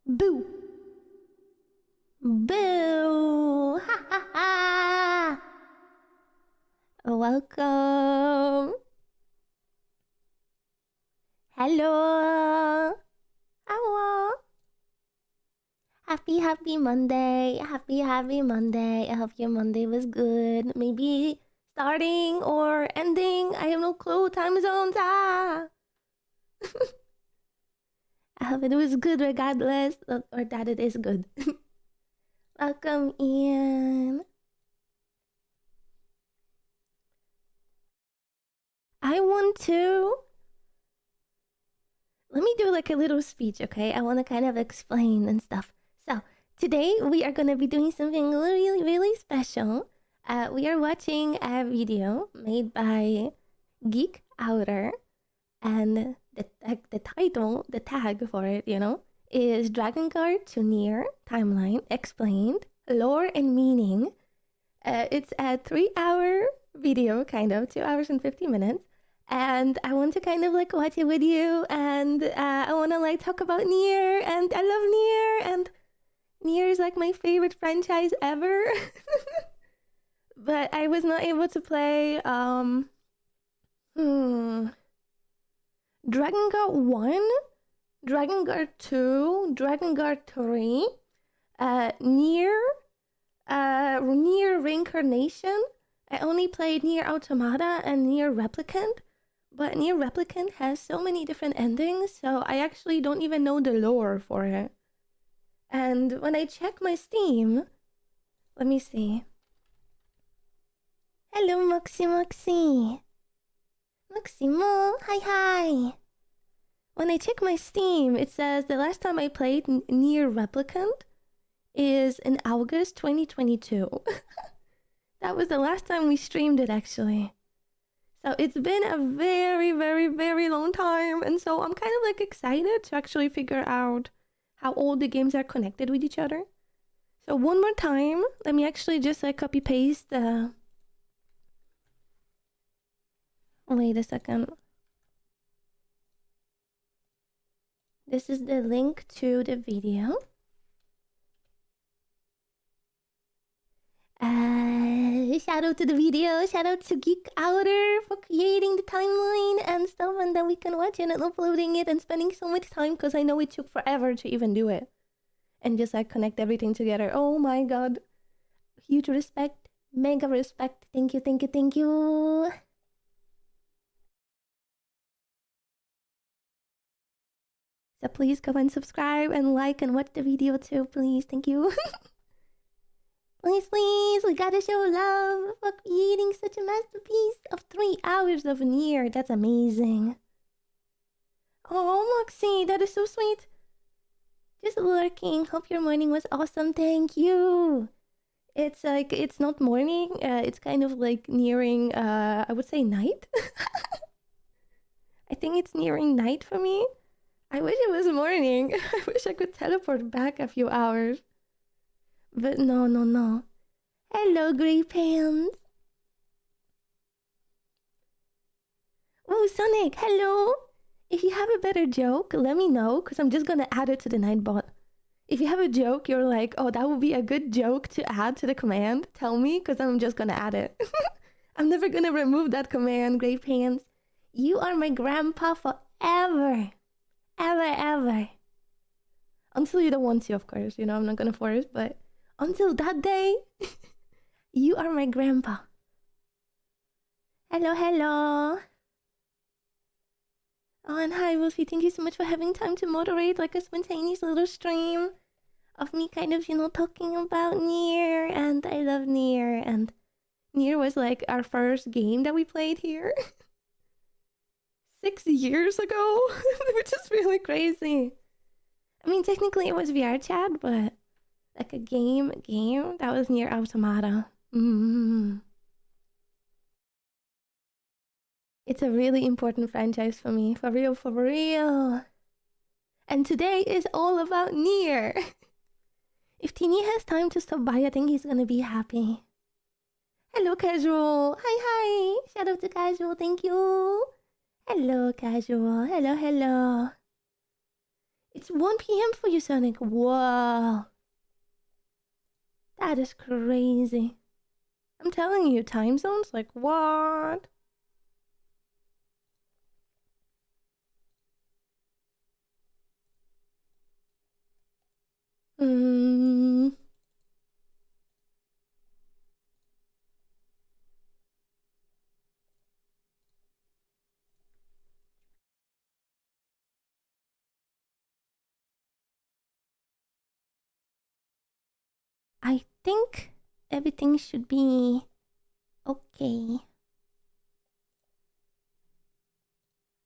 Boo! Boo! Ha ha ha! Welcome! Hello! Hello! Happy Monday! Happy Monday! I hope your Monday was good. Maybe starting or ending. I have no clue. Time zones. I hope it was good regardless, or that it is good. Welcome in. I want to... Let me do like a little speech, okay? I want to kind of explain and stuff. So, today we are going to be doing something really special. We are watching a video made by Geekouter, and the title, the tag for it, you know, is Drakengard to NieR Timeline Explained, Lore and Meaning. It's a 3-hour video, kind of, 2 hours and 50 minutes. And I want to kind of like watch it with you, and I want to like talk about NieR, and I love NieR, and NieR is like my favorite franchise ever. But I was not able to play Drakengard 1, Drakengard 2, Drakengard 3, NieR Reincarnation. I only played NieR Automata and NieR Replicant, but NieR Replicant has so many different endings, so I actually don't even know the lore for it. And when I check my Steam, let me see. Hello, Moxie. Maximo, hi. When I check my Steam, it says the last time I played NieR Replicant is in August 2022. That was the last time we streamed it, actually. So it's been a very long time, and so I'm kind of like excited to actually figure out how all the games are connected with each other. So one more time, let me actually just like copy paste the... Wait a second. This is the link to the video. Shout out to the video, shout out to Geekouter for creating the timeline and stuff, and then we can watch it and uploading it and spending so much time, because I know it took forever to even do it. And just like connect everything together. Oh my god. Huge respect, mega respect. Thank you. So please go and subscribe and like and watch the video too, please. Thank you. Please, we gotta show love for creating such a masterpiece of 3 hours of NieR. That's amazing. Oh, Moxie, that is so sweet. Just lurking. Hope your morning was awesome. Thank you. It's like, it's not morning. It's kind of like nearing, I would say night. I think it's nearing night for me. I wish it was morning. I wish I could teleport back a few hours. But no. Hello, Grey Pants. Oh, Sonic, hello. If you have a better joke, let me know, because I'm just gonna add it to the Nightbot. If you have a joke, you're like, oh, that would be a good joke to add to the command, tell me, because I'm just gonna add it. I'm never gonna remove that command, Grey Pants. You are my grandpa forever. Ever. Until you don't want to, of course. You know, I'm not gonna force, but... Until that day, you are my grandpa. Hello. Oh, and hi, Wolfie. Thank you so much for having time to moderate like a spontaneous little stream of me kind of, you know, talking about NieR. And I love NieR. And NieR was like our first game that we played here. 6 years ago, which is really crazy. I mean, technically it was VR chat, but... like a game, that was NieR Automata. It's a really important franchise for me, for real. And today is all about NieR. If Tini has time to stop by, I think he's gonna be happy. Hello, Casual. Hi. Shout out to Casual, thank you. Hello, Casual. Hello. It's 1 p.m. for you, Sonic. Whoa. That is crazy. I'm telling you, time zones? Like, what? Hmm. I think everything should be okay.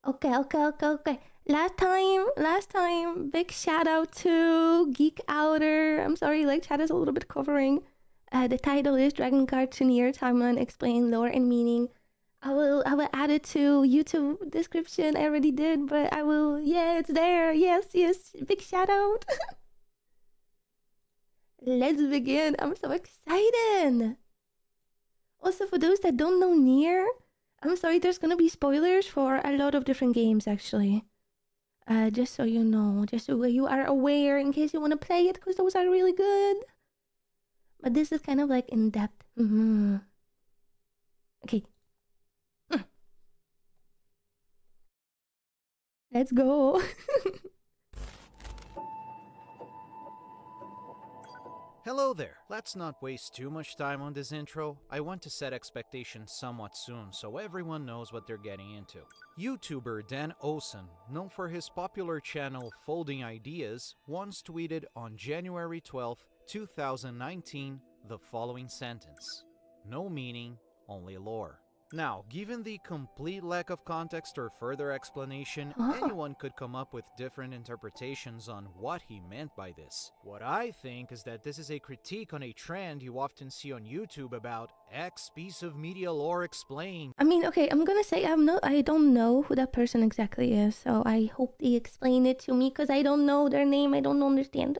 Okay. Last time, big shout out to Geekouter. I'm sorry, like chat is a little bit covering. The title is Drakengard to NieR Timeline Explain Lore and Meaning. I will add it to YouTube description. I already did, but I will. Yeah, it's there. Yes. Big shout out. Let's begin. I'm so excited. Also, for those that don't know NieR, I'm sorry, there's gonna be spoilers for a lot of different games actually. Just so you know, just so you are aware in case you want to play it, because those are really good. But this is kind of like in depth. Okay. Let's go. Hello there. Let's not waste too much time on this intro. I want to set expectations somewhat soon so everyone knows what they're getting into. YouTuber Dan Olsen, known for his popular channel Folding Ideas, once tweeted on January 12, 2019, the following sentence: "No meaning, only lore." Now, given the complete lack of context or further explanation, anyone could come up with different interpretations on what he meant by this. What I think is that this is a critique on a trend you often see on YouTube about X piece of media lore explained. I mean, okay, I'm gonna say I don't know who that person exactly is, so I hope they explain it to me because I don't know their name. I don't understand.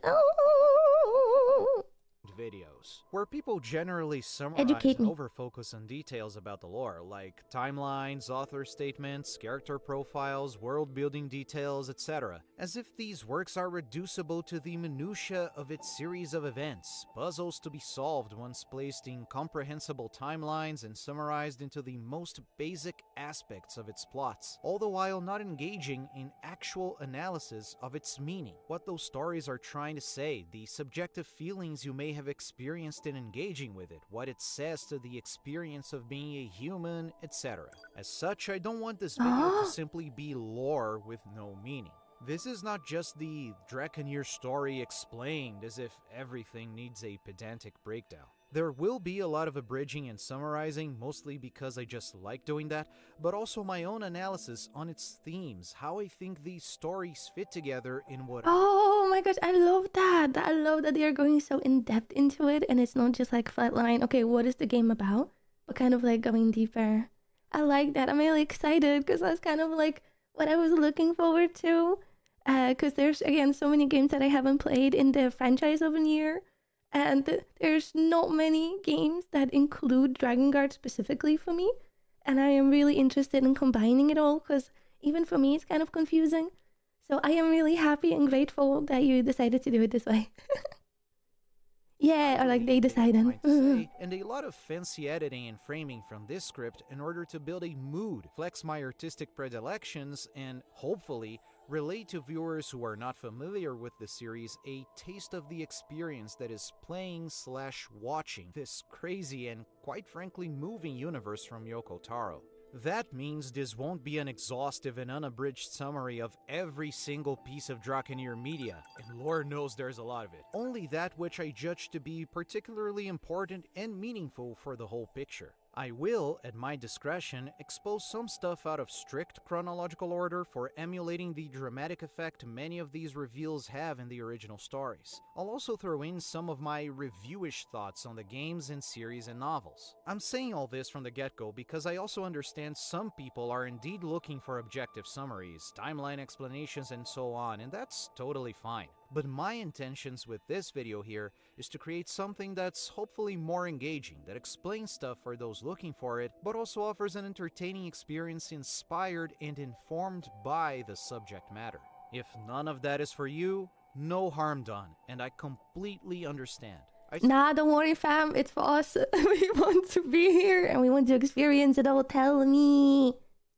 Videos, where people generally summarize Educate and me. overfocus on details about the lore, like timelines, author statements, character profiles, world-building details, etc., as if these works are reducible to the minutiae of its series of events, puzzles to be solved once placed in comprehensible timelines and summarized into the most basic aspects of its plots, all the while not engaging in actual analysis of its meaning, what those stories are trying to say, the subjective feelings you may have experienced in engaging with it, what it says to the experience of being a human, etc. As such, I don't want this video to simply be lore with no meaning. This is not just the Drakengard story explained as if everything needs a pedantic breakdown. There will be a lot of abridging and summarizing, mostly because I just like doing that, but also my own analysis on its themes, how I think these stories fit together in what... Oh my gosh, I love that. I love that they're going so in depth into it and it's not just like flatline, okay, what is the game about? But kind of like going deeper. I like that. I'm really excited because that's kind of like what I was looking forward to. Because there's, again, so many games that I haven't played in the franchise of NieR. And there's not many games that include Drakengard specifically for me. And I am really interested in combining it all because even for me it's kind of confusing. So I am really happy and grateful that you decided to do it this way. Yeah, or like they decided. And a lot of fancy editing and framing from this script in order to build a mood, flex my artistic predilections, and hopefully relate to viewers who are not familiar with the series a taste of the experience that is playing/watching this crazy and quite frankly moving universe from Yoko Taro. That means this won't be an exhaustive and unabridged summary of every single piece of Drakengard media, and Lord knows there's a lot of it. Only that which I judge to be particularly important and meaningful for the whole picture. I will, at my discretion, expose some stuff out of strict chronological order for emulating the dramatic effect many of these reveals have in the original stories. I'll also throw in some of my reviewish thoughts on the games and series and novels. I'm saying all this from the get-go because I also understand some people are indeed looking for objective summaries, timeline explanations, and so on, and that's totally fine. But my intentions with this video here is to create something that's hopefully more engaging, that explains stuff for those looking for it, but also offers an entertaining experience inspired and informed by the subject matter. If none of that is for you, no harm done, and I completely understand. Nah, don't worry, fam. It's for us. We want to be here and we want to experience it all. Tell me.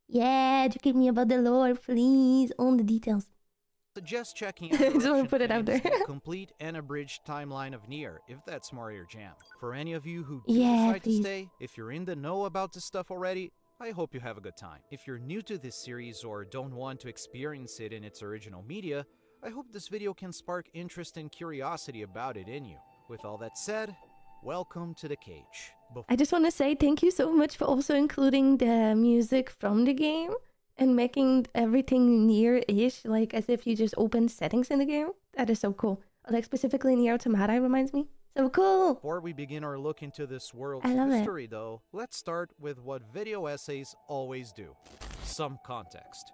Yeah, educate me about the lore, please. All the details. Suggest checking out Just want to put it out there. the complete and abridged timeline of NieR, if that's more your jam. For any of you who do Yeah, decide please. to stay, if you're in the know about this stuff already, I hope you have a good time. If you're new to this series or don't want to experience it in its original media, I hope this video can spark interest and curiosity about it in you. With all that said, welcome to the cage. I just want to say thank you so much for also including the music from the game and making everything NieR-ish, like as if you just open settings in the game. That is so cool. Like specifically NieR Automata reminds me. So cool! Before we begin our look into this world's I love history though, let's start with what video essays always do. Some context.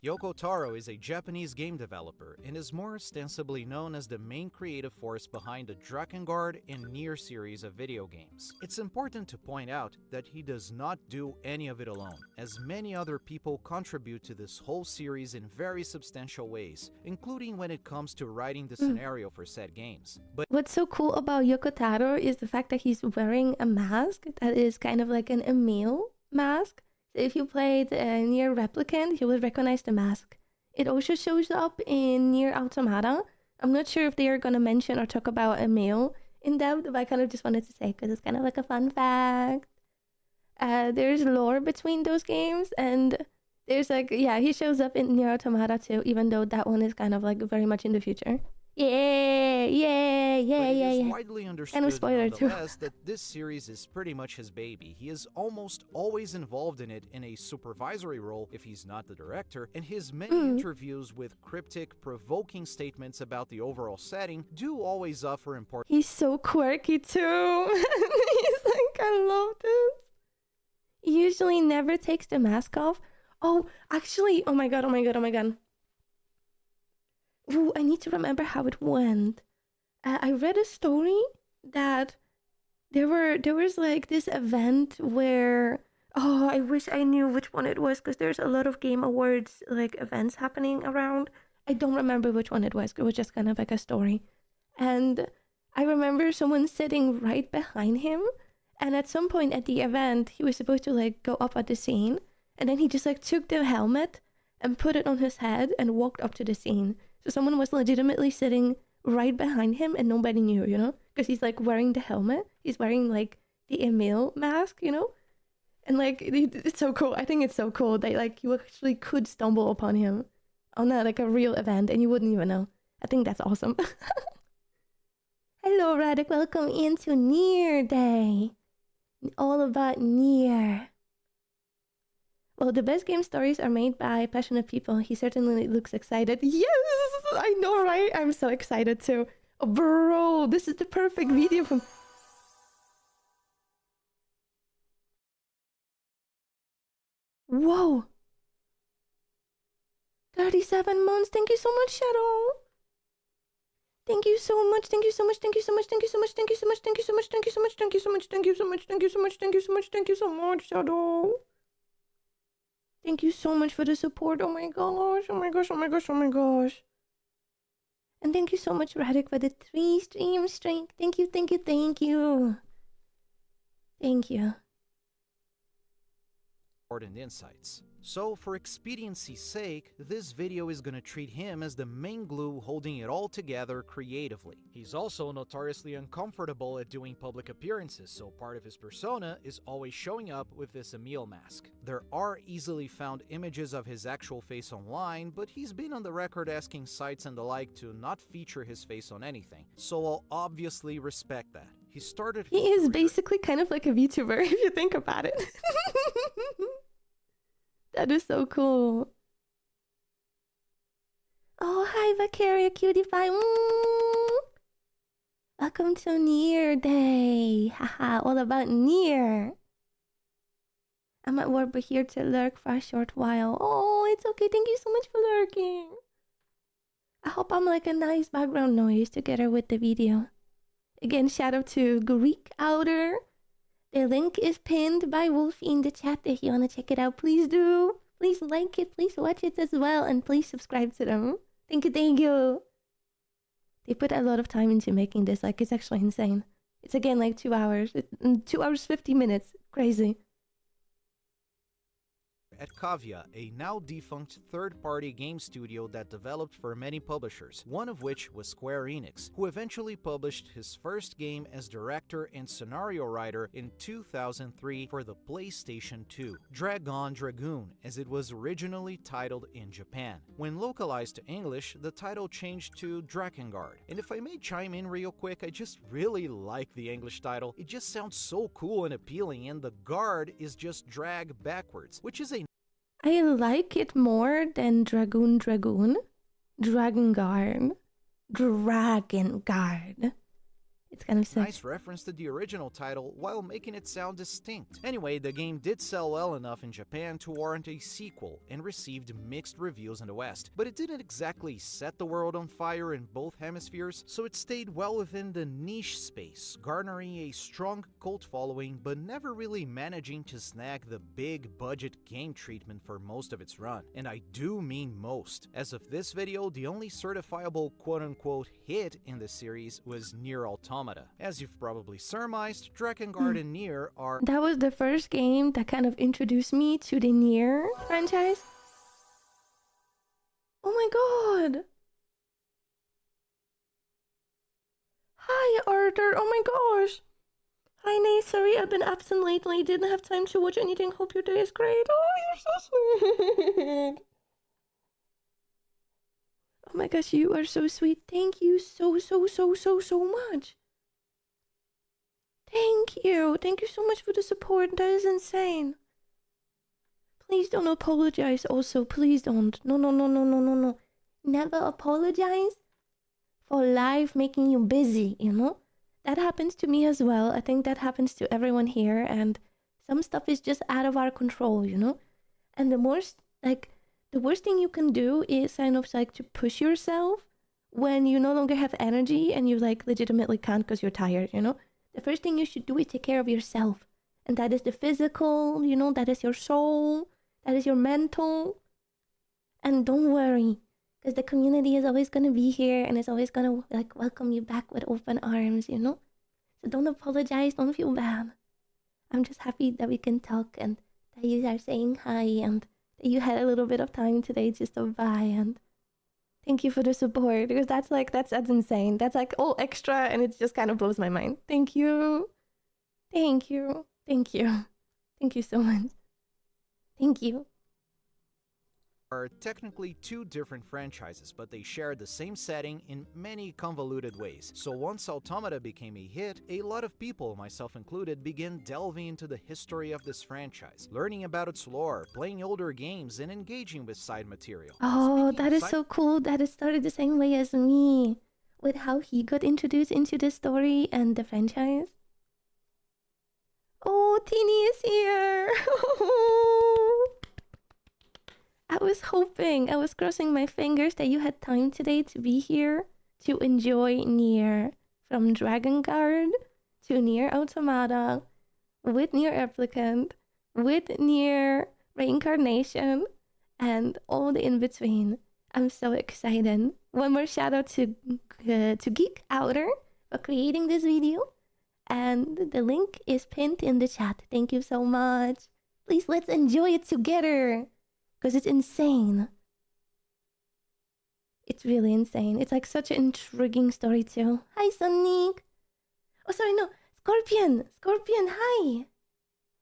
Yoko Taro is a Japanese game developer and is more ostensibly known as the main creative force behind the Drakengard and NieR series of video games. It's important to point out that he does not do any of it alone, as many other people contribute to this whole series in very substantial ways, including when it comes to writing the scenario for said games. But what's so cool about Yoko Taro is the fact that he's wearing a mask that is kind of like an Emil mask. If you played NieR Replicant, you will recognize the mask. It also shows up in NieR Automata. I'm not sure if they are going to mention or talk about Emil in depth, but I kind of just wanted to say because it's kind of like a fun fact. There's lore between those games, and there's like, yeah, he shows up in NieR Automata too, even though that one is kind of like very much in the future. Yeah. It is widely understood nonetheless too. that this series is pretty much his baby. He is almost always involved in it in a supervisory role if he's not the director, and his many interviews with cryptic, provoking statements about the overall setting do always offer important. He's so quirky too. He's like, I love this. He usually never takes the mask off. Oh, actually, oh my god. Ooh, I need to remember how it went. I read a story that there was like this event where, oh, I wish I knew which one it was because there's a lot of Game Awards like events happening around. I don't remember which one it was. It was just kind of like a story. And I remember someone sitting right behind him, and at some point at the event, he was supposed to like go up at the scene, and then he just like took the helmet and put it on his head and walked up to the scene. So someone was legitimately sitting right behind him and nobody knew, you know? Because he's like wearing the helmet. He's wearing like the Emil mask, you know? And like, it's so cool. I think it's so cool that like you actually could stumble upon him on like a real event and you wouldn't even know. I think that's awesome. Hello, Radek. Welcome into NieR Day. All about NieR. Well, the best game stories are made by passionate people. He certainly looks excited. Yes, I know, right? I'm so excited too. Oh, bro, this is the perfect video from... Whoa. 37 months. Thank you so much, Shadow. Thank you so much. Thank you so much. Thank you so much. Thank you so much. Thank you so much. Thank you so much. Thank you so much. Thank you so much. Thank you so much. Thank you so much. Thank you so much. Thank you so much, Shadow. Thank you so much for the support. Oh my gosh. Oh my gosh. Oh my gosh. Oh my gosh. And thank you so much, Radek, for the 3 stream strength. Thank you. Thank you. Thank you. Thank you. Important insights. So, for expediency's sake, this video is gonna treat him as the main glue holding it all together creatively. He's also notoriously uncomfortable at doing public appearances, so part of his persona is always showing up with this Emil mask. There are easily found images of his actual face online, but he's been on the record asking sites and the like to not feature his face on anything, so I'll obviously respect that. He is basically kind of like a VTuber if you think about it. That is so cool. Oh, hi, Vacaria Cutie Pie. Welcome to NieR Day. Haha, all about NieR. I'm at work, but here to lurk for a short while. Oh, it's okay. Thank you so much for lurking. I hope I'm like a nice background noise together with the video. Again, shout out to Geekouter The link is pinned by Wolfie in the chat if you want to check it out. Please do. Please like it. Please watch it as well. And please subscribe to them. Thank you, thank you. They put a lot of time into making this. Like, it's actually insane. It's again like 2 hours. 2 hours, 50 minutes. Crazy. At Kavya, a now defunct third-party game studio that developed for many publishers, one of which was Square Enix, who eventually published his first game as director and scenario writer in 2003 for the PlayStation 2, Dragon Dragoon, as it was originally titled in Japan. When localized to English, the title changed to Drakengard. And if I may chime in real quick, I just really like the English title. It just sounds so cool and appealing, and the guard is just drag backwards, which is a I like it more than Dragoon. Drakengard. Drakengard. It's kind of sick. nice reference to the original title while making it sound distinct. Anyway, the game did sell well enough in Japan to warrant a sequel and received mixed reviews in the West, but it didn't exactly set the world on fire in both hemispheres, so it stayed well within the niche space, garnering a strong cult following but never really managing to snag the big budget game treatment for most of its run. And I do mean most. As of this video, the only certifiable quote-unquote hit in the series was NieR Automata. As you've probably surmised, Drakengard and NieR are... That was the first game that kind of introduced me to the NieR franchise. Oh my god! Hi Arthur, oh my gosh! Hi Nay, sorry I've been absent lately, didn't have time to watch anything, hope your day is great. Oh, you're so sweet! Oh my gosh, you are so sweet. Thank you so much. Thank you. Thank you so much for the support. That is insane. Please don't apologize also. Please don't. No. Never apologize for life making you busy, you know? That happens to me as well. I think that happens to everyone here. And some stuff is just out of our control, you know? And the worst thing you can do is kind of like to push yourself when you no longer have energy and you like legitimately can't because you're tired, you know? The first thing you should do is take care of yourself. And that is the physical, you know, that is your soul, that is your mental. And don't worry, because the community is always going to be here and is always going to like welcome you back with open arms, you know? So don't apologize, don't feel bad. I'm just happy that we can talk and that you are saying hi and that you had a little bit of time today to stop by, and thank you for the support, because that's insane. That's like all extra and it just kind of blows my mind. Thank you. Thank you. Thank you. Thank you so much. Thank you. Are technically two different franchises, but they share the same setting in many convoluted ways. So once Automata became a hit, a lot of people, myself included, began delving into the history of this franchise, learning about its lore, playing older games, and engaging with side material. Oh, that is so cool that it started the same way as me, with how he got introduced into the story and the franchise. Oh, Teeny is here! I was crossing my fingers that you had time today to be here to enjoy NieR. From Drakengard to NieR Automata, with NieR Replicant, with NieR Reincarnation, and all the in-between. I'm so excited. One more shout out to Geekouter for creating this video. And the link is pinned in the chat. Thank you so much. Please, let's enjoy it together. Because it's insane. It's really insane. It's like such an intriguing story too. Hi, Sonic. Oh, sorry, no. Scorpion. Scorpion, hi.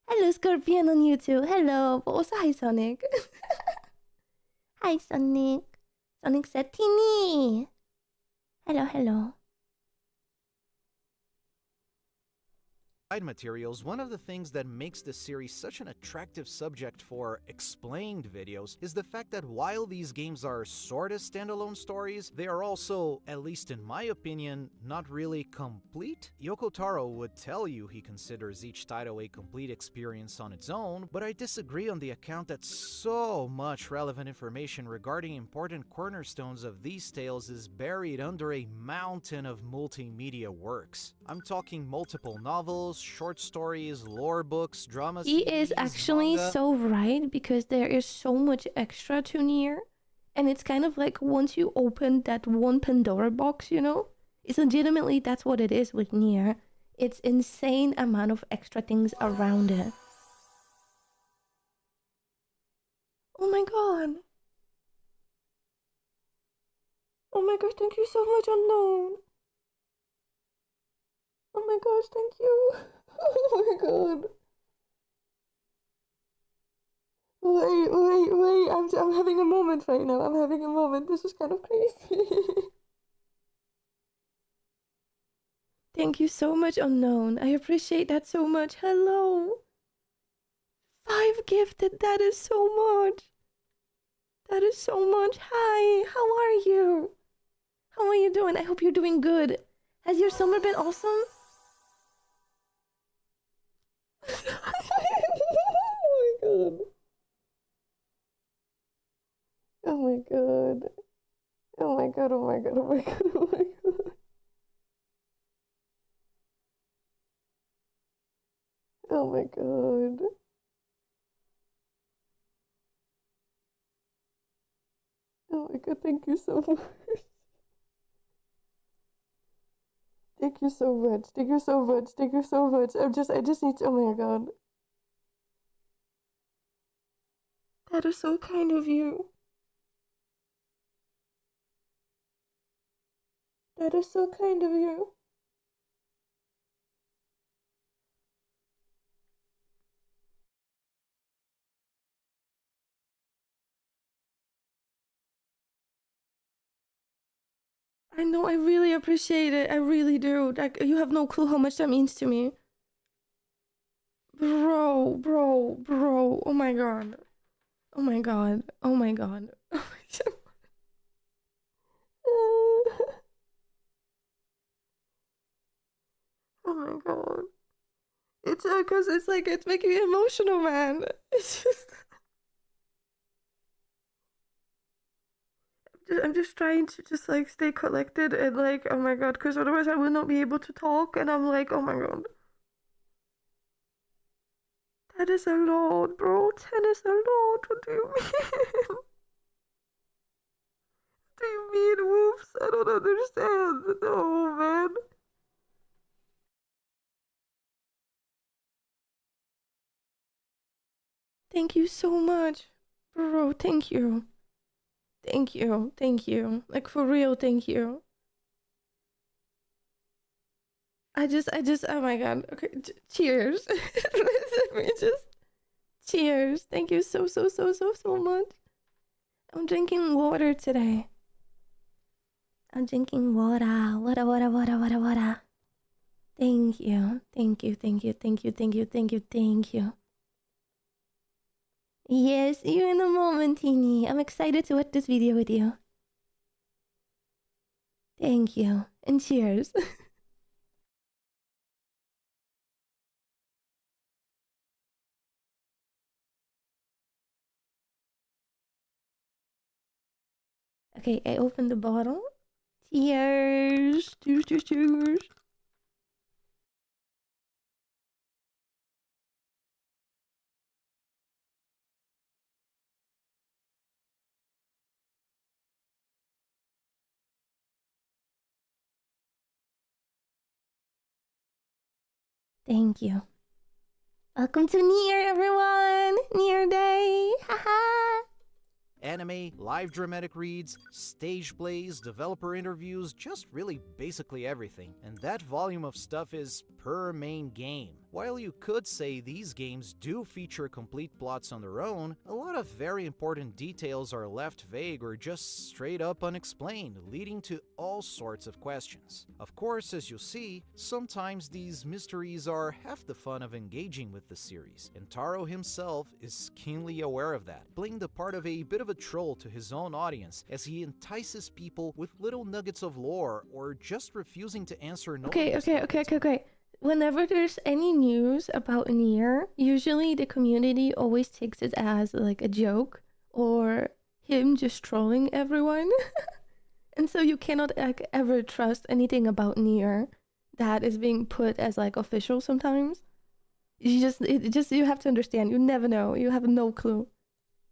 Hello, Scorpion on YouTube. Hello. But also, hi, Sonic. Hi, Sonic. Sonic said, Teeny. Hello. Side materials, one of the things that makes this series such an attractive subject for explained videos is the fact that while these games are sorta standalone stories, they are also, at least in my opinion, not really complete. Yoko Taro would tell you he considers each title a complete experience on its own, but I disagree on the account that so much relevant information regarding important cornerstones of these tales is buried under a mountain of multimedia works. I'm talking multiple novels, novels, short stories, lore books, drama He CDs, is actually manga. so right, because there is so much extra to NieR. And it's kind of like once you open that one Pandora box, you know? It's legitimately, that's what it is with NieR. It's insane amount of extra things around it. Oh my god. Oh my gosh, thank you so much, Unknown. Oh my gosh, thank you. Oh my god. Wait. I'm having a moment right now. I'm having a moment. This is kind of crazy. Thank you so much, Unknown. I appreciate that so much. Hello. 5 gifted. That is so much. That is so much. Hi. How are you? How are you doing? I hope you're doing good. Has your summer been awesome? Oh my god. Oh my god. Oh my god. Oh my god. Oh my god. Oh my god. Oh my god, thank you so much. Thank you so much. Thank you so much. Thank you so much. I just need to, oh my god. That is so kind of you. That is so kind of you. I know, I really appreciate it. I really do. Like, you have no clue how much that means to me. Bro. Oh my god. Oh my god. Oh my god. Oh my god. Oh my god. It's because it's like, it's making me emotional, man. It's just, I'm just trying to just like stay collected and like, oh my god, because otherwise I will not be able to talk. And I'm like, oh my god. That is a lot, bro. 10 is a lot. What do you mean? What do you mean, whoops? I don't understand. Oh, man. Thank you so much. Bro, thank you. Thank you. Thank you. Like, for real, thank you. Oh my god. Okay, cheers. Let me just, cheers. Thank you so much. I'm drinking water today. I'm drinking water. Water. Thank you. Thank you. Yes, see you in a moment, Teeny. I'm excited to watch this video with you. Thank you. And cheers. Okay, I opened the bottle. Cheers. Cheers. Thank you. Welcome to NieR, everyone. NieR Day. Haha. Anime, live dramatic reads, stage plays, developer interviews, just really basically everything. And that volume of stuff is per main game. While you could say these games do feature complete plots on their own, a lot of very important details are left vague or just straight up unexplained, leading to all sorts of questions. Of course, as you see, sometimes these mysteries are half the fun of engaging with the series, and Taro himself is keenly aware of that, playing the part of a bit of a troll to his own audience as he entices people with little nuggets of lore or just refusing to answer no. Okay. Whenever there's any news about NieR, usually the community always takes it as like a joke or him just trolling everyone. And so you cannot ever trust anything about NieR. that is being put as like official sometimes. You have to understand. You never know. You have no clue.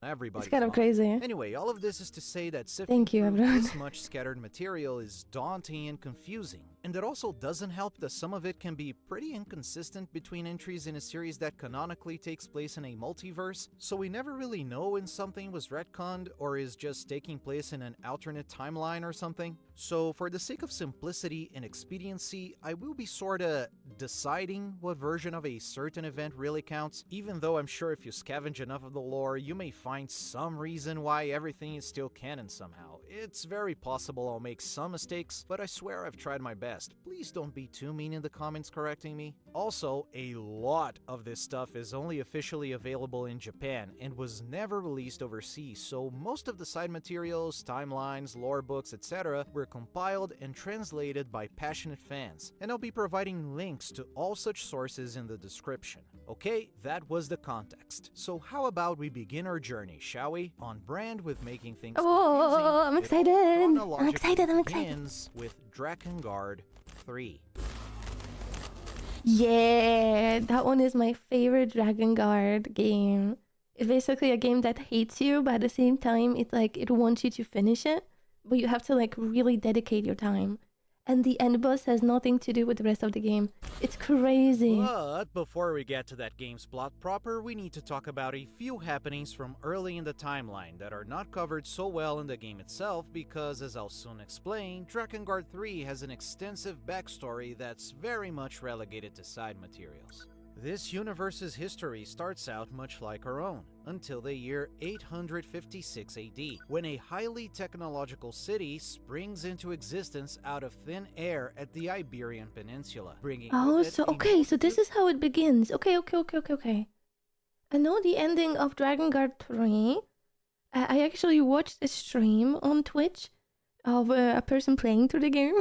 Everybody's It's kind of mind. crazy. Anyway, all of this is to say that sifting Thank you, through everyone. this much scattered material is daunting and confusing. And it also doesn't help that some of it can be pretty inconsistent between entries in a series that canonically takes place in a multiverse, so we never really know when something was retconned or is just taking place in an alternate timeline or something. So for the sake of simplicity and expediency, I will be sorta deciding what version of a certain event really counts, even though I'm sure if you scavenge enough of the lore, you may find some reason why everything is still canon somehow. It's very possible I'll make some mistakes, but I swear I've tried my best. Please don't be too mean in the comments correcting me. Also, a lot of this stuff is only officially available in Japan and was never released overseas, so most of the side materials, timelines, lore books, etc. were compiled and translated by passionate fans, and I'll be providing links to all such sources in the description. Okay, that was the context. So how about we begin our journey, shall we? On brand with making things confusing, I'm it excited. all I'm excited. I'm excited. begins with Drakengard 3. Yeah, that one is my favorite Drakengard game. It's basically a game that hates you, but at the same time, it's like it wants you to finish it, but you have to like really dedicate your time. And the end boss has nothing to do with the rest of the game. It's crazy. But before we get to that game's plot proper, we need to talk about a few happenings from early in the timeline that are not covered so well in the game itself because, as I'll soon explain, Drakengard 3 has an extensive backstory that's very much relegated to side materials. This universe's history starts out much like our own, until the year 856 AD, when a highly technological city springs into existence out of thin air at the Iberian Peninsula, bringing Oh, with it so a okay, so this multitude- is how it begins. Okay. I know the ending of Drakengard 3. I actually watched a stream on Twitch of a person playing through the game.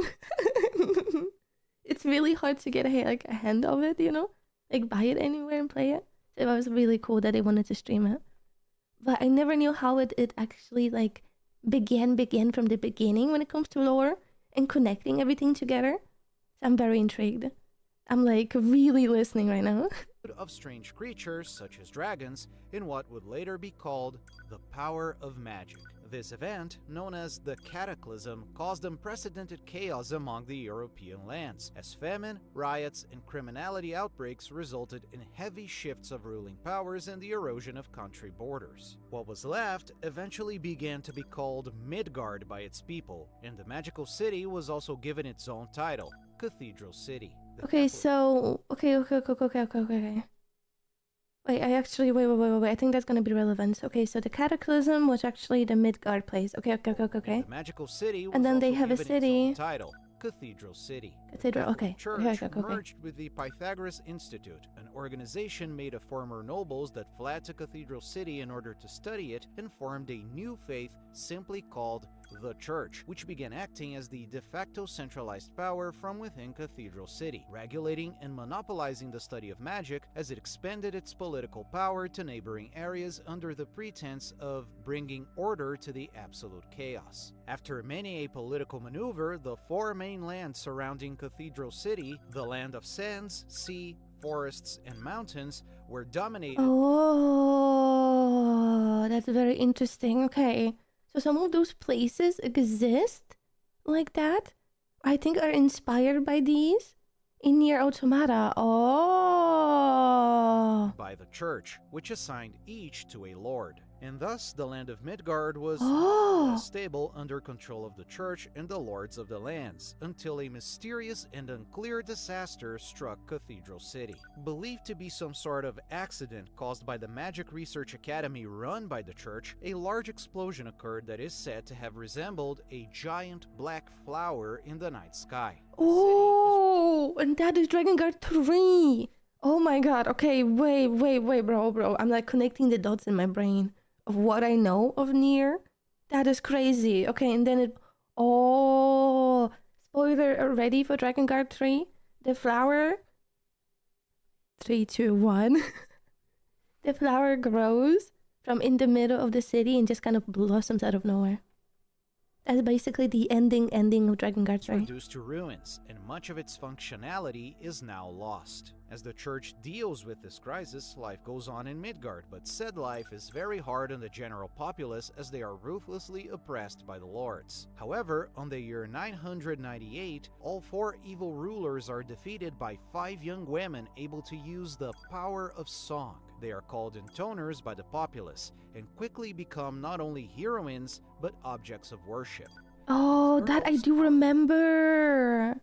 It's really hard to get a hand of it, you know? Like buy it anywhere and play it. So it was really cool that they wanted to stream it. But I never knew how it actually like began from the beginning when it comes to lore and connecting everything together. So I'm very intrigued. I'm like really listening right now. of strange creatures, such as dragons, in what would later be called the power of magic. This event, known as the Cataclysm, caused unprecedented chaos among the European lands, as famine, riots, and criminality outbreaks resulted in heavy shifts of ruling powers and the erosion of country borders. What was left eventually began to be called Midgard by its people, and the magical city was also given its own title, Cathedral City. Okay, so okay. Wait, wait. I think that's gonna be relevant. Okay, so the Cataclysm was actually the Midgard place. Okay. The magical city was And then they also have a given city. its own title, Cathedral City. Cathedral, The Catholic okay. Church Okay. merged with the Pythagoras Institute, an organization made of former nobles that fled to Cathedral City in order to study it and formed a new faith simply called the Church, which began acting as the de facto centralized power from within Cathedral City, regulating and monopolizing the study of magic as it expanded its political power to neighboring areas under the pretense of bringing order to the absolute chaos. After many a political maneuver, the four main lands surrounding Cathedral City, the land of sands, sea, forests, and mountains, were dominated. Oh, that's very interesting. Okay. So some of those places exist like that. I think are inspired by these in NieR Automata. Oh. By the church, which assigned each to a lord. And thus, the land of Midgard was Oh. stable under control of the church and the lords of the lands, until a mysterious and unclear disaster struck Cathedral City. Believed to be some sort of accident caused by the Magic Research Academy run by the church, a large explosion occurred that is said to have resembled a giant black flower in the night sky. Oh, and that is Drakengard 3. Oh my god. Okay, wait, bro. I'm like connecting the dots in my brain of what I know of NieR. That is crazy. Okay, and then it... Oh, spoiler already for Drakengard 3. The flower... 3, 2, 1. The flower grows from in the middle of the city and just kind of blossoms out of nowhere. That's basically the ending of Drakengard It's 3. reduced to ruins, and much of its functionality is now lost. As the church deals with this crisis, life goes on in Midgard, but said life is very hard on the general populace as they are ruthlessly oppressed by the lords. However, on the year 998, all 4 evil rulers are defeated by 5 young women able to use the power of song. They are called intoners by the populace, and quickly become not only heroines, but objects of worship. Oh, that I do remember.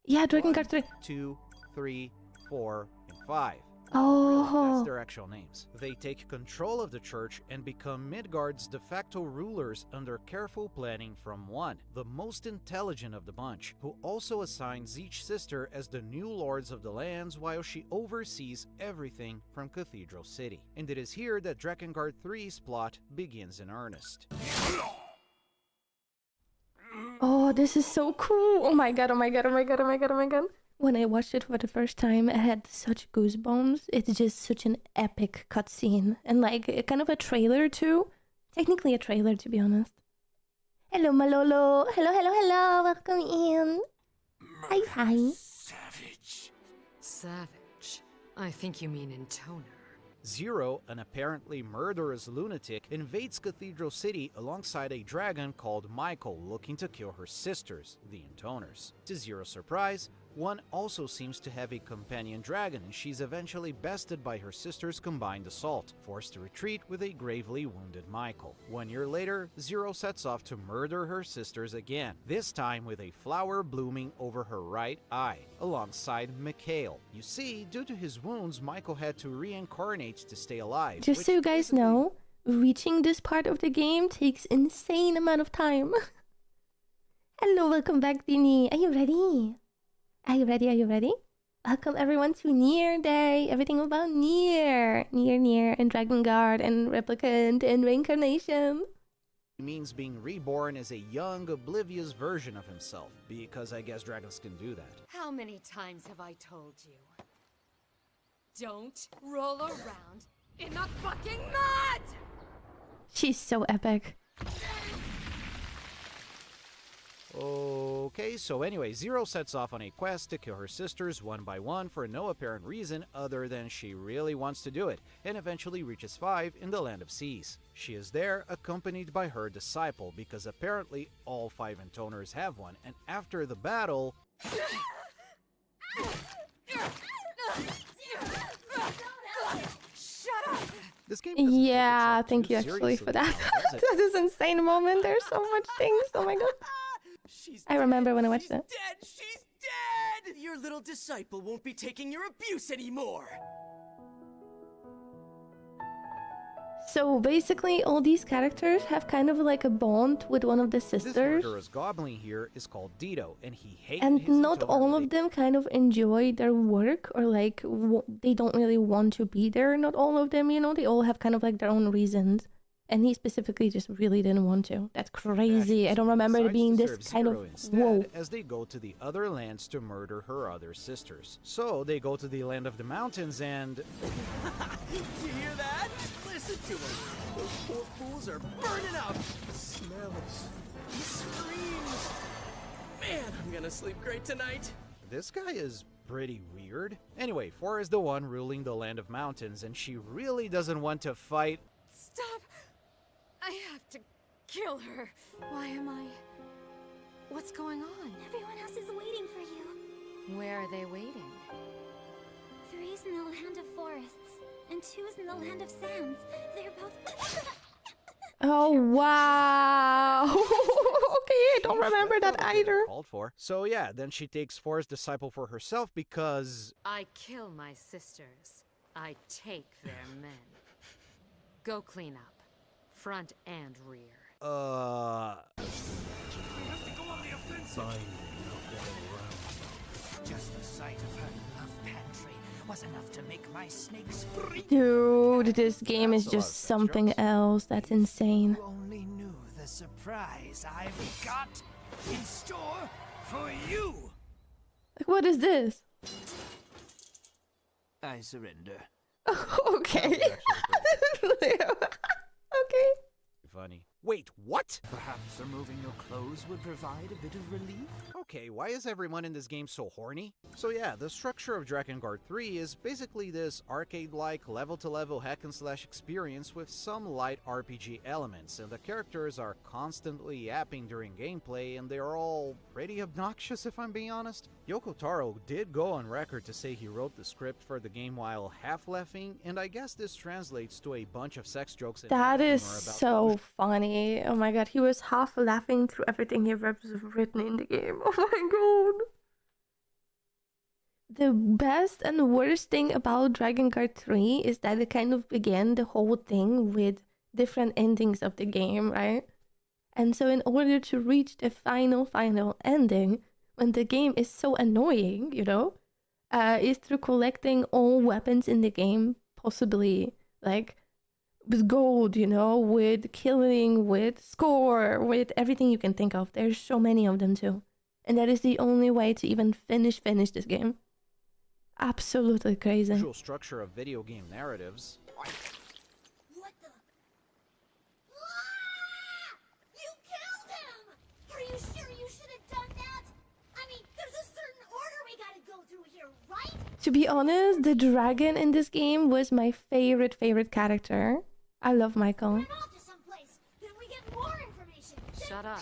Yeah, Drakengard 3. 2, 3, 4, and 5. Oh. That's their actual names. They take control of the church and become Midgard's de facto rulers under careful planning from one, the most intelligent of the bunch, who also assigns each sister as the new lords of the lands while she oversees everything from Cathedral City. And it is here that Drakengard 3's plot begins in earnest. Oh, this is so cool. Oh my god, oh my god, oh my god, oh my god, oh my god. When I watched it for the first time, I had such goosebumps. It's just such an epic cutscene. And like, kind of a trailer too. Technically a trailer, to be honest. Hello, Malolo. Hello, hello, hello. Welcome in. Hi, hi. Savage. Savage. I think you mean intoner. Zero, an apparently murderous lunatic, invades Cathedral City alongside a dragon called Michael, looking to kill her sisters, the Intoners. To Zero's surprise, one also seems to have a companion dragon, and she's eventually bested by her sister's combined assault, forced to retreat with a gravely wounded Michael. 1 year later, Zero sets off to murder her sisters again, this time with a flower blooming over her right eye, alongside Mikhail. You see, due to his wounds, Michael had to reincarnate to stay alive. Just so you guys know, reaching this part of the game takes insane amount of time. Hello, welcome back, Dini. Are you ready? Are you ready? Are you ready? Welcome everyone to NieR Day. Everything about NieR. NieR, and Drakengard, and Replicant, and Reincarnation. It means being reborn as a young, oblivious version of himself, because I guess dragons can do that. How many times have I told you? Don't roll around in the fucking mud! She's so epic. Okay, so anyway, Zero sets off on a quest to kill her sisters one by one for no apparent reason other than she really wants to do it, and eventually reaches 5 in the Land of Seas. She is there accompanied by her disciple, because apparently all 5 Intoners have one, and after the battle... Shut up! This game doesn't take Yeah, itself thank too you actually for that. seriously, does it? That is an insane moment. There's so much things. Oh my god. I remember when I watched it. Dead! She's dead! Your little disciple won't be taking your abuse anymore! So basically, all these characters have kind of like a bond with one of the This sisters. murderous goblin here is called Dito, and he hates And his not Intoner all with of them kind of enjoy their work, or like they don't really want to be there. Not all of them, you know, they all have kind of like their own reasons. And he specifically just really didn't want to. That's crazy. I don't remember it decides being to this serve kind Zero of instead, whoa. as they go to the other lands to murder her other sisters. So they go to the land of the mountains and... You hear that? Listen to them! Those poor fools are burning up! The smells, the screams! Man, I'm gonna sleep great tonight! This guy is pretty weird. Anyway, 4 is the one ruling the land of mountains, and she really doesn't want to fight. Stop! I have to kill her. Why am I... What's going on? Everyone else is waiting for you. Where are they waiting? 3's in the land of forests, and 2's in the land of sands. They're both... Oh wow. Okay, I don't remember that either. Called for. So yeah, then she takes 4's disciple for herself because... I kill my sisters. I take their men. Go clean up. Front and rear. Just the sight of her love pantry was enough to make my snakes breathe. Dude, this game is That's a lot of just sex something jokes. else. That's insane. You only knew the surprise I've got in store for you. Like, what is this? I surrender. Okay. That was actually Okay. funny. Wait, what? Perhaps removing your clothes would provide a bit of relief? Okay, why is everyone in this game so horny? So yeah, the structure of Drakengard 3 is basically this arcade-like level-to-level hack-and-slash experience with some light RPG elements, and the characters are constantly yapping during gameplay, and they're all pretty obnoxious if I'm being honest. Yoko Taro did go on record to say he wrote the script for the game while half-laughing, and I guess this translates to a bunch of sex jokes and That humor is about so funny. Oh my god, he was half laughing through everything he was written in the game. Oh my god. The best and worst thing about Drakengard 3 is that it kind of began the whole thing with different endings of the game, right? And so in order to reach the final ending, when the game is so annoying, is through collecting all weapons in the game, possibly, like, with gold, with killing, with score, with everything you can think of. There's so many of them too. And that is the only way to even finish this game. Absolutely crazy. usual structure of video game narratives. What the? Ah! You killed him! Are you sure you should have done that? I mean, there's a certain order we gotta go through here, right? To be honest, the dragon in this game was my favorite character. I love Michael. Run off to someplace, then we get more information. Shut up.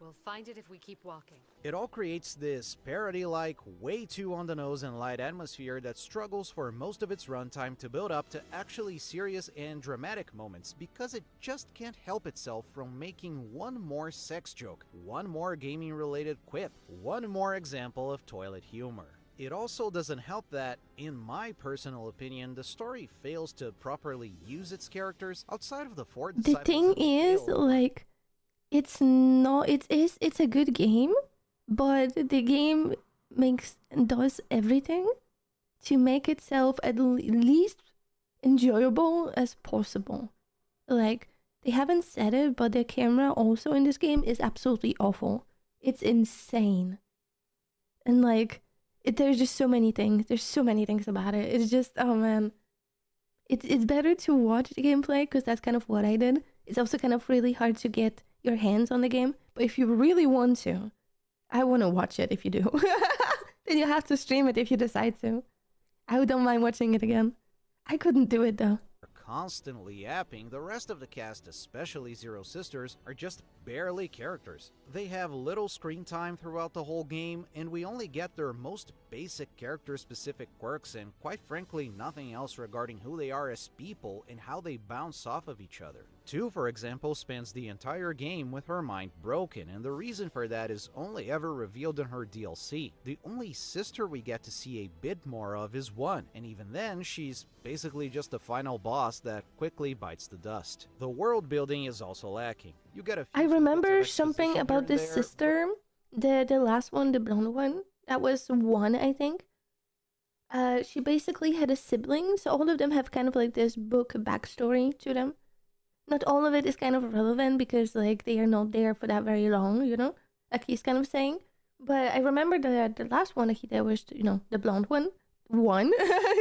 We'll find it if we keep walking. It all creates this parody-like, way too on-the-nose and light atmosphere that struggles for most of its runtime to build up to actually serious and dramatic moments because it just can't help itself from making one more sex joke, one more gaming-related quip, one more example of toilet humor. It also doesn't help that, in my personal opinion, the story fails to properly use its characters outside of the four The disciples thing of the is, guild. like, it's a good game, but the game does everything to make itself at least enjoyable as possible. Like, they haven't said it, but the camera also in this game is absolutely awful. It's insane. And like, there's just so many things. There's so many things about it. It's just, oh man. It's better to watch the gameplay because that's kind of what I did. It's also kind of really hard to get your hands on the game. But if you really want to, I want to watch it if you do. Then you have to stream it if you decide to. I don't mind watching it again. I couldn't do it though. Constantly yapping, the rest of the cast, especially Zero Sisters, are just barely characters. They have little screen time throughout the whole game, and we only get their most basic character-specific quirks and, quite frankly, nothing else regarding who they are as people and how they bounce off of each other. 2, for example, spends the entire game with her mind broken, and the reason for that is only ever revealed in her DLC. The only sister we get to see a bit more of is 1, and even then, she's basically just the final boss that quickly bites the dust. The world building is also lacking. You get a few I snippets of remember something exposition about here this and there, sister, the last one, the blonde one. That was 1, I think. She basically had a sibling, so all of them have kind of like this book backstory to them. Not all of it is kind of relevant because like they are not there for that very long, like he's kind of saying. But I remember the last one that he did was, the blonde one,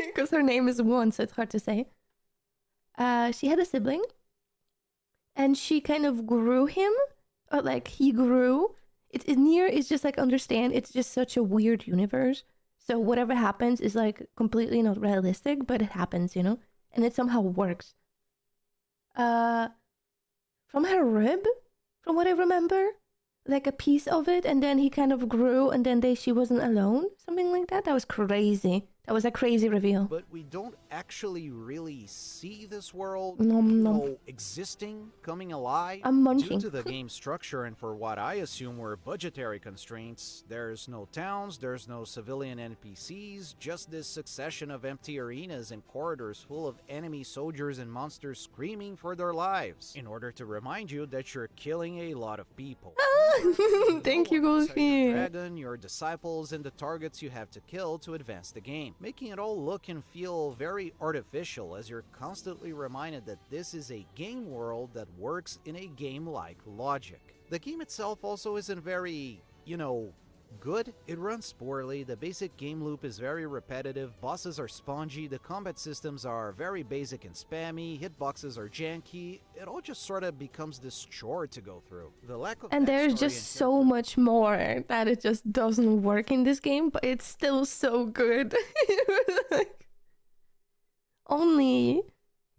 because her name is 1, so it's hard to say. She had a sibling, and she kind of grew him, or like he grew. NieR is just like, understand, it's just such a weird universe. So whatever happens is like completely not realistic, but it happens, and it somehow works. From her rib, from what I remember, like a piece of it, and then he kind of grew, and then she wasn't alone, something like that. That was crazy. That was a crazy reveal. but we don't actually really see this world Nom. existing, coming alive. I'm munching. Due to the game's structure and for what I assume were budgetary constraints, there's no towns, there's no civilian NPCs, just this succession of empty arenas and corridors full of enemy soldiers and monsters screaming for their lives, in order to remind you that you're killing a lot of people. Thank you, No one beside your Goldfeet. dragon, your disciples, and the targets you have to kill to advance the game, making it all look and feel very artificial as you're constantly reminded that this is a game world that works in a game-like logic. The game itself also isn't very, Good, it runs poorly, the basic game loop is very repetitive, bosses are spongy, the combat systems are very basic and spammy, hitboxes are janky, it all just sort of becomes this chore to go through. The lack of And there's backstory just and so character- much more that it just doesn't work in this game, but it's still so good. Like, only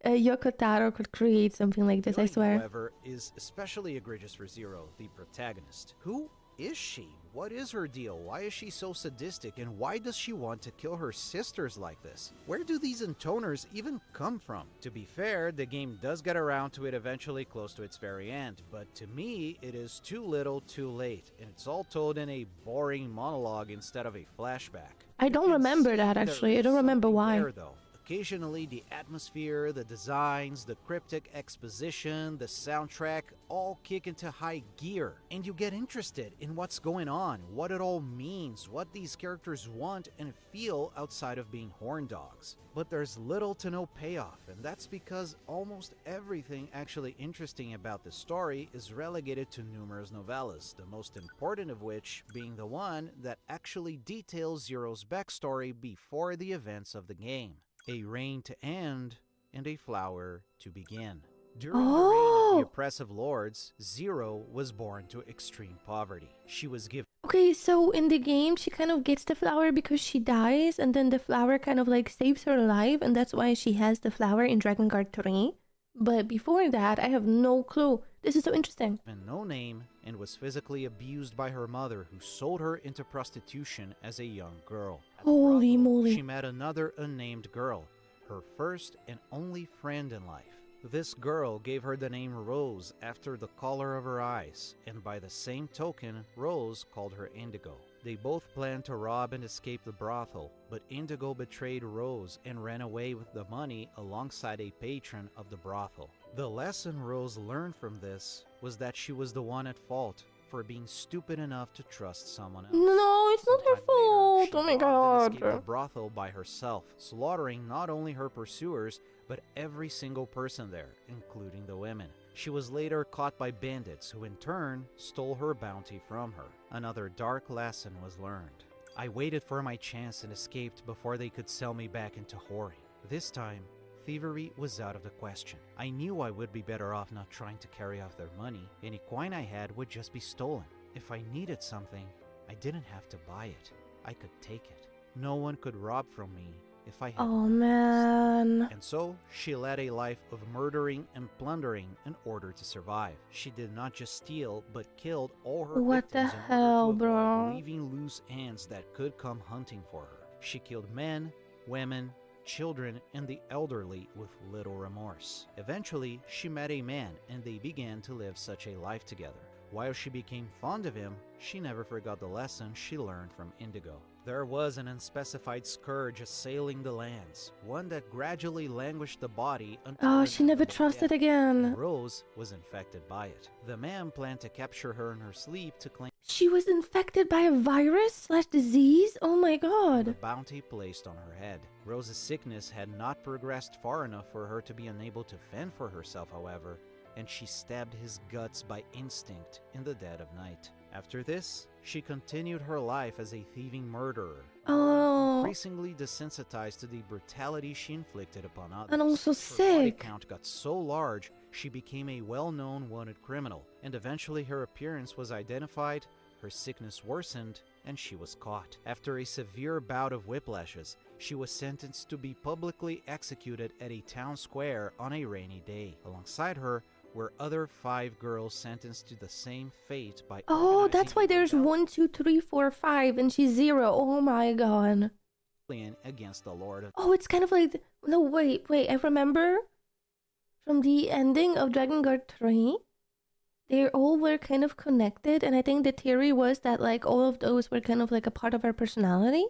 Yoko Taro could create something like this, I Yuri, swear. however, is especially egregious for Zero, the protagonist. Who is she? What is her deal? Why is she so sadistic? And why does she want to kill her sisters like this? Where do these intoners even come from? To be fair, the game does get around to it eventually close to its very end, but to me, it is too little too late, and it's all told in a boring monologue instead of a flashback. I don't You can remember see that, there actually. I is don't remember something why. there, though. Occasionally, the atmosphere, the designs, the cryptic exposition, the soundtrack all kick into high gear, and you get interested in what's going on, what it all means, what these characters want and feel outside of being horn dogs. But there's little to no payoff, and that's because almost everything actually interesting about the story is relegated to numerous novellas, the most important of which being the one that actually details Zero's backstory before the events of the game. A reign to end, and a flower to begin. During the reign of Oh! the oppressive lords, Zero was born to extreme poverty. She was given Okay, so in the game, she kind of gets the flower because she dies, and then the flower kind of like saves her life, and that's why she has the flower in Drakengard 3. But before that, I have no clue. This is so interesting. no name and was physically abused by her mother, who sold her into prostitution as a young girl. At the Holy brothel, moly. She met another unnamed girl, her first and only friend in life. This girl gave her the name Rose after the color of her eyes, and by the same token, Rose called her Indigo. They both planned to rob and escape the brothel, but Indigo betrayed Rose and ran away with the money alongside a patron of the brothel. The lesson Rose learned from this was that she was the one at fault for being stupid enough to trust someone else. No, it's not her Sometime later, fault. she Oh my robbed and escaped the god. brothel by herself, slaughtering not only her pursuers, but every single person there, including the women. She was later caught by bandits who in turn stole her bounty from her. Another dark lesson was learned. I waited for my chance and escaped before they could sell me back into whoring. This time, thievery was out of the question. I knew I would be better off not trying to carry off their money. Any coin I had would just be stolen. If I needed something, I didn't have to buy it. I could take it. No one could rob from me if I had Oh enough to man. and so, she led a life of murdering and plundering in order to survive. She did not just steal, but killed all her What the victims in order hell, to avoid bro? leaving loose ends that could come hunting for her. She killed men, women, children, and the elderly with little remorse. Eventually, she met a man, and they began to live such a life together. While she became fond of him, she never forgot the lesson she learned from Indigo. There was an unspecified scourge assailing the lands, one that gradually languished the body until Oh, it she never died of trusted death. again. Rose was infected by it. The man planned to capture her in her sleep to claim She was infected by a virus/disease? Oh my the god. bounty placed on her head. Rose's sickness had not progressed far enough for her to be unable to fend for herself, however, and she stabbed his guts by instinct in the dead of night. After this, she continued her life as a thieving murderer, Oh. increasingly desensitized to the brutality she inflicted upon others. And also Her body sick. count got so large, she became a well-known wanted criminal, and eventually her appearance was identified, her sickness worsened, and she was caught. After a severe bout of whiplashes, she was sentenced to be publicly executed at a town square on a rainy day. Alongside her were other 5 girls sentenced to the same fate by Oh, organizing that's why a there's rebellion 1, 2, 3, 4, 5, and she's 0. Oh my god. against the Lord of Oh, it's kind of like... No, wait. I remember from the ending of Drakengard 3, they all were kind of connected, and I think the theory was that like all of those were kind of like a part of our personality.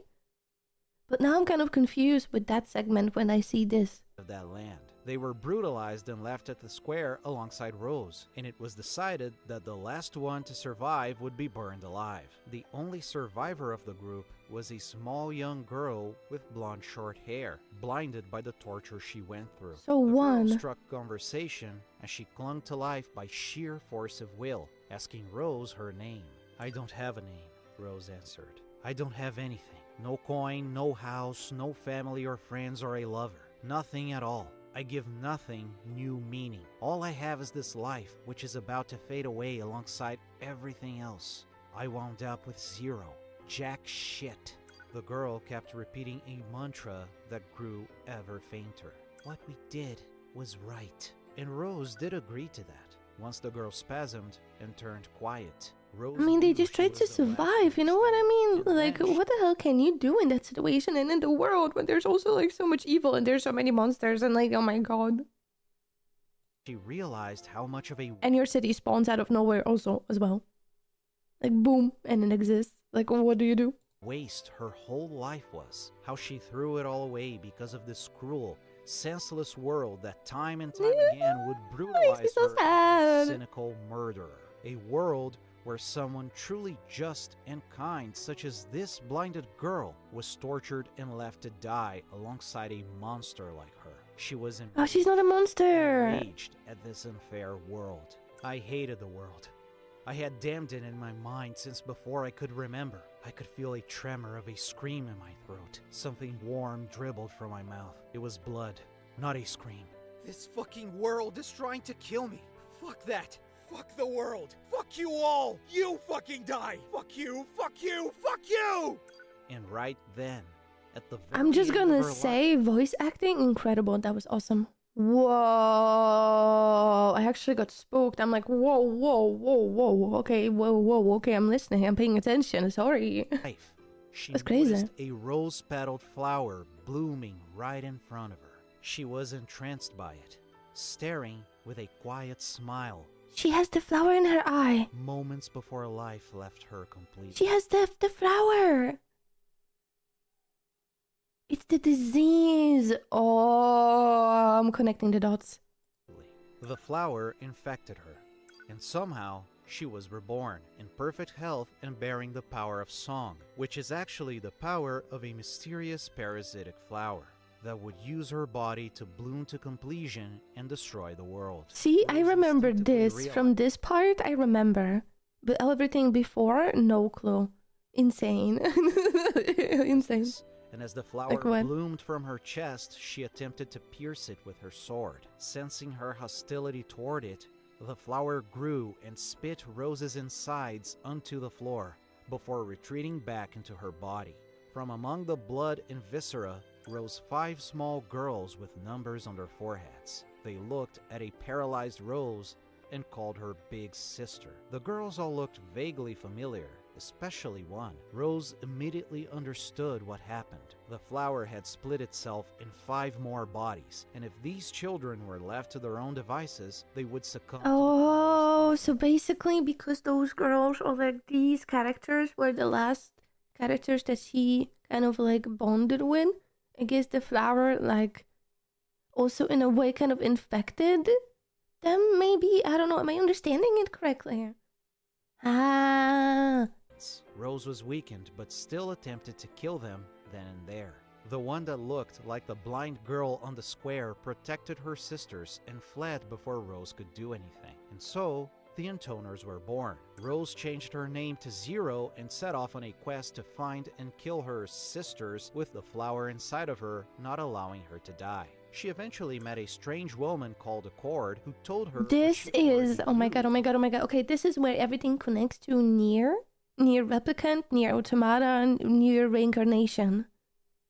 But now I'm kind of confused with that segment when I see this. that land. They were brutalized and left at the square alongside Rose, and it was decided that the last one to survive would be burned alive. The only survivor of the group was a small young girl with blonde short hair, blinded by the torture she went through. So The girl one. struck conversation as she clung to life by sheer force of will, asking Rose her name. "I don't have a name," Rose answered. I don't have anything. No coin, no house, no family or friends or a lover. Nothing at all. I give nothing new meaning. All I have is this life, which is about to fade away alongside everything else. I wound up with zero. Jack shit. The girl kept repeating a mantra that grew ever fainter. What we did was right. And Rose did agree to that. Once the girl spasmed and turned quiet, Rose I mean, they knew just she tried was to the last survive, you know what I mean? and Like, then what the hell can you do in that situation and in the world when there's also like so much evil and there's so many monsters and like, oh my god. she realized how much of a And your city spawns out of nowhere also as well. Like, boom, and it exists. Like, what do you do? waste her whole life was. How she threw it all away because of this cruel, senseless world that time and time again would brutalize so her sad. into a cynical murderer. A world where someone truly just and kind, such as this blinded girl, was tortured and left to die alongside a monster like her. She was Oh, she's not a monster. enraged at this unfair world. I hated the world. I had damned it in my mind since before I could remember. I could feel a tremor of a scream in my throat. Something warm dribbled from my mouth. It was blood, not a scream. This fucking world is trying to kill me. Fuck that. Fuck the world. Fuck you all. You fucking die. Fuck you. Fuck you. Fuck you. And right then, at the very I'm just end of gonna her say, life, voice acting, incredible. That was awesome. Whoa. I actually got spooked. I'm like, whoa, whoa, whoa, whoa. Okay, whoa. Okay, I'm listening. I'm paying attention. Sorry. she That's crazy. noticed a rose-petaled flower blooming right in front of her. She was entranced by it, staring with a quiet smile. She has the flower in her eye. Moments before life left her completely. She has the flower. It's the disease. Oh, I'm connecting the dots. The flower infected her, and somehow she was reborn in perfect health and bearing the power of song, which is actually the power of a mysterious parasitic flower that would use her body to bloom to completion and destroy the world. See, I Rose remember instinctively this. From this part, I remember. But everything before, no clue. Insane. Insane. And as the flower Like what? bloomed from her chest, she attempted to pierce it with her sword. Sensing her hostility toward it, the flower grew and spit Rose's insides onto the floor before retreating back into her body. From among the blood and viscera rose 5 small girls with numbers on their foreheads. They looked at a paralyzed Rose and called her Big Sister. The girls all looked vaguely familiar, especially one. Rose immediately understood what happened. The flower had split itself in 5 more bodies, and if these children were left to their own devices, they would succumb to the Oh, powers. so basically, because those girls or like these characters were the last characters that she kind of like bonded with, I guess the flower like also in a way kind of infected them, maybe? I don't know. Am I understanding it correctly? Ah. Rose was weakened, but still attempted to kill them then and there. The one that looked like the blind girl on the square protected her sisters and fled before Rose could do anything. And so, the Intoners were born. Rose changed her name to Zero and set off on a quest to find and kill her sisters with the flower inside of her, not allowing her to die. She eventually met a strange woman called Accord who told her what This she is, already oh my knew. god, oh my god, oh my god. Okay, this is where everything connects to NieR Replicant, NieR Automata, and NieR Reincarnation.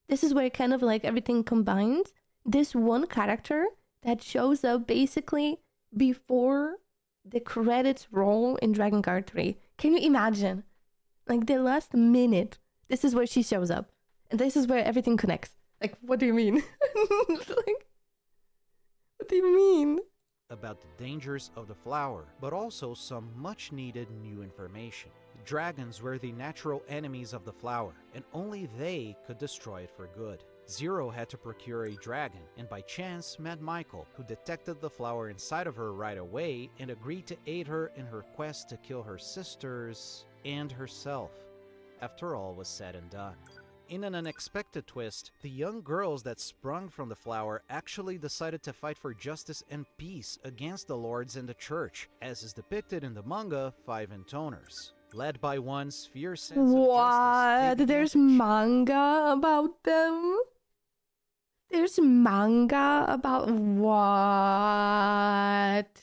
This is where kind of like everything combines. This one character that shows up basically before the credits roll in Drakengard 3. Can you imagine? Like the last minute, this is where she shows up. And this is where everything connects. Like, what do you mean? Like, what do you mean? About the dangers of the flower, but also some much needed new information. Dragons were the natural enemies of the flower, and only they could destroy it for good. Zero had to procure a dragon, and by chance met Michael, who detected the flower inside of her right away and agreed to aid her in her quest to kill her sisters and herself, after all was said and done. In an unexpected twist, the young girls that sprung from the flower actually decided to fight for justice and peace against the lords and the church, as is depicted in the manga 5 Intoners. Led by one's fierce sense of justice, What? they began There's to manga about them? There's manga about what?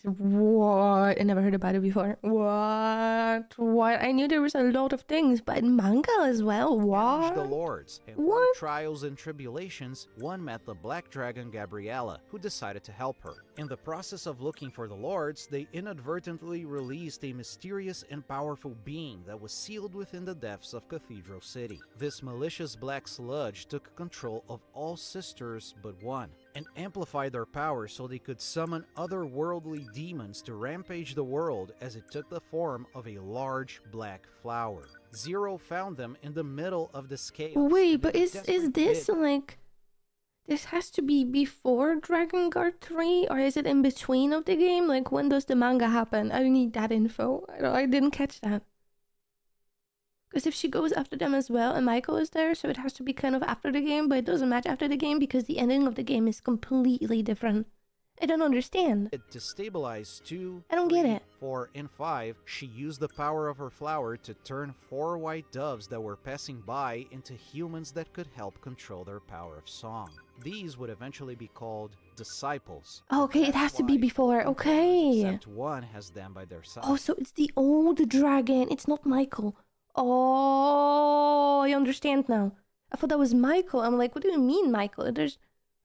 What? I never heard about it before. What? What? I knew there was a lot of things, but manga as well. challenge the What? lords, and What? through trials and tribulations, one met the black dragon Gabriella, who decided to help her. In the process of looking for the lords, they inadvertently released a mysterious and powerful being that was sealed within the depths of Cathedral City. This malicious black sludge took control of all sisters but one, and amplified their power so they could summon otherworldly demons to rampage the world as it took the form of a large black flower. Zero found them in the middle of the scale. Wait, but is this like... This has to be before Drakengard 3, or is it in between of the game? Like, when does the manga happen? I need that info. I didn't catch that. Because if she goes after them as well, and Michael is there, so it has to be kind of after the game, but it doesn't match after the game because the ending of the game is completely different. I don't understand. To stabilize 2, I don't get 3, it. 4, and 5, she used the power of her flower to turn 4 white doves that were passing by into humans that could help control their power of song. These would eventually be called disciples. Okay, it has to be before. Okay. Except one has them by their side. Oh, so it's the old dragon. It's not Michael. Oh, I understand now. I thought that was Michael. I'm like, what do you mean, Michael? There's...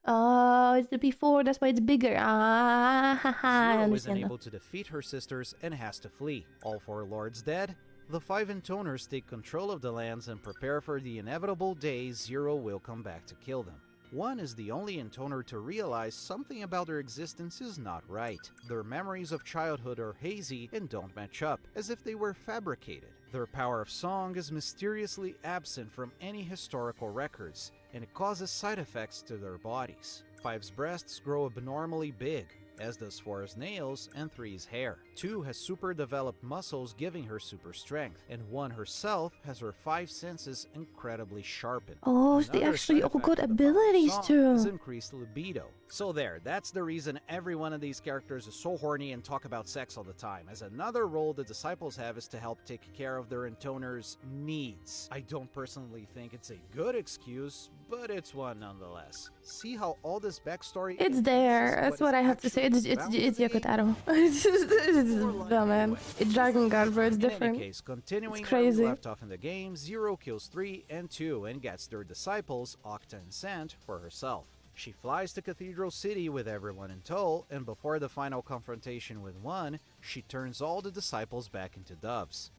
Oh, it's the before, that's why it's bigger. Ah, haha, I Zero is understand now. unable to defeat her sisters and has to flee. All 4 lords dead, the 5 intoners take control of the lands and prepare for the inevitable day Zero will come back to kill them. One is the only intoner to realize something about their existence is not right. Their memories of childhood are hazy and don't match up, as if they were fabricated. Their power of song is mysteriously absent from any historical records, and it causes side effects to their bodies. 5's breasts grow abnormally big, as does 4's nails and 3's hair. 2 has super developed muscles giving her super strength, and 1 herself has her 5 senses incredibly sharpened. Oh, so they Another actually side all effect got of the power of abilities song too. is increased libido. So there, that's the reason every one of these characters is so horny and talk about sex all the time, as another role the disciples have is to help take care of their intoners' needs. I don't personally think it's a good excuse, but it's one nonetheless. See how all this backstory... It's there. That's what I have to say. It's Geekouter. It's dumb, man. It's Drakengard, bro. It's In any different. case, continuing It's where we crazy. left off in the game, Zero kills 3 and 2 and gets their disciples, Octa and Sant, for herself. She flies to Cathedral City with everyone in tow, and before the final confrontation with 1, she turns all the disciples back into doves.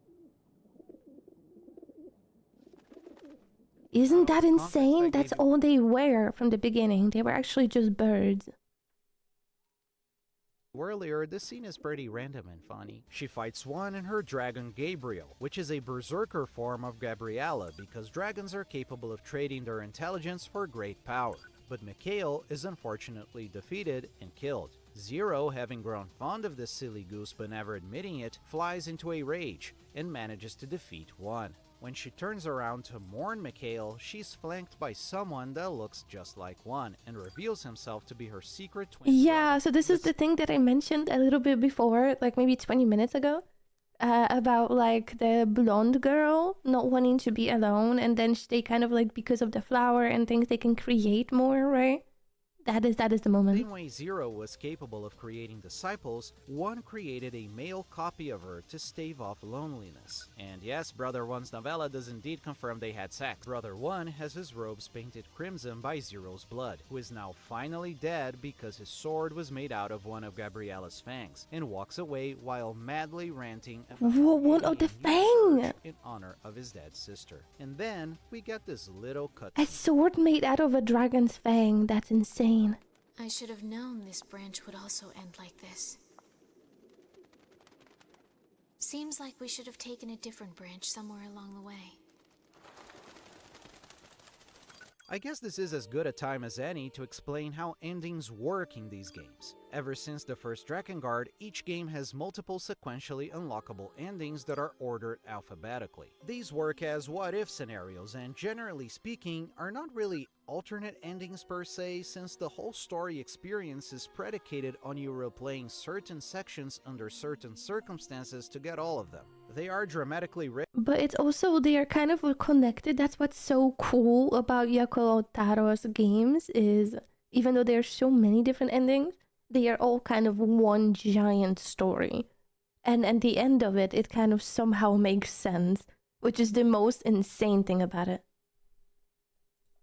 Isn't that Context I insane? gave That's you- all they were from the beginning. They were actually just birds. Earlier, this scene is pretty random and funny. She fights 1 and her dragon Gabriel, which is a berserker form of Gabriella because dragons are capable of trading their intelligence for great power. But Mikhail is unfortunately defeated and killed. Zero, having grown fond of this silly goose but never admitting it, flies into a rage and manages to defeat 1. When she turns around to mourn Mikhail, she's flanked by someone that looks just like 1 and reveals himself to be her secret twin Yeah, brother. so this is the thing that I mentioned a little bit before, like maybe 20 minutes ago, about like the blonde girl not wanting to be alone, and then they kind of like, because of the flower and things, they can create more, right? That is the moment. Same way Zero was capable of creating disciples, 1 created a male copy of her to stave off loneliness. And yes, Brother 1's novella does indeed confirm they had sex. Brother 1 has his robes painted crimson by Zero's blood, who is now finally dead because his sword was made out of one of Gabriella's fangs, and walks away while madly ranting about Whoa, one of creating the a new fang! church in honor of his dead sister. And then we get this little cut. A sword made out of a dragon's fang. That's insane. I should have known this branch would also end like this. Seems like we should have taken a different branch somewhere along the way. I guess this is as good a time as any to explain how endings work in these games. Ever since the first Drakengard, each game has multiple sequentially unlockable endings that are ordered alphabetically. These work as what-if scenarios and, generally speaking, are not really alternate endings per se, since the whole story experience is predicated on you replaying certain sections under certain circumstances to get all of them. they are dramatically written. But it's also, they are kind of connected. That's what's so cool about Yoko Taro's games is, even though there are so many different endings, they are all kind of one giant story. And at the end of it, it kind of somehow makes sense, which is the most insane thing about it.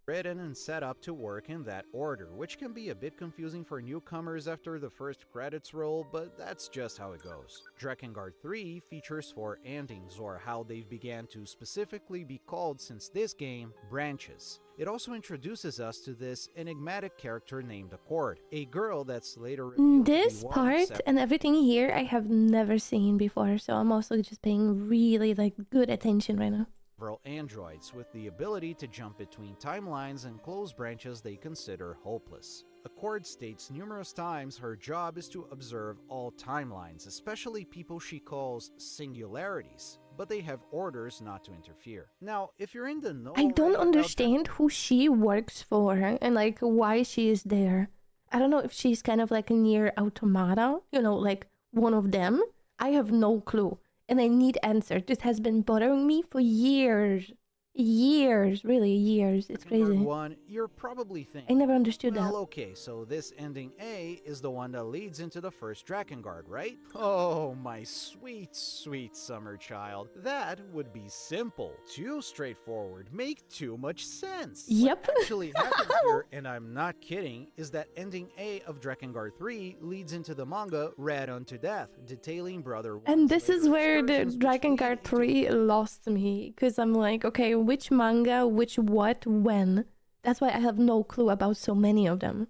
Written and set up to work in that order, which can be a bit confusing for newcomers after the first credits roll, but that's just how it goes. Drakengard 3 features 4 endings, or how they began to specifically be called since this game, branches. It also introduces us to this enigmatic character named Accord, a girl that's later revealed to be This one part and everything here I have never seen before, so I'm also just paying really good attention right now. several androids with the ability to jump between timelines and close branches they consider hopeless. Accord states numerous times her job is to observe all timelines, especially people she calls singularities, but they have orders not to interfere. Now, if you're in the know, I don't understand who she works for and why she is there. I don't know if she's kind of like a NieR Automata, like one of them. I have no clue. And I need answers. This has been bothering me for years. Years, really years. It's crazy. One, you're probably thinking, I never understood that. well, okay, so this ending A is the one that leads into the first Drakengard, right? Oh, my sweet, sweet summer child. That would be simple. Too straightforward. Make too much sense. Yep. What actually happened here, and I'm not kidding, is that ending A of Drakengard 3 leads into the manga Read Unto Death, detailing Brother One's And this is later where the excursions, which lead Drakengard into 3 lost me. Because I'm like, okay, which manga, which what, when? That's why I have no clue about so many of them.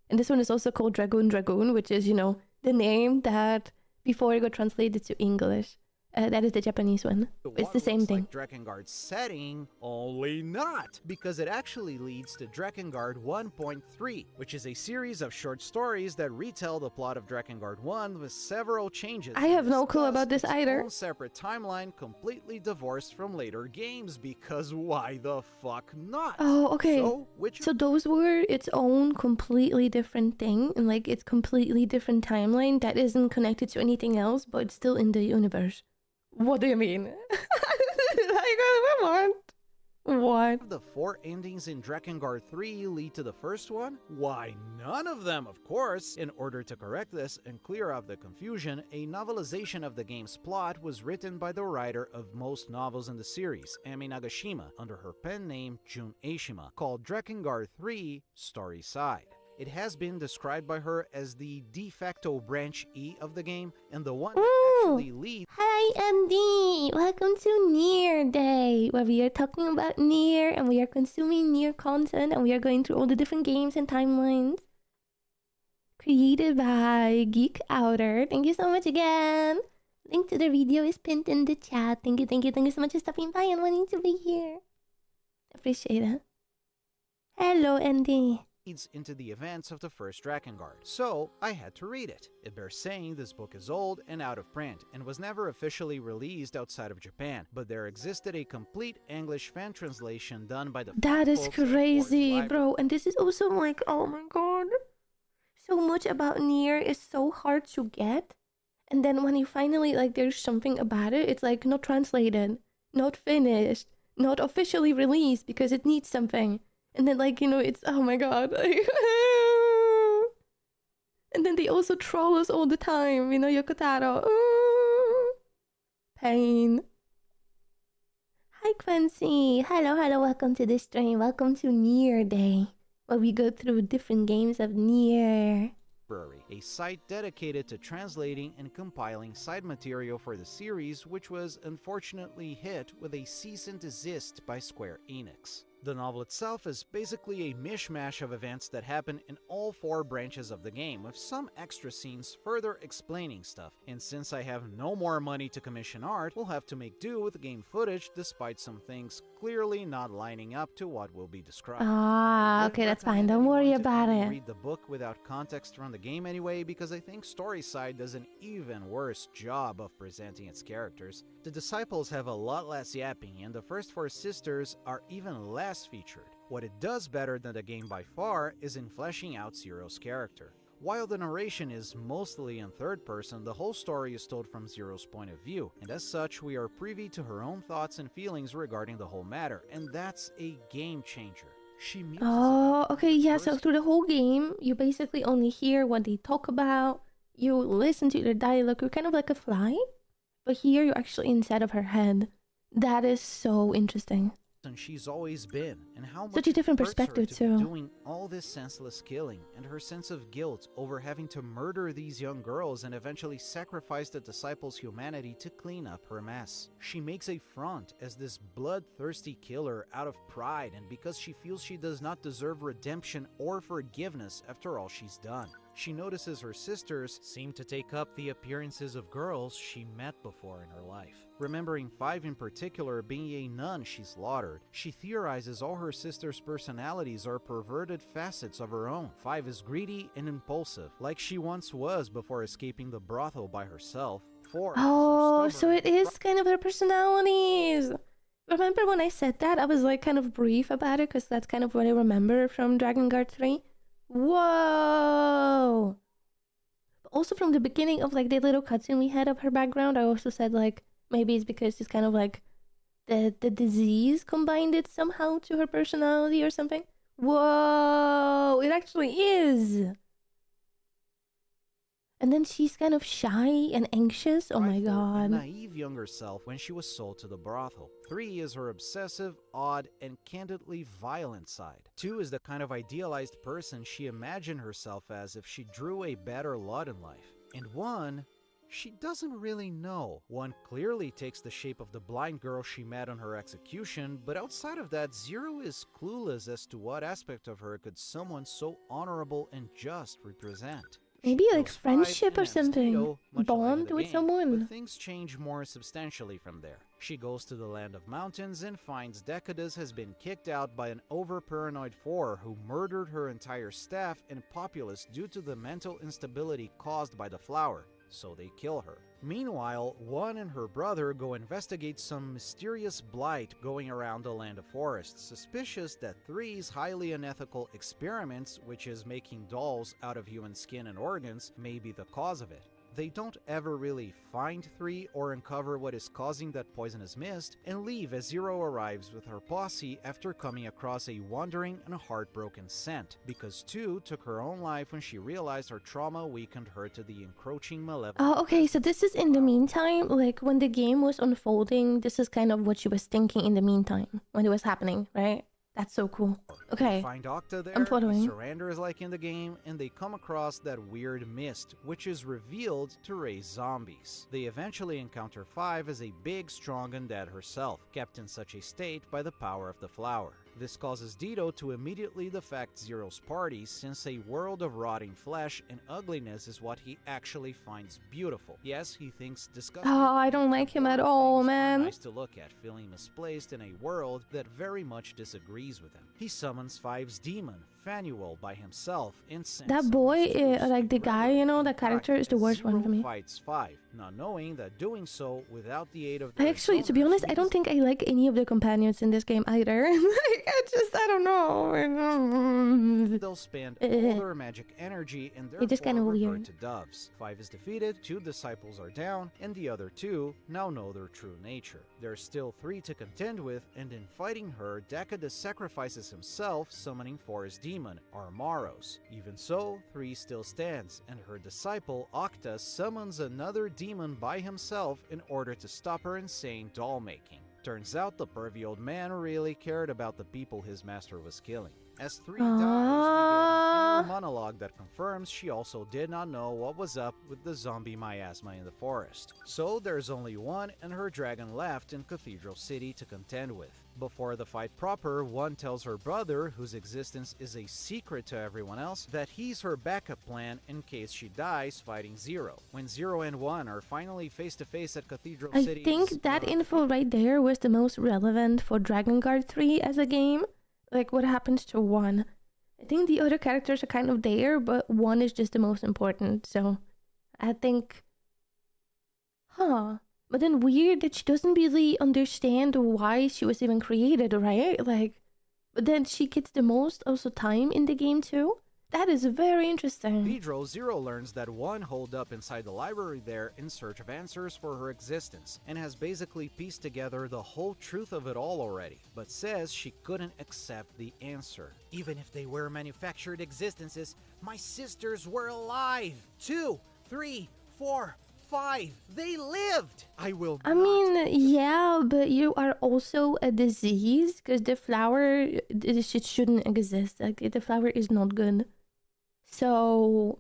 And this one is also called Dragoon, which is, the name that before it got translated to English. That is the Japanese one. It's the same thing. Like Drakengard's setting, only not, because it actually leads to Drakengard 1.3, which is a series of short stories that retell the plot of Drakengard 1 with several changes. I have no clue about this its either. Own separate timeline, completely divorced from later games, because why the fuck not? Oh, okay. So those were its own completely different thing, and it's completely different timeline that isn't connected to anything else, but it's still in the universe. What do you mean? What? The 4 endings in Drakengard 3 lead to the first one? Why, none of them, of course! In order to correct this and clear up the confusion, a novelization of the game's plot was written by the writer of most novels in the series, Ami Nagashima, under her pen name Jun Eishima, called Drakengard 3 Story Side. It has been described by her as the de facto branch E of the game, and the one that actually leads. Hi, Andy! Welcome to NieR Day, where we are talking about NieR, and we are consuming NieR content, and we are going through all the different games and timelines. Created by Geekouter. Thank you so much again! Link to the video is pinned in the chat. Thank you so much for stopping by and wanting to be here. Appreciate it. Hello, Andy. Leads into the events of the first Drakengard, so I had to read it. It bears saying this book is old and out of print, and was never officially released outside of Japan, but there existed a complete English fan translation done by the That is folks at crazy, Ford's bro. And this is also oh my god. So much about NieR is so hard to get. And then when you finally, there's something about it, it's not translated, not finished, not officially released because it needs something. And then, it's, oh my god. And then they also troll us all the time, Yoko Taro. Pain. Hi, Quincy. Hello, welcome to the stream. Welcome to NieR Day, where we go through different games of NieR. A site dedicated to translating and compiling side material for the series, which was unfortunately hit with a cease and desist by Square Enix. The novel itself is basically a mishmash of events that happen in all 4 branches of the game, with some extra scenes further explaining stuff. And since I have no more money to commission art, we'll have to make do with game footage despite some things clearly not lining up to what will be described. Ah, okay, that's fine. Don't worry about it. Read the book without context from the game anyway, because I think Storyside does an even worse job of presenting its characters. The disciples have a lot less yapping, and the first 4 sisters are even less featured. What it does better than the game by far is in fleshing out Zero's character. While the narration is mostly in third person, the whole story is told from Zero's point of view, and as such, we are privy to her own thoughts and feelings regarding the whole matter, and that's a game changer. She muses Oh, about okay, yeah, so first through the whole game, you basically only hear what they talk about, you listen to their dialogue, you're kind of like a fly, but here you're actually inside of her head. That is so interesting. and she's always been, and how much Such a it different hurts her perspective to too. be doing all this senseless killing, and her sense of guilt over having to murder these young girls and eventually sacrifice the disciples' humanity to clean up her mess. She makes a front as this bloodthirsty killer out of pride and because she feels she does not deserve redemption or forgiveness after all she's done. She notices her sisters seem to take up the appearances of girls she met before in her life. Remembering Five in particular being a nun she slaughtered, she theorizes all her sisters' personalities are perverted facets of her own. Five is greedy and impulsive, like she once was before escaping the brothel by herself. Four Oh, is her so it stubborn, is kind of her personalities. Remember when I said that? I was like kind of brief about it because that's kind of what I remember from Drakengard 3. Whoa! Also from the beginning of like the little cutscene we had of her background, I also said like maybe it's because it's kind of like the disease combined it somehow to her personality or something. Whoa! It actually is! And then she's kind of shy and anxious. Oh my prideful, and god. naive younger self when she was sold to the brothel. 3 is her obsessive, odd, and candidly violent side. 2 is the kind of idealized person she imagined herself as if she drew a better lot in life. And 1, she doesn't really know. 1 clearly takes the shape of the blind girl she met on her execution, but outside of that, 0 is clueless as to what aspect of her could someone so honorable and just represent. Maybe She like kills 5 friendship and or ends something. Tito, much like in Bond the with game, someone. But things change more substantially from there. She goes to the land of mountains and finds Decadus has been kicked out by an over-paranoid 4 who murdered her entire staff and populace due to the mental instability caused by the flower, so they kill her. Meanwhile, 1 and her brother go investigate some mysterious blight going around the land of forests, suspicious that 3's highly unethical experiments, which is making dolls out of human skin and organs, may be the cause of it. They don't ever really find 3 or uncover what is causing that poisonous mist, and leave as 0 arrives with her posse after coming across a wandering and heartbroken scent, because 2 took her own life when she realized her trauma weakened her to the encroaching malevolent. Oh, okay, so this is in the meantime, like when the game was unfolding, this is kind of what she was thinking in the meantime, when it was happening, right? That's so cool. They Okay, find Octa there, I'm following. he surrenders like in the game, and they come across that weird mist, which is revealed to raise zombies. They eventually encounter 5 as a big, strong undead herself, kept in such a state by the power of the flower. This causes Dito to immediately defect 0's party, since a world of rotting flesh and ugliness is what he actually finds beautiful. Yes, he thinks disgusting. Oh, I don't like him at Horror all, things are man. nice to look at, feeling misplaced in a world that very much disagrees with him. He summons 5's demon, Fanuel, by himself, incensed That and boy, confused, like the guy, you know, that rather character is the as worst one 0 for me. fights 5, not knowing that doing so without the aid of I actually, to be honest, I don't think I like any of the companions in this game either. Like, I don't know. they'll spend all their magic energy and It is therefore kinda revert weird. to doves. 5 is defeated, 2 disciples are down, and the other 2 now know their true nature. There's still 3 to contend with, and in fighting her, Decadus sacrifices himself, summoning 4's demon, Armaros. Even so, 3 still stands, and her disciple, Octa, summons another demon by himself in order to stop her insane doll making. Turns out the pervy old man really cared about the people his master was killing. As 3 dies, we get an inner monologue that confirms she also did not know what was up with the zombie miasma in the forest. So there's only 1 and her dragon left in Cathedral City to contend with. Before the fight proper, 1 tells her brother, whose existence is a secret to everyone else, that he's her backup plan in case she dies fighting 0. When 0 and 1 are finally face to face at Cathedral I City, think that info right there was the most relevant for Drakengard 3 as a game. Like, what happens to 1? I think the other characters are kind of there, but 1 is just the most important, so I think... Huh. But then weird that she doesn't really understand why she was even created, right? Like, but then she gets the most also time in the game too. That is very interesting. Pedro, Zero learns that one holed up inside the library there in search of answers for her existence, and has basically pieced together the whole truth of it all already, but says she couldn't accept the answer. Even if they were manufactured existences, my sisters were alive! 2, 3, 4, 5. They lived! I will I not. mean, yeah, but you are also a disease because the flower, this shit shouldn't exist. Like, the flower is not good. So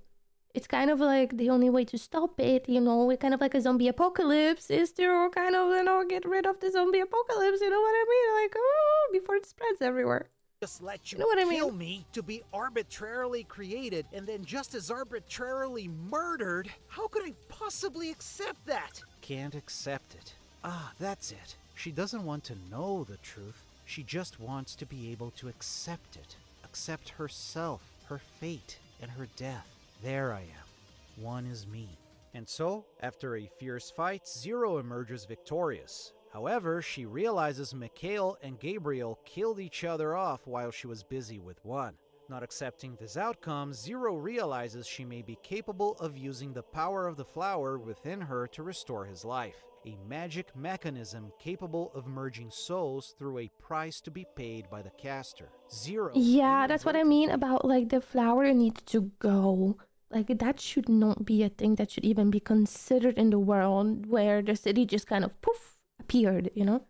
it's kind of like the only way to stop it, you know, kind of like a zombie apocalypse is to kind of, you know, get rid of the zombie apocalypse, you know what I mean? Like, oh, before it spreads everywhere. Just let you know what I kill mean? me to be arbitrarily created and then just as arbitrarily murdered? How could I possibly accept that? Can't accept it. Ah, that's it. She doesn't want to know the truth. She just wants to be able to accept it. Accept herself, her fate, and her death. There I am. One is me. And so, after a fierce fight, Zero emerges victorious. However, she realizes Mikhail and Gabriel killed each other off while she was busy with one. Not accepting this outcome, Zero realizes she may be capable of using the power of the flower within her to restore his life. A magic mechanism capable of merging souls through a price to be paid by the caster. Zero. Yeah, that's what I mean about like the flower needs to go. Like that should not be a thing that should even be considered in the world where the city just kind of poof appeared, you know?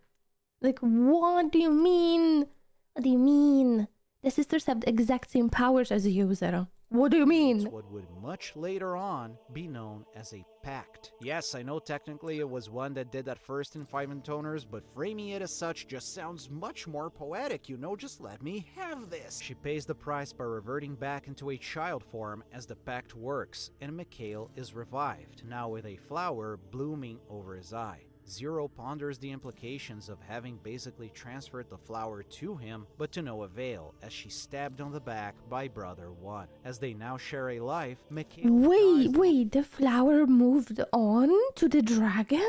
Like, what do you mean? What do you mean? The sisters have the exact same powers as you, Zero. What do you mean? It's what would much later on be known as a pact. Yes, I know technically it was one that did that first in 5 intoners, but framing it as such just sounds much more poetic, you know, just let me have this. She pays the price by reverting back into a child form as the pact works, and Mikhail is revived, now with a flower blooming over his eye. Zero ponders the implications of having basically transferred the flower to him, but to no avail, as she's stabbed on the back by Brother One. As they now share a life, Mikhail Wait, the flower moved on to the dragon?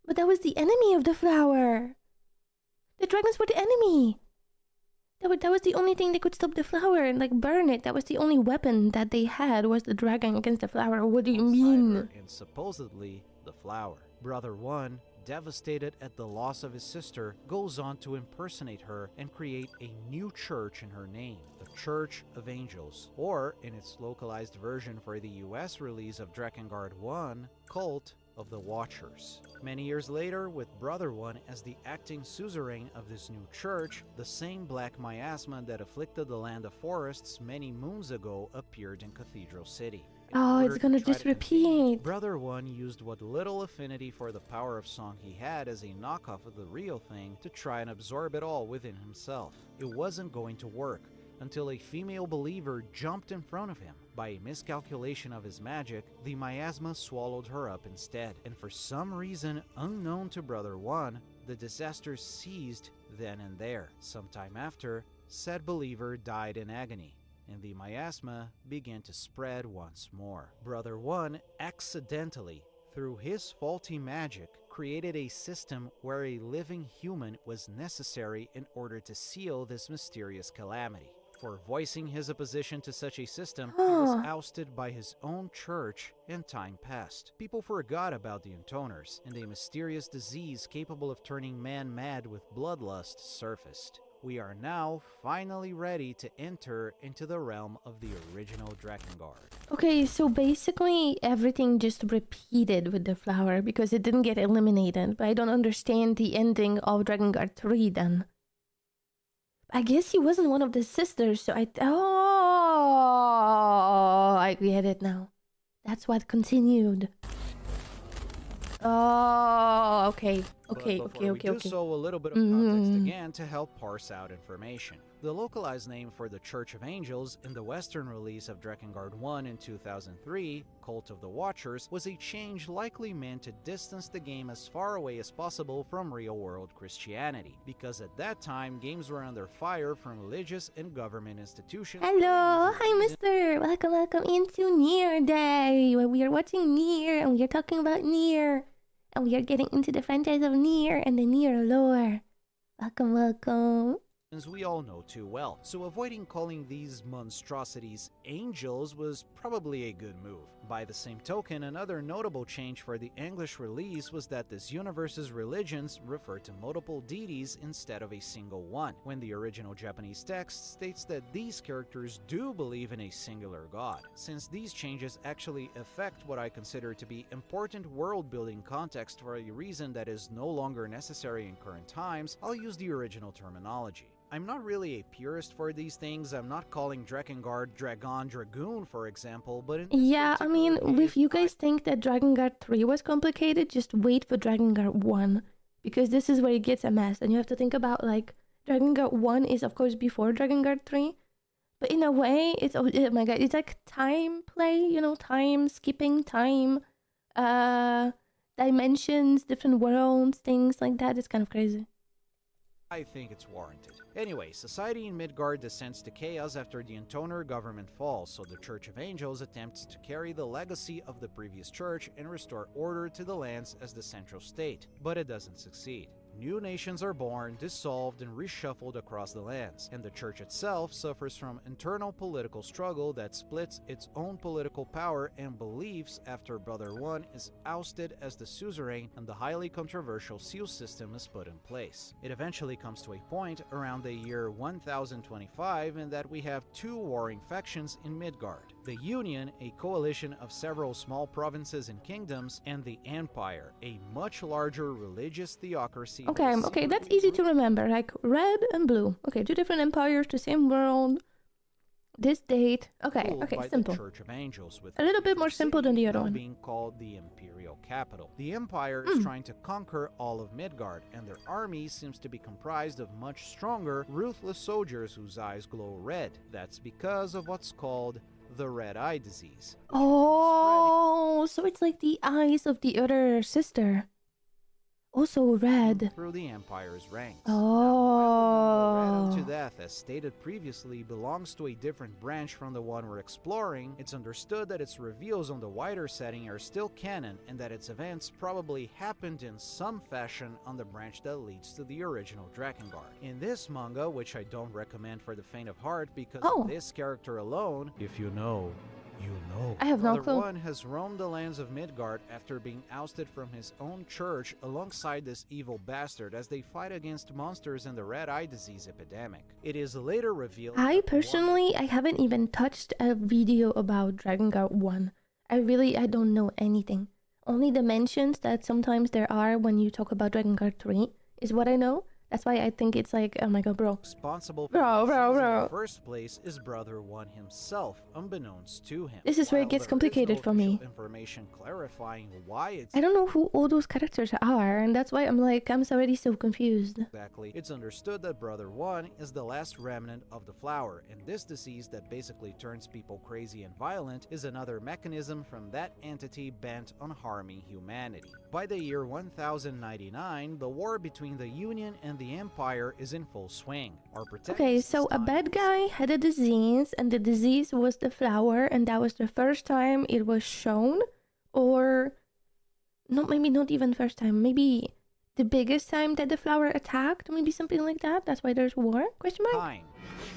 But that was the enemy of the flower. The dragons were the enemy. That was the only thing that could stop the flower and like burn it. That was the only weapon that they had was the dragon against the flower. What do you mean? And supposedly the flower. Brother One, devastated at the loss of his sister, goes on to impersonate her and create a new church in her name, the Church of Angels, or in its localized version for the US release of Drakengard 1, Cult of the Watchers. Many years later, with Brother One as the acting suzerain of this new church, the same black miasma that afflicted the Land of Forests many moons ago appeared in Cathedral City. Oh, it's gonna just repeat. Brother One used what little affinity for the power of song he had as a knockoff of the real thing to try and absorb it all within himself. It wasn't going to work until a female believer jumped in front of him. By a miscalculation of his magic, the miasma swallowed her up instead, and for some reason unknown to Brother One, the disaster ceased then and there. Sometime after, said believer died in agony, and the miasma began to spread once more. Brother One accidentally, through his faulty magic, created a system where a living human was necessary in order to seal this mysterious calamity. For voicing his opposition to such a system, he was ousted by his own church, and time passed. People forgot about the intoners, and a mysterious disease capable of turning man mad with bloodlust surfaced. We are now finally ready to enter into the realm of the original Drakengard. Okay, so basically everything just repeated with the flower because it didn't get eliminated. But I don't understand the ending of Drakengard 3 then. I guess he wasn't one of the sisters, so I get it now. That's what continued. Oh, okay. Okay. So a little bit of context again to help parse out information. The localized name for the Church of Angels in the Western release of Drakengard 1 in 2003, Cult of the Watchers, was a change likely meant to distance the game as far away as possible from real-world Christianity, because at that time games were under fire from religious and government institutions. Hello, hi mister. Welcome into NieR Day, where we are watching NieR and we are talking about NieR. And we are getting into the franchise of NieR and the NieR lore. Welcome. as we all know too well, so avoiding calling these monstrosities angels was probably a good move. By the same token, another notable change for the English release was that this universe's religions refer to multiple deities instead of a single one, when the original Japanese text states that these characters do believe in a singular god. Since these changes actually affect what I consider to be important world-building context for a reason that is no longer necessary in current times, I'll use the original terminology. I'm not really a purist for these things. I'm not calling Drakengard Dragoon, for example, but Yeah, I mean, if you guys think that Drakengard 3 was complicated, just wait for Drakengard 1, because this is where it gets a mess, and you have to think about, like, Drakengard 1 is, of course, before Drakengard 3, but in a way, it's, oh my god, it's like time play, you know, time skipping, time, dimensions, different worlds, things like that. It's kind of crazy. I think it's warranted. Anyway, society in Midgard descends to chaos after the Intoner government falls, so the Church of Angels attempts to carry the legacy of the previous church and restore order to the lands as the central state, but it doesn't succeed. New nations are born, dissolved, and reshuffled across the lands, and the church itself suffers from internal political struggle that splits its own political power and beliefs after Brother One is ousted as the suzerain and the highly controversial seal system is put in place. It eventually comes to a point around the year 1025 in that we have two warring factions in Midgard. The Union, a coalition of several small provinces and kingdoms, and the Empire, a much larger religious theocracy. Okay, that's easy to remember, like red and blue. Okay, two different empires, the same world, this date. Okay, simple. The Church of Angels, with A little bit more simple than the other one. Being called the Imperial Capital. The Empire is trying to conquer all of Midgard, and their army seems to be comprised of much stronger, ruthless soldiers whose eyes glow red. That's because of what's called the red eye disease. Oh, so it's like the eyes of the other sister. Also red. Through the Empire's ranks. Oh. Red unto death, as stated previously, belongs to a different branch from the one we're exploring. It's understood that its reveals on the wider setting are still canon, and that its events probably happened in some fashion on the branch that leads to the original Drakengard. In this manga, which I don't recommend for the faint of heart because of this character alone, if you know, you know. I have no Brother clue. One has roamed the lands of Midgard after being ousted from his own church alongside this evil bastard as they fight against monsters and the red eye disease epidemic. It is later revealed I personally, I haven't even touched a video about Drakengard 1. I don't know anything. Only the mentions that sometimes there are when you talk about Drakengard 3 is what I know. That's why I think it's like, oh my god, bro. Responsible for Bro. in the first place is Brother One himself, unbeknownst to him. This is where it gets complicated for me. Information clarifying why it's I don't know who all those characters are, and that's why I'm already so confused. exactly. It's understood that Brother One is the last remnant of the flower, and this disease that basically turns people crazy and violent is another mechanism from that entity bent on harming humanity. By the year 1099, the war between the Union and the Empire is in full swing. Okay, so a bad guy had a disease, and the disease was the flower, and that was the first time it was shown? Or, maybe not even first time, maybe the biggest time that the flower attacked? Maybe something like that? That's why there's war? Question mark? Kaim.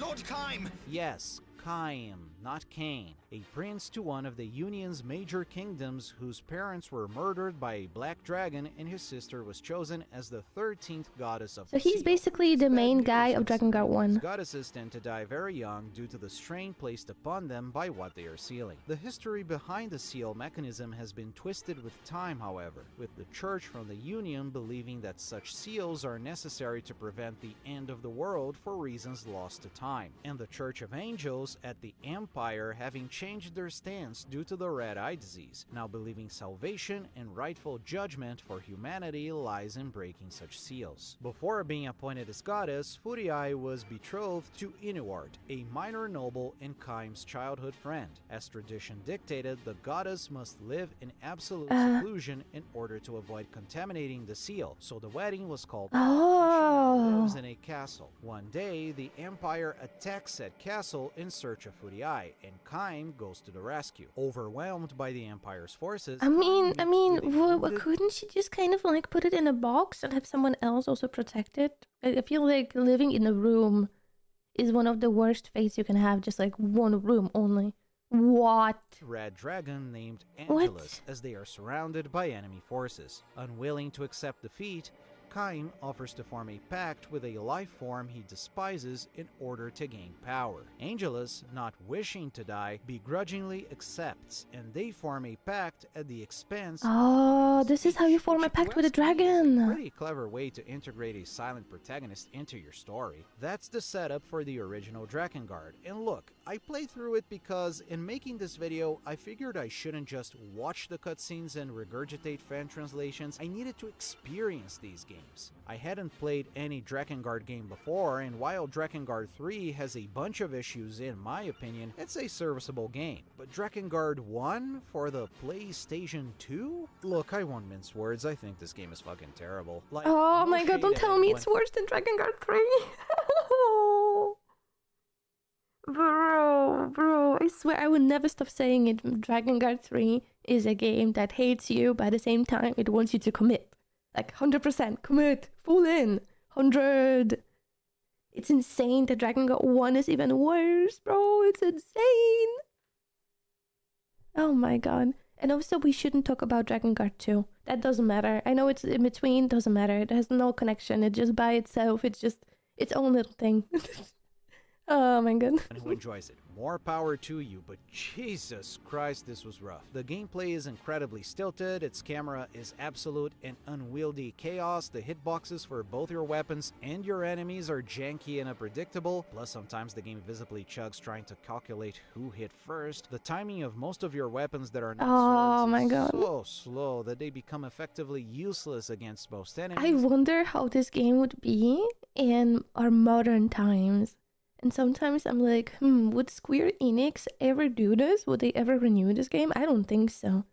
Lord Kaim! Yes, Kaim, not Cain. A prince to one of the Union's major kingdoms whose parents were murdered by a black dragon, and his sister was chosen as the 13th goddess of So the he's sea. basically the main guy of Drakengard 1. Goddesses tend to die very young due to the strain placed upon them by what they are sealing. The history behind the seal mechanism has been twisted with time, however, with the church from the Union believing that such seals are necessary to prevent the end of the world for reasons lost to time, and the Church of Angels at the Empire having changed their stance due to the red eye disease, now believing salvation and rightful judgment for humanity lies in breaking such seals. Before being appointed as goddess, Furiai was betrothed to Inuart, a minor noble and Kaim's childhood friend. As tradition dictated, the goddess must live in absolute seclusion in order to avoid contaminating the seal, so the wedding was called Oh. lives in a castle. One day, the Empire attacks said castle and search of Furiai, and Kaim goes to the rescue. Overwhelmed by the Empire's forces, I mean, Kaim meets with a wounded- couldn't she just kind of like put it in a box and have someone else also protect it? I feel like living in a room is one of the worst fates you can have, just like one room only. What? Red dragon named What? Angelus, as they are surrounded by enemy forces. Unwilling to accept defeat, Kaim offers to form a pact with a life form he despises in order to gain power. Angelus, not wishing to die, begrudgingly accepts, and they form a pact at the expense Oh, of this is how you each, form a which, pact with a if you ask me, is dragon. a pretty clever way to integrate a silent protagonist into your story. That's the setup for the original Drakengard. And look, I played through it because in making this video, I figured I shouldn't just watch the cutscenes and regurgitate fan translations. I needed to experience these games. I hadn't played any Drakengard game before, and while Drakengard 3 has a bunch of issues in my opinion, it's a serviceable game. But Drakengard 1 for the PlayStation 2? Look, I won't mince words, I think this game is fucking terrible. Like, Oh no my god, shade don't at tell me anyone- it's worse than Drakengard 3. Bro, I swear I would never stop saying it. Drakengard 3 is a game that hates you, but at the same time, it wants you to commit. Like 100% commit, full in, 100. It's insane that Drakengard 1 is even worse, bro. It's insane. Oh my god. And also, we shouldn't talk about Drakengard 2. That doesn't matter. I know it's in between, doesn't matter. It has no connection. It just by itself, it's just its own little thing. Oh my god. who enjoys it. More power to you, but Jesus Christ, this was rough. The gameplay is incredibly stilted, its camera is absolute and unwieldy chaos, the hitboxes for both your weapons and your enemies are janky and unpredictable, plus sometimes the game visibly chugs trying to calculate who hit first. The timing of most of your weapons that are not Oh swords my is god. so slow that they become effectively useless against most enemies. I wonder how this game would be in our modern times. And sometimes I'm like, would Square Enix ever do this? Would they ever renew this game? I don't think so.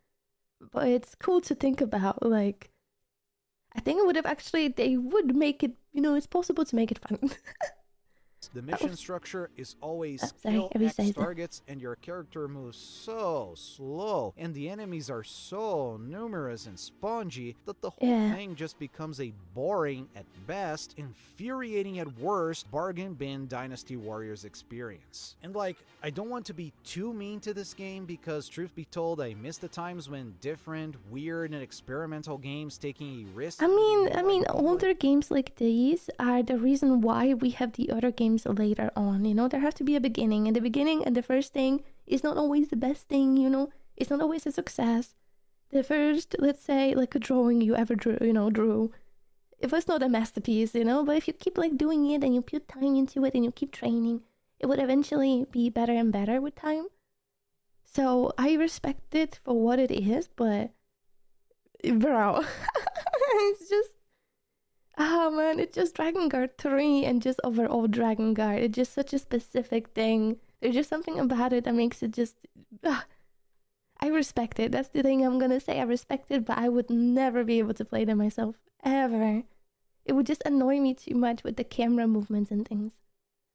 But it's cool to think about. Like, I think it would have actually, they would make it, it's possible to make it fun. The mission structure is always sorry, kill I X resized that. targets and your character moves so slow and the enemies are so numerous and spongy that the whole Yeah. thing just becomes a boring at best, infuriating at worst bargain bin Dynasty Warriors experience. And like, I don't want to be too mean to this game because truth be told I miss the times when different, weird and experimental games taking a risk. I mean, but older games like these are the reason why we have the other games later on. There has to be a beginning, and the beginning and the first thing is not always the best thing. It's not always a success. The first, let's say, like a drawing you ever drew, it was not a masterpiece, but if you keep like doing it and you put time into it and you keep training, it would eventually be better and better with time. So I respect it for what it is, but bro, it's just, oh man, it's just Drakengard 3 and just overall Drakengard. It's just such a specific thing. There's just something about it that makes it just, I respect it. That's the thing I'm gonna say. I respect it, but I would never be able to play them myself, ever. It would just annoy me too much with the camera movements and things.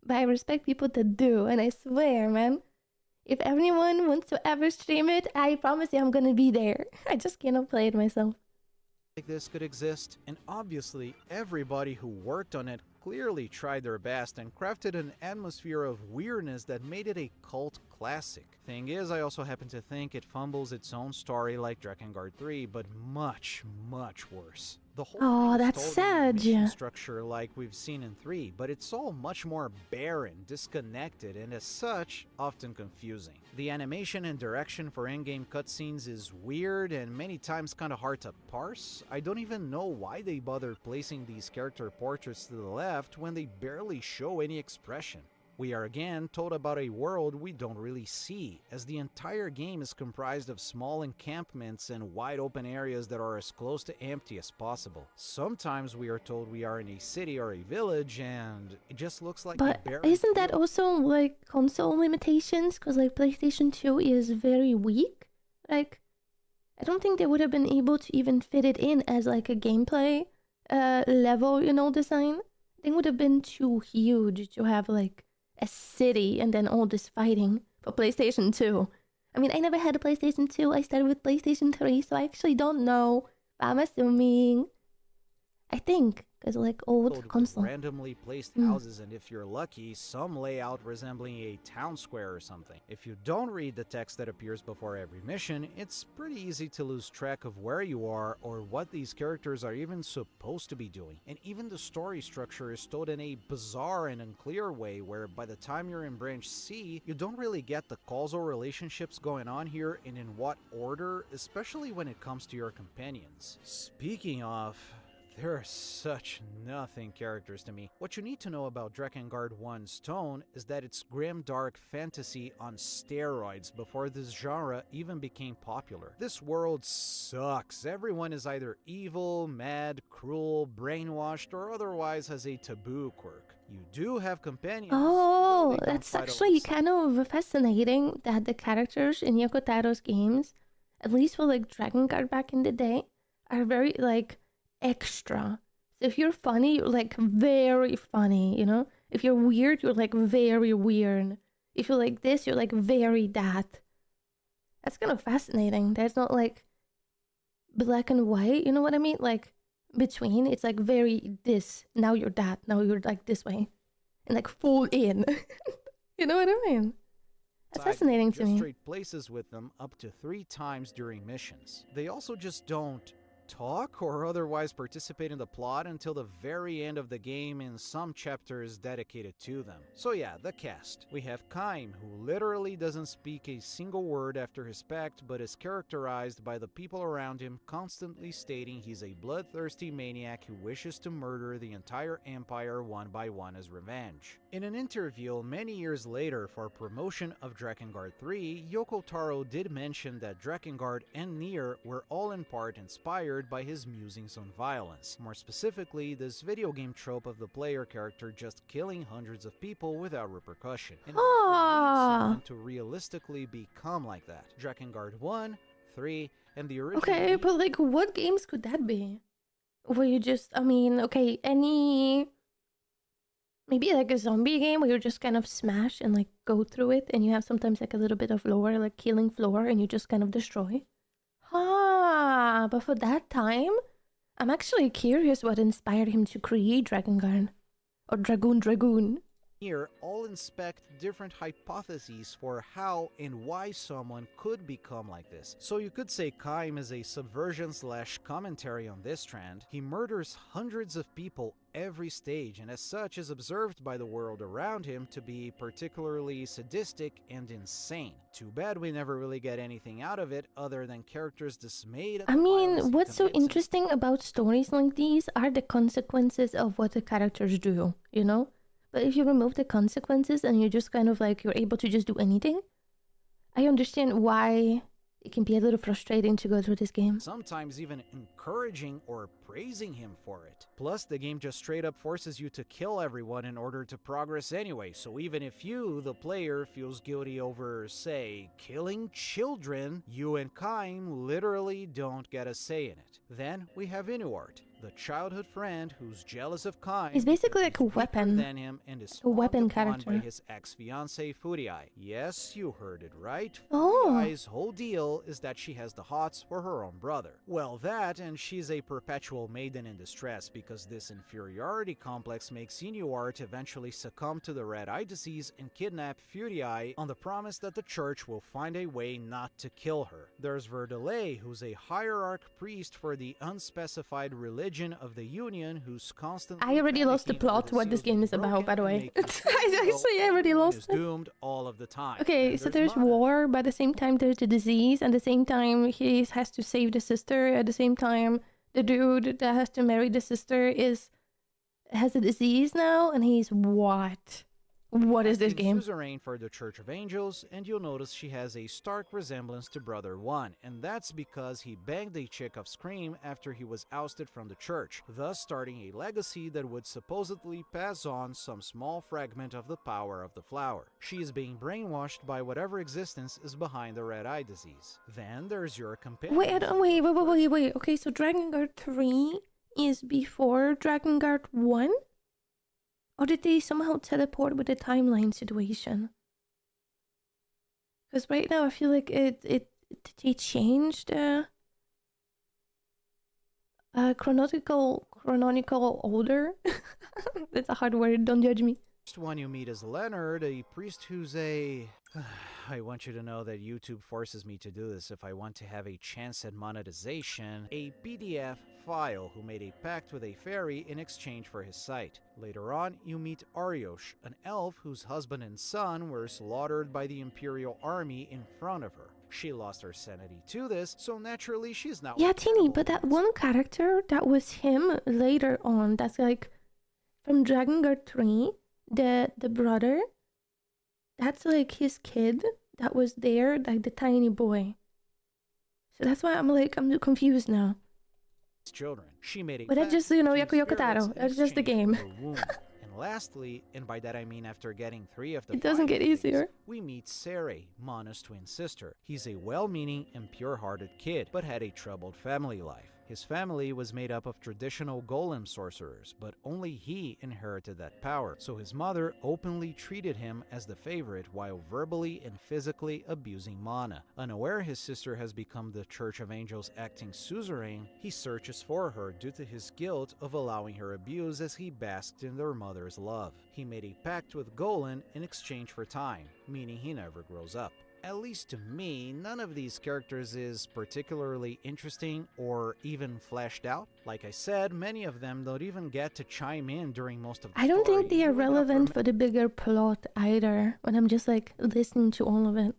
But I respect people that do, and I swear, man, if anyone wants to ever stream it, I promise you I'm gonna be there. I just cannot play it myself. like this could exist, and obviously everybody who worked on it clearly tried their best and crafted an atmosphere of weirdness that made it a cult classic. Thing is, I also happen to think it fumbles its own story like Drakengard 3, but much, much worse. The whole Oh, thing is that's totally sad. mission structure like we've seen in 3, but it's all much more barren, disconnected, and as such, often confusing. The animation and direction for in-game cutscenes is weird and many times kinda hard to parse. I don't even know why they bothered placing these character portraits to the left when they barely show any expression. We are again told about a world we don't really see, as the entire game is comprised of small encampments and wide open areas that are as close to empty as possible. Sometimes we are told we are in a city or a village and it just looks like But a barren isn't that field. also like console limitations? Because like PlayStation 2 is very weak. Like, I don't think they would have been able to even fit it in as like a gameplay level, design. I think it would have been too huge to have like a city and then all this fighting for PlayStation 2. I mean, I never had a PlayStation 2. I started with PlayStation 3, so I actually don't know. But I'm assuming. I think, because like old With console. randomly placed houses, and if you're lucky, some layout resembling a town square or something. If you don't read the text that appears before every mission, it's pretty easy to lose track of where you are or what these characters are even supposed to be doing. And even the story structure is told in a bizarre and unclear way where by the time you're in branch C, you don't really get the causal relationships going on here and in what order, especially when it comes to your companions. Speaking of, there are such nothing characters to me. What you need to know about Drakengard 1's tone is that it's grim dark fantasy on steroids before this genre even became popular. This world sucks. Everyone is either evil, mad, cruel, brainwashed, or otherwise has a taboo quirk. You do have companions. Oh, though they don't that's fight actually alongside. kind of fascinating that the characters in Yoko Taro's games, at least for like Drakengard back in the day, are very like extra. So if you're funny, you're like very funny, you know? If you're weird, you're like very weird. If you're like this, you're like very that. That's kind of fascinating. There's not like black and white, you know what I mean? Like between, it's like very this, now you're that, now you're like this way. And like full in. You know what I mean? That's fascinating to just me. trade places with them up to 3 times during missions. They also just don't talk or otherwise participate in the plot until the very end of the game in some chapters dedicated to them. So yeah, the cast. We have Kaim, who literally doesn't speak a single word after his pact, but is characterized by the people around him constantly stating he's a bloodthirsty maniac who wishes to murder the entire empire one by one as revenge. In an interview many years later for promotion of Drakengard 3, Yoko Taro did mention that Drakengard and NieR were all in part inspired by his musings on violence. More specifically, this video game trope of the player character just killing hundreds of people without repercussion. And what would lead someone to realistically become like that? Drakengard 1, 3, and the original... Okay, but like what games could that be? Where you just, I mean, okay, any... Maybe like a zombie game where you just kind of smash and like go through it and you have sometimes like a little bit of lore, like killing floor, and you just kind of destroy. But for that time, I'm actually curious what inspired him to create Drakengard. Or Dragoon. Here, all inspect different hypotheses for how and why someone could become like this. So you could say Kaim is a subversion/commentary on this trend. He murders hundreds of people every stage, and as such is observed by the world around him to be particularly sadistic and insane. Too bad we never really get anything out of it other than characters dismayed at I the violence mean, he what's so commits and interesting about stories like these are the consequences of what the characters do, you know? But if you remove the consequences and you're just kind of like, you're able to just do anything, I understand why it can be a little frustrating to go through this game. sometimes even encouraging or praising him for it. Plus, the game just straight up forces you to kill everyone in order to progress anyway, so even if you, the player, feels guilty over, say, killing children, you and Kaim literally don't get a say in it. Then we have Inuart, the childhood friend who's jealous of Kaim. He's basically like a because he's weaker weapon. than him and is A weapon spawned upon character. by his ex-fiancée Furiai. Yes, you heard it right. Oh. Furiai's whole deal is that she has the hots for her own brother. Well, that, and she's a perpetual maiden in distress because this inferiority complex makes Inuart eventually succumb to the red eye disease and kidnap Furiai on the promise that the church will find a way not to kill her. There's Verdelay, who's a hierarch priest for the unspecified religion of the Union, who's constantly I already lost the panicking plot over what this seals game being is about, by the broken way. and making I sure actually no already one lost is it. doomed all of the time. Okay, And so there's Mana. war, but at the same time there's the disease, and at the same time he has to save the sister. At the same time, the dude that has to marry the sister has a disease now, and he's what? What is this Acting game? suzerain for the Church of Angels, and you'll notice she has a stark resemblance to Brother One, and that's because he banged a chick off screen after he was ousted from the church, thus starting a legacy that would supposedly pass on some small fragment of the power of the flower. She is being brainwashed by whatever existence is behind the red eye disease. Then there's your companion. Wait. Okay, so Drakengard 3 is before Drakengard 1? Or did they somehow teleport with the timeline situation? Because right now I feel like they changed chronological order. That's a hard word, don't judge me. First one you meet is Leonard, a priest who's a... I want you to know that YouTube forces me to do this if I want to have a chance at monetization. A PDF file who made a pact with a fairy in exchange for his sight. Later on, you meet Ariosh, an elf whose husband and son were slaughtered by the Imperial Army in front of her. She lost her sanity to this, so naturally she's now... Yeah, Teeny, but that one character that was him later on, that's like from Drakengard 3, the brother, that's like his kid that was there, like the tiny boy. So that's why I'm confused now. Children. She made a But that's just, Yoko Taro. That's just the game. And lastly, and by that I mean after getting 3 of the it doesn't get easier. We meet Sere, Mana's twin sister. He's a well-meaning and pure-hearted kid, but had a troubled family life. His family was made up of traditional golem sorcerers, but only he inherited that power, so his mother openly treated him as the favorite while verbally and physically abusing Mana. Unaware his sister has become the Church of Angels acting suzerain, he searches for her due to his guilt of allowing her abuse as he basked in their mother's love. He made a pact with Golan in exchange for time, meaning he never grows up. At least to me, none of these characters is particularly interesting or even fleshed out. Like I said, many of them don't even get to chime in during most of the I don't story. think they are relevant for the bigger plot either, when I'm just like listening to all of it.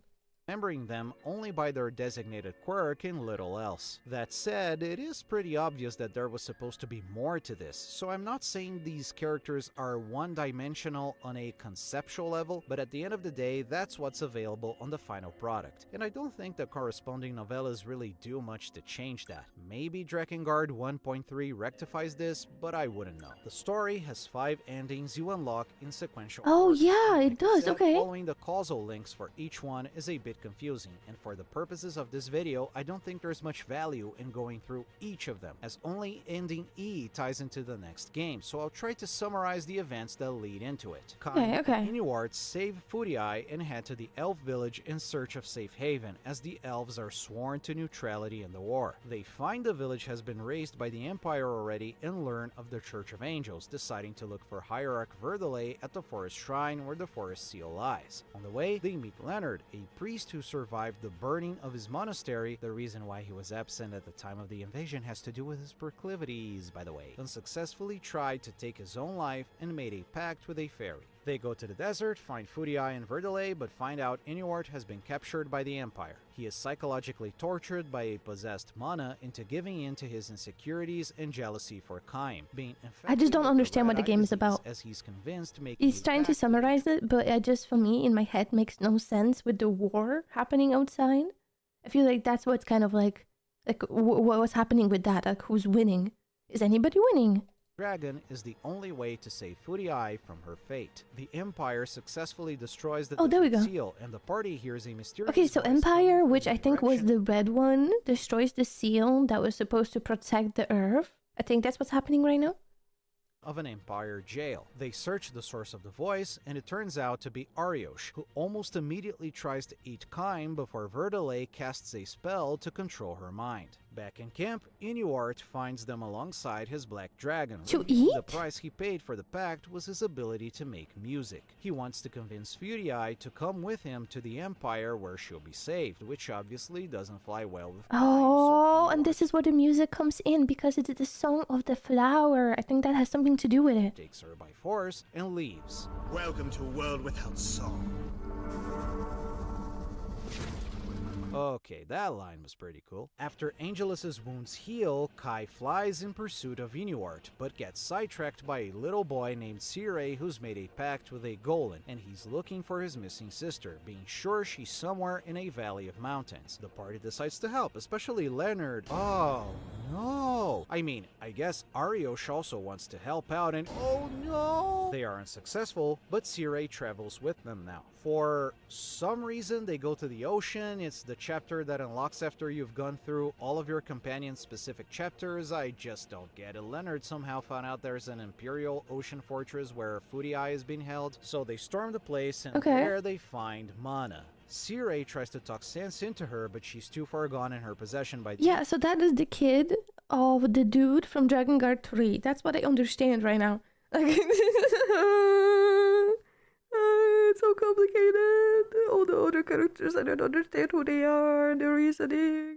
Remembering them only by their designated quirk and little else. That said, it is pretty obvious that there was supposed to be more to this, so I'm not saying these characters are one-dimensional on a conceptual level, but at the end of the day, that's what's available on the final product. And I don't think the corresponding novellas really do much to change that. Maybe Drakengard 1.3 rectifies this, but I wouldn't know. The story has 5 endings you unlock in sequential Oh order. yeah, Like it does, I said, okay. Following the causal links for each one is a bit confusing, and for the purposes of this video, I don't think there's much value in going through each of them, as only ending E ties into the next game, so I'll try to summarize the events that lead into it. Okay. NieR save Fudii and head to the elf village in search of safe haven, as the elves are sworn to neutrality in the war. They find the village has been razed by the Empire already and learn of the Church of Angels, deciding to look for Hierarch Verdale at the forest shrine where the forest seal lies. On the way, they meet Leonard, a priest who survived the burning of his monastery. The reason why he was absent at the time of the invasion has to do with his proclivities, by the way. Unsuccessfully tried to take his own life and made a pact with a fairy. They go to the desert, find Fudii and Verdale, but find out Inuart has been captured by the Empire. He is psychologically tortured by a possessed Mana into giving in to his insecurities and jealousy for Kaim, being infected I just don't with the understand what the red-eye game is disease, about. as he's convinced making He's a trying to pact with summarize it, but it just, for me, in my head, makes no sense with the war happening outside. I feel like that's what's kind of like what was happening with that, like who's winning? Is anybody winning? Dragon is the only way to save Fudii from her fate. The Empire successfully destroys the Oh, there we defeat go. seal, and the party hears a mysterious Okay, so voice Empire, coming which from I think was direction the red one, destroys the seal that was supposed to protect the Earth. I think that's what's happening right now. of an Empire jail. They search the source of the voice, and it turns out to be Ariosh, who almost immediately tries to eat Kaim before Verdale casts a spell to control her mind. Back in camp, Inuart finds them alongside his black dragon. To revealing The eat? price he paid for the pact was his ability to make music. He wants to convince Fudii to come with him to the Empire where she'll be saved, which obviously doesn't fly well with Kaim, Oh, so and this is where the music comes in because it's the song of the flower. I think that has something to do with it. takes her by force and leaves. Welcome to a world without song. Okay, that line was pretty cool. After Angelus's wounds heal, Kai flies in pursuit of Inuart, but gets sidetracked by a little boy named Sire who's made a pact with a Golan, and he's looking for his missing sister, being sure she's somewhere in a valley of mountains. The party decides to help, especially Leonard. Oh no! I mean, I guess Ariosh also wants to help out, and oh no! They are unsuccessful, but Sire travels with them now. For some reason, they go to the ocean. It's the chapter that unlocks after you've gone through all of your companion's specific chapters. I just don't get it. Leonard somehow found out there's an Imperial ocean fortress where Footy-Eye is being held, so they storm the place and there they find Mana. Sirei tries to talk sense into her, but she's too far gone in her possession by... Yeah, so that is the kid of the dude from Drakengard 3. That's what I understand right now. Like, it's so complicated. All the other characters, I don't understand who they are, the reasoning.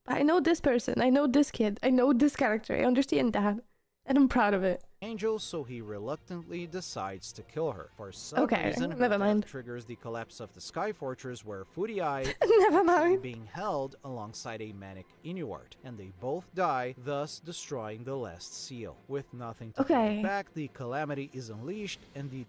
But I know this person, I know this kid, I know this character, I understand that. And I'm proud of it. Angel, so he reluctantly decides to kill her. For some reason, her never mind. death triggers the collapse of the Sky Fortress, where Footy-Eye Never mind. is being held alongside a manic Inuart, and they both die, thus destroying the last seal. With nothing to hold back, the calamity is unleashed, and the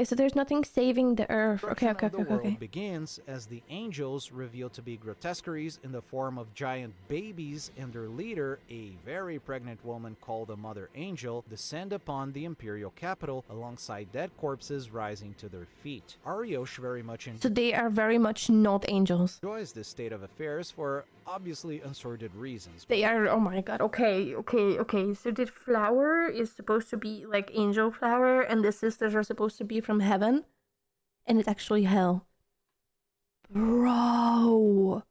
so there's nothing saving the Earth. the world begins as the angels, revealed to be grotesqueries in the form of giant babies, and their leader, a very pregnant woman called the Mother Angel, descend upon the Imperial capital alongside dead corpses rising to their feet. Ariosh very much So they are very much not angels. enjoys this state of affairs for obviously unsorted reasons. They are, oh my god, okay. So the flower is supposed to be like angel flower, and the sisters are supposed to be from heaven, and it's actually hell. Bro.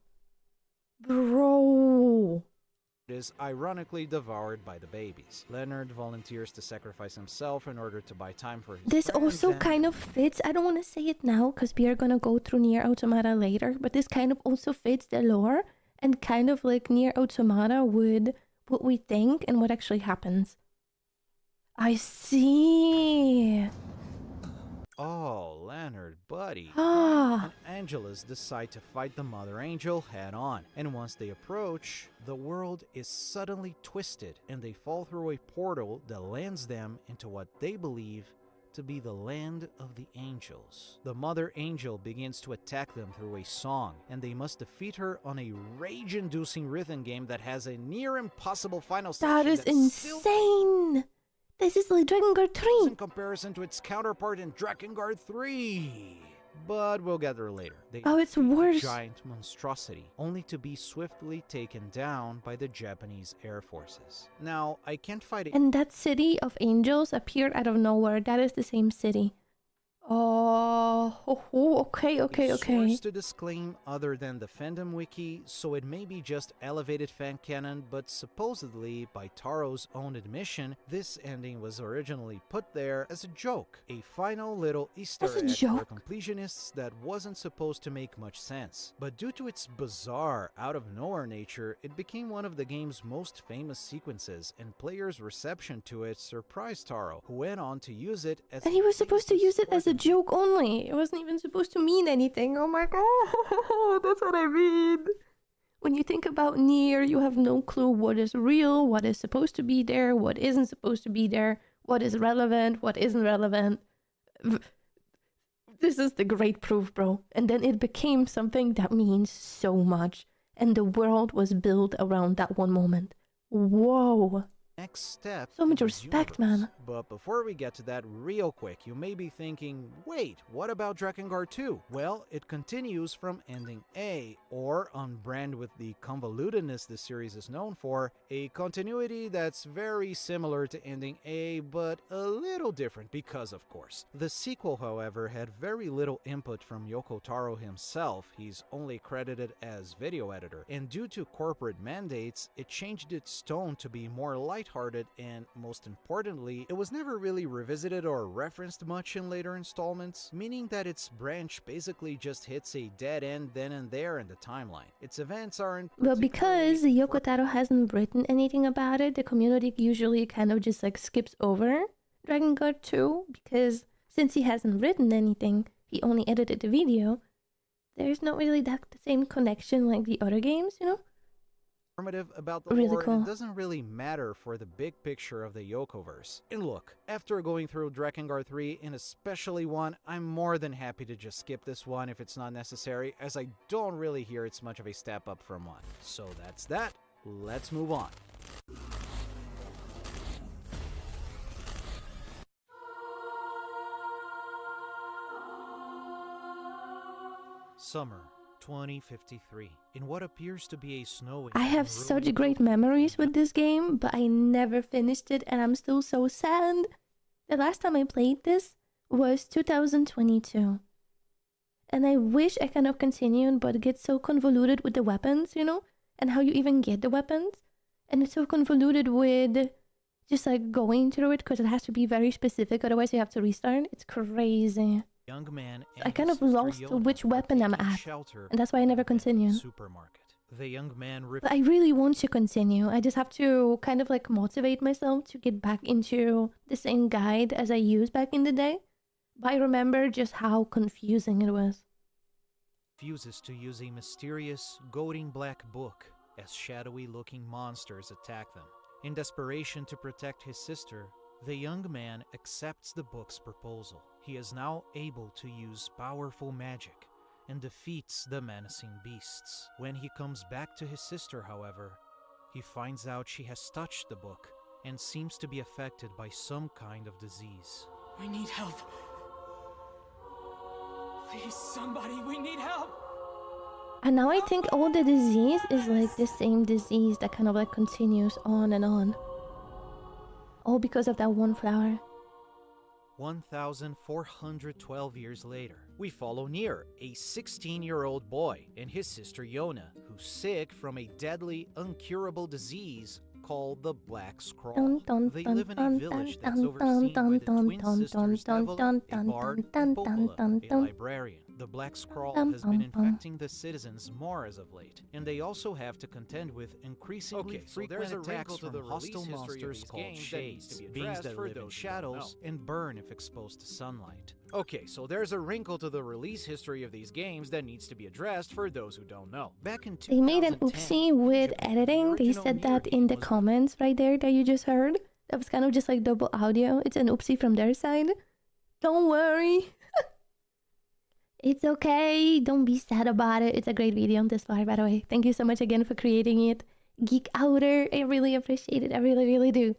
It is ironically devoured by the babies. Leonard volunteers to sacrifice himself in order to buy time for his This friends also and- kind of fits, I don't want to say it now because we are going to go through NieR Automata later, but this kind of also fits the lore and kind of like NieR Automata would what we think and what actually happens. I see. Oh, Leonard, buddy. Ah. And Angelus decide to fight the Mother Angel head on. And once they approach, the world is suddenly twisted and they fall through a portal that lands them into what they believe to be the land of the angels. The Mother Angel begins to attack them through a song, and they must defeat her on a rage-inducing rhythm game that has a near impossible final That section is that's still insane. This is like Drakengard 3. in comparison to its counterpart in Drakengard 3. But we'll get there later. They Oh, it's defeat a worse. giant monstrosity, only to be swiftly taken down by the Japanese air forces. Now, I can't fight it. And that city of angels appeared out of nowhere. That is the same city. Okay. Source to disclaim other than the fandom wiki, so it may be just elevated fan canon, but supposedly, by Taro's own admission, this ending was originally put there as a joke, a final little Easter As a egg joke? for completionists that wasn't supposed to make much sense. But due to its bizarre, out-of-nowhere nature, it became one of the game's most famous sequences, and players' reception to it surprised Taro, who went on to use it as And he was supposed to use it as a joke only. It wasn't even supposed to mean anything. Oh my god, that's what I mean. When you think about NieR, you have no clue what is real, what is supposed to be there, what isn't supposed to be there, what is relevant, what isn't relevant. This is the great proof, bro. And then it became something that means so much. And the world was built around that one moment. Whoa. next step. So much in the respect, universe. man. But before we get to that real quick, you may be thinking, wait, what about Drakengard 2? Well, it continues from ending A, or on brand with the convolutedness the series is known for, a continuity that's very similar to ending A, but a little different because, of course. The sequel, however, had very little input from Yoko Taro himself. He's only credited as video editor, and due to corporate mandates, it changed its tone to be more lighthearted, and most importantly, it was never really revisited or referenced much in later installments, meaning that its branch basically just hits a dead end then and there in the timeline. Its events aren't Well, because Yoko Taro hasn't written anything about it, the community usually kind of just like skips over Drakengard 2, because since he hasn't written anything, he only edited the video, there's not really that same connection like the other games, you know? Informative about the Really lore, cool. it doesn't really matter for the big picture of the Yokoverse. And look, after going through Drakengard 3, and especially 1, I'm more than happy to just skip this one if it's not necessary, as I don't really hear it's much of a step up from 1. So that's that. Let's move on. Summer 2053. In what appears to be a snowy... I have such great memories with this game, but I never finished it and I'm still so sad. The last time I played this was 2022. And I wish I kind of continued, but it gets so convoluted with the weapons, you know? And how you even get the weapons. And it's so convoluted with just like going through it because it has to be very specific, otherwise you have to restart. It's crazy. Young man I kind of lost which weapon I'm at, and that's why I never continued. Supermarket. The young man But I really want to continue. I just have to kind of like motivate myself to get back into the same guide as I used back in the day. But I remember just how confusing it was. refuses to use a mysterious, goading black book as shadowy-looking monsters attack them. In desperation to protect his sister, the young man accepts the book's proposal. He is now able to use powerful magic and defeats the menacing beasts. When he comes back to his sister, however, he finds out she has touched the book and seems to be affected by some kind of disease. We need help. Please, somebody, we need help. And now I think all the disease is like the same disease that kind of like continues on and on. All because of that one flower. 1,412 years later, we follow NieR, a 16-year-old boy, and his sister Yona, who's sick from a deadly, uncurable disease called the Black Scroll. They live in a village that's overseen by the twin sisters Devil, a bard, and Popola, a librarian. The Black Scroll has been infecting the citizens more as of late, and they also have to contend with increasingly frequent attacks from hostile monsters called shades, beings that live in shadows and burn if exposed to sunlight. Okay, so there's a wrinkle to the release history of these games that needs to be addressed for those who don't know. Back in 2010, They made an oopsie with editing. They said that in the comments right there that you just heard. That was kind of just like double audio. It's an oopsie from their side. Don't worry. It's okay. Don't be sad about it. It's a great video this far, by the way. Thank you so much again for creating it. Geekouter, I really appreciate it. I really, really do.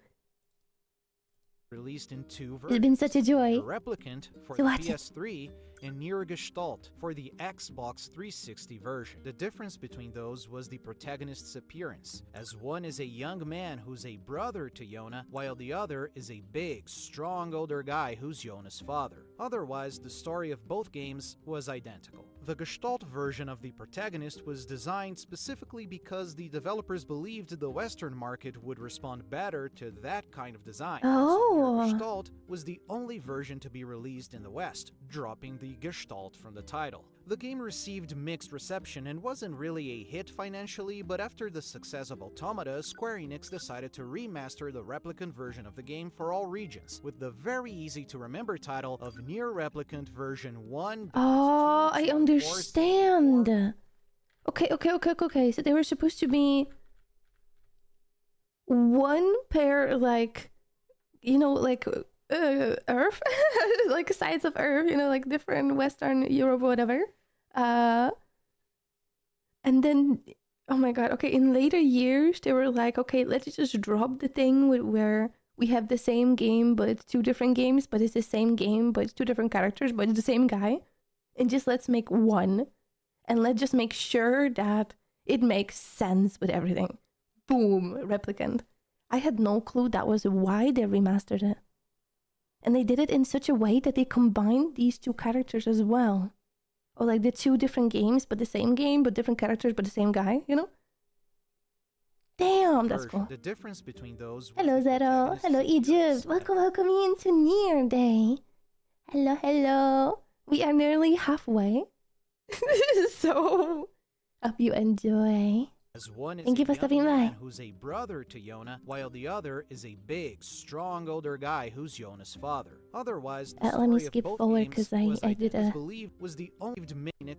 Released in two versions. It's been such a joy NieR Replicant for to the watch it. PS3 and NieR Gestalt for the Xbox 360 version. The difference between those was the protagonist's appearance, as one is a young man who's a brother to Yona, while the other is a big, strong older guy who's Yona's father. Otherwise, the story of both games was identical. The Gestalt version of the protagonist was designed specifically because the developers believed the Western market would respond better to that kind of design. Oh. So Gestalt was the only version to be released in the West, dropping the Gestalt from the title. The game received mixed reception and wasn't really a hit financially, but after the success of Automata, Square Enix decided to remaster the Replicant version of the game for all regions, with the very easy-to-remember title of NieR Replicant version 1. Oh, I understand. Okay. So they were supposed to be one pair, like, you know, like Earth, like sides of Earth, you know, like different Western Europe, whatever. And then, oh my god, okay, in later years, they were like, okay, let's just drop the thing where we have the same game, but it's two different games, but it's the same game, but it's two different characters, but it's the same guy. And just let's make one. And let's just make sure that it makes sense with everything. Boom, Replicant. I had no clue that was why they remastered it. And they did it in such a way that they combined these two characters as well. Or like the two different games, but the same game, but different characters, but the same guy, you know? Damn, that's cool. The difference between those. Hello, Zero. Hello, Egypt. Welcome into NieR Day. Hello. We are nearly halfway. So, hope you enjoy. As one is Thank you a for young stopping man by. who's a brother to Yona, while the other is a big, strong older guy who's Yona's father. Otherwise, the Let me story of skip both forward games 'cause I was did was a- believed was the only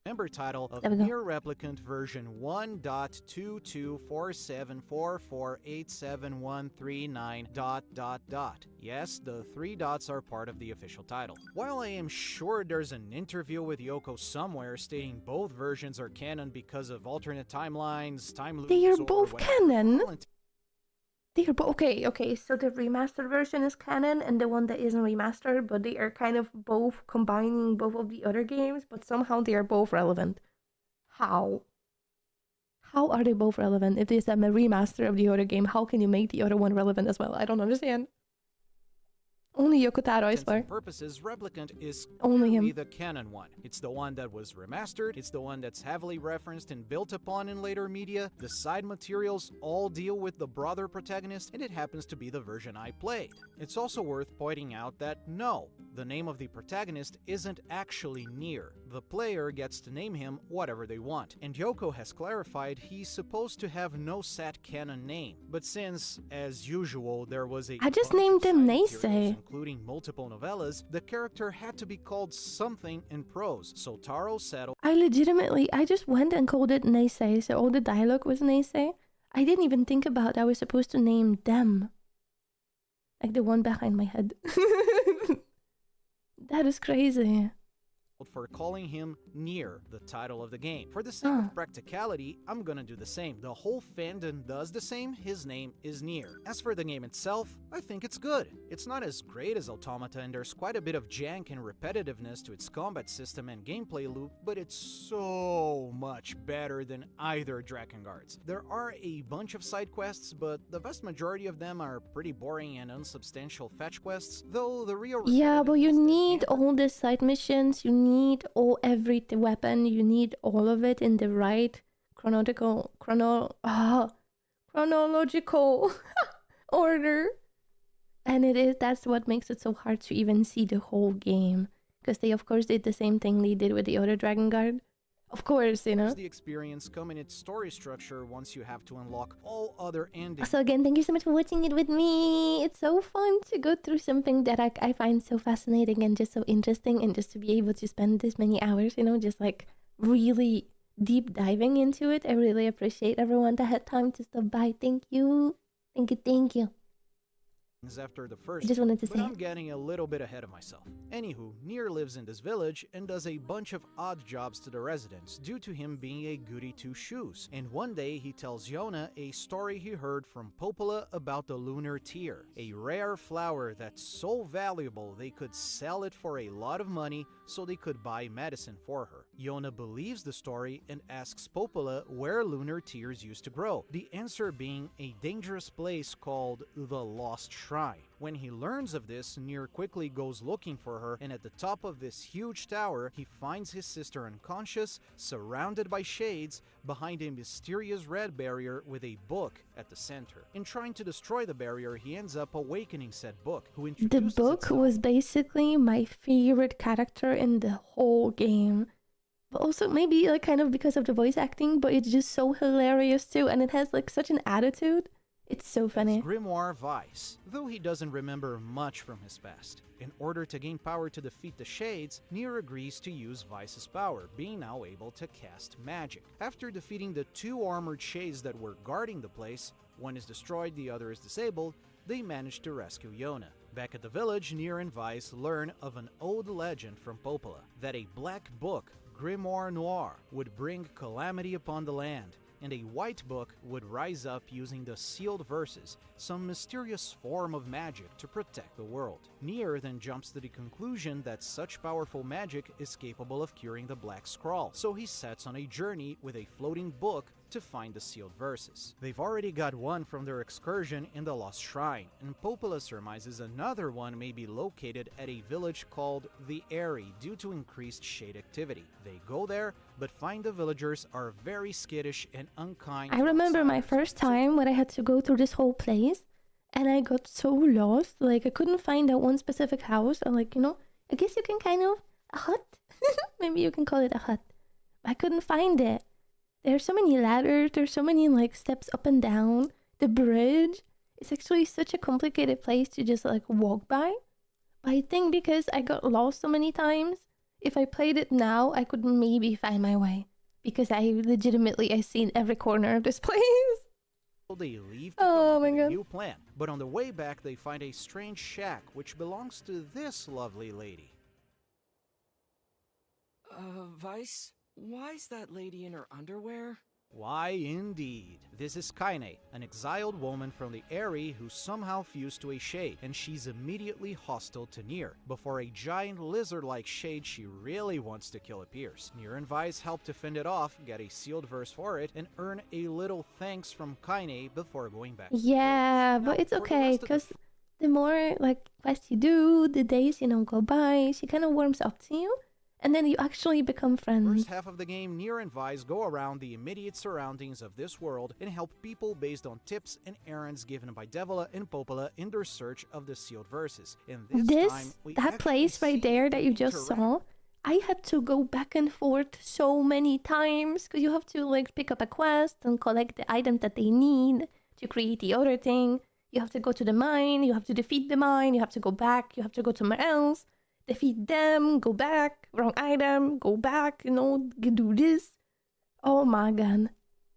member title of There we go. NieR Replicant version 1.22474487139 ... Yes, the 3 dots are part of the official title. While I am sure there's an interview with Yoko somewhere stating both versions are canon because of alternate timelines, time loops, They are or both whatever, canon? well, They are okay. So the remastered version is canon, and the one that isn't remastered, but they are kind of both combining both of the other games, but somehow they are both relevant. How? How are they both relevant? If there's a remaster of the other game, how can you make the other one relevant as well? I don't understand. Only Yokotaro, I swear. Purposes, Replicant is Only clearly him. the canon one. It's the one that was remastered, it's the one that's heavily referenced and built upon in later media, the side materials all deal with the brother protagonist, and it happens to be the version I played. It's also worth pointing out that no, the name of the protagonist isn't actually NieR. The player gets to name him whatever they want, and Yoko has clarified he's supposed to have no set canon name. But since, as usual, there was a I just bunch of named him side materials, Neisei. including multiple novellas, the character had to be called something in prose, so Taro settled I just went and called it Neisei, so all the dialogue was Neisei. I didn't even think about I was supposed to name them. Like the one behind my head. That is crazy. for calling him NieR, the title of the game. For the sake of practicality, I'm gonna do the same. The whole fandom does the same, his name is NieR. As for the game itself, I think it's good. It's not as great as Automata and there's quite a bit of jank and repetitiveness to its combat system and gameplay loop, but it's so much better than either Drakengard's. There are a bunch of side quests, but the vast majority of them are pretty boring and unsubstantial fetch quests, though the real Yeah, but you repetitiveness that need can all the side missions, you need every weapon, you need all of it in the right chronological order. And that's what makes it so hard to even see the whole game. Because they of course did the same thing they did with the other Drakengard. Of course, you know. the experience come in its story structure once you have to unlock all other endings. So again, thank you so much for watching it with me. It's so fun to go through something that I find so fascinating and just so interesting, and just to be able to spend this many hours, you know, just like really deep diving into it. I really appreciate everyone that had time to stop by. Thank you. Thank you, thank you. After the I first, just wanted to but say I'm it. getting a little bit ahead of myself. Anywho, NieR lives in this village and does a bunch of odd jobs to the residents due to him being a goody two-shoes. And one day he tells Yona a story he heard from Popola about the lunar tear, a rare flower that's so valuable they could sell it for a lot of money so they could buy medicine for her. Yona believes the story and asks Popola where lunar tears used to grow, the answer being a dangerous place called the Lost Shrine. When he learns of this, NieR quickly goes looking for her, and at the top of this huge tower, he finds his sister unconscious, surrounded by shades, behind a mysterious red barrier with a book at the center. In trying to destroy the barrier, he ends up awakening said book, who The introduces book itself. was basically my favorite character in the whole game. But also maybe like kind of because of the voice acting, but it's just so hilarious too, and it has like such an attitude. It's so funny. Grimoire Vice, though he doesn't remember much from his past. In order to gain power to defeat the Shades, NieR agrees to use Vice's power, being now able to cast magic. After defeating the two armored Shades that were guarding the place, one is destroyed, the other is disabled, they manage to rescue Yona. Back at the village, NieR and Vice learn of an old legend from Popola, that a black book, Grimoire Noir, would bring calamity upon the land, and a white book would rise up using the sealed verses, some mysterious form of magic to protect the world. NieR then jumps to the conclusion that such powerful magic is capable of curing the Black Scrawl, so he sets on a journey with a floating book to find the sealed verses. They've already got one from their excursion in the Lost Shrine, and Popola surmises another one may be located at a village called the Airy due to increased shade activity. They go there, but find the villagers are very skittish and unkind. I remember my first time when I had to go through this whole place, and I got so lost. Like I couldn't find that one specific house. Or like, you know, I guess you can kind of a hut. Maybe you can call it a hut. I couldn't find it. There's so many ladders. There's so many like steps up and down. The bridge. It's actually such a complicated place to just like walk by. But I think because I got lost so many times, if I played it now, I could maybe find my way. Because I've seen every corner of this place. They leave to Oh come my up with a God. new plan, but on the way back they find a strange shack which belongs to this lovely lady. Vice? Why is that lady in her underwear? Why indeed. This is Kaine, an exiled woman from the Eyrie who somehow fused to a shade, and she's immediately hostile to NieR. Before a giant lizard-like shade she really wants to kill appears. NieR and Vice help to fend it off, get a sealed verse for it, and earn a little thanks from Kaine before going back. Yeah, but it's okay, because the more like quests you do, the days, go by, she kind of warms up to you. And then you actually become friends. First half of the game, NieR and Vice go around the immediate surroundings of this world and help people based on tips and errands given by Devola and Popola in their search of the sealed verses. And this time, that place right there that you just saw, I had to go back and forth so many times because you have to like pick up a quest and collect the items that they need to create the other thing. You have to go to the mine, you have to defeat the mine, you have to go back, you have to go somewhere else. Defeat them, go back, wrong item, go back, do this. Oh my god.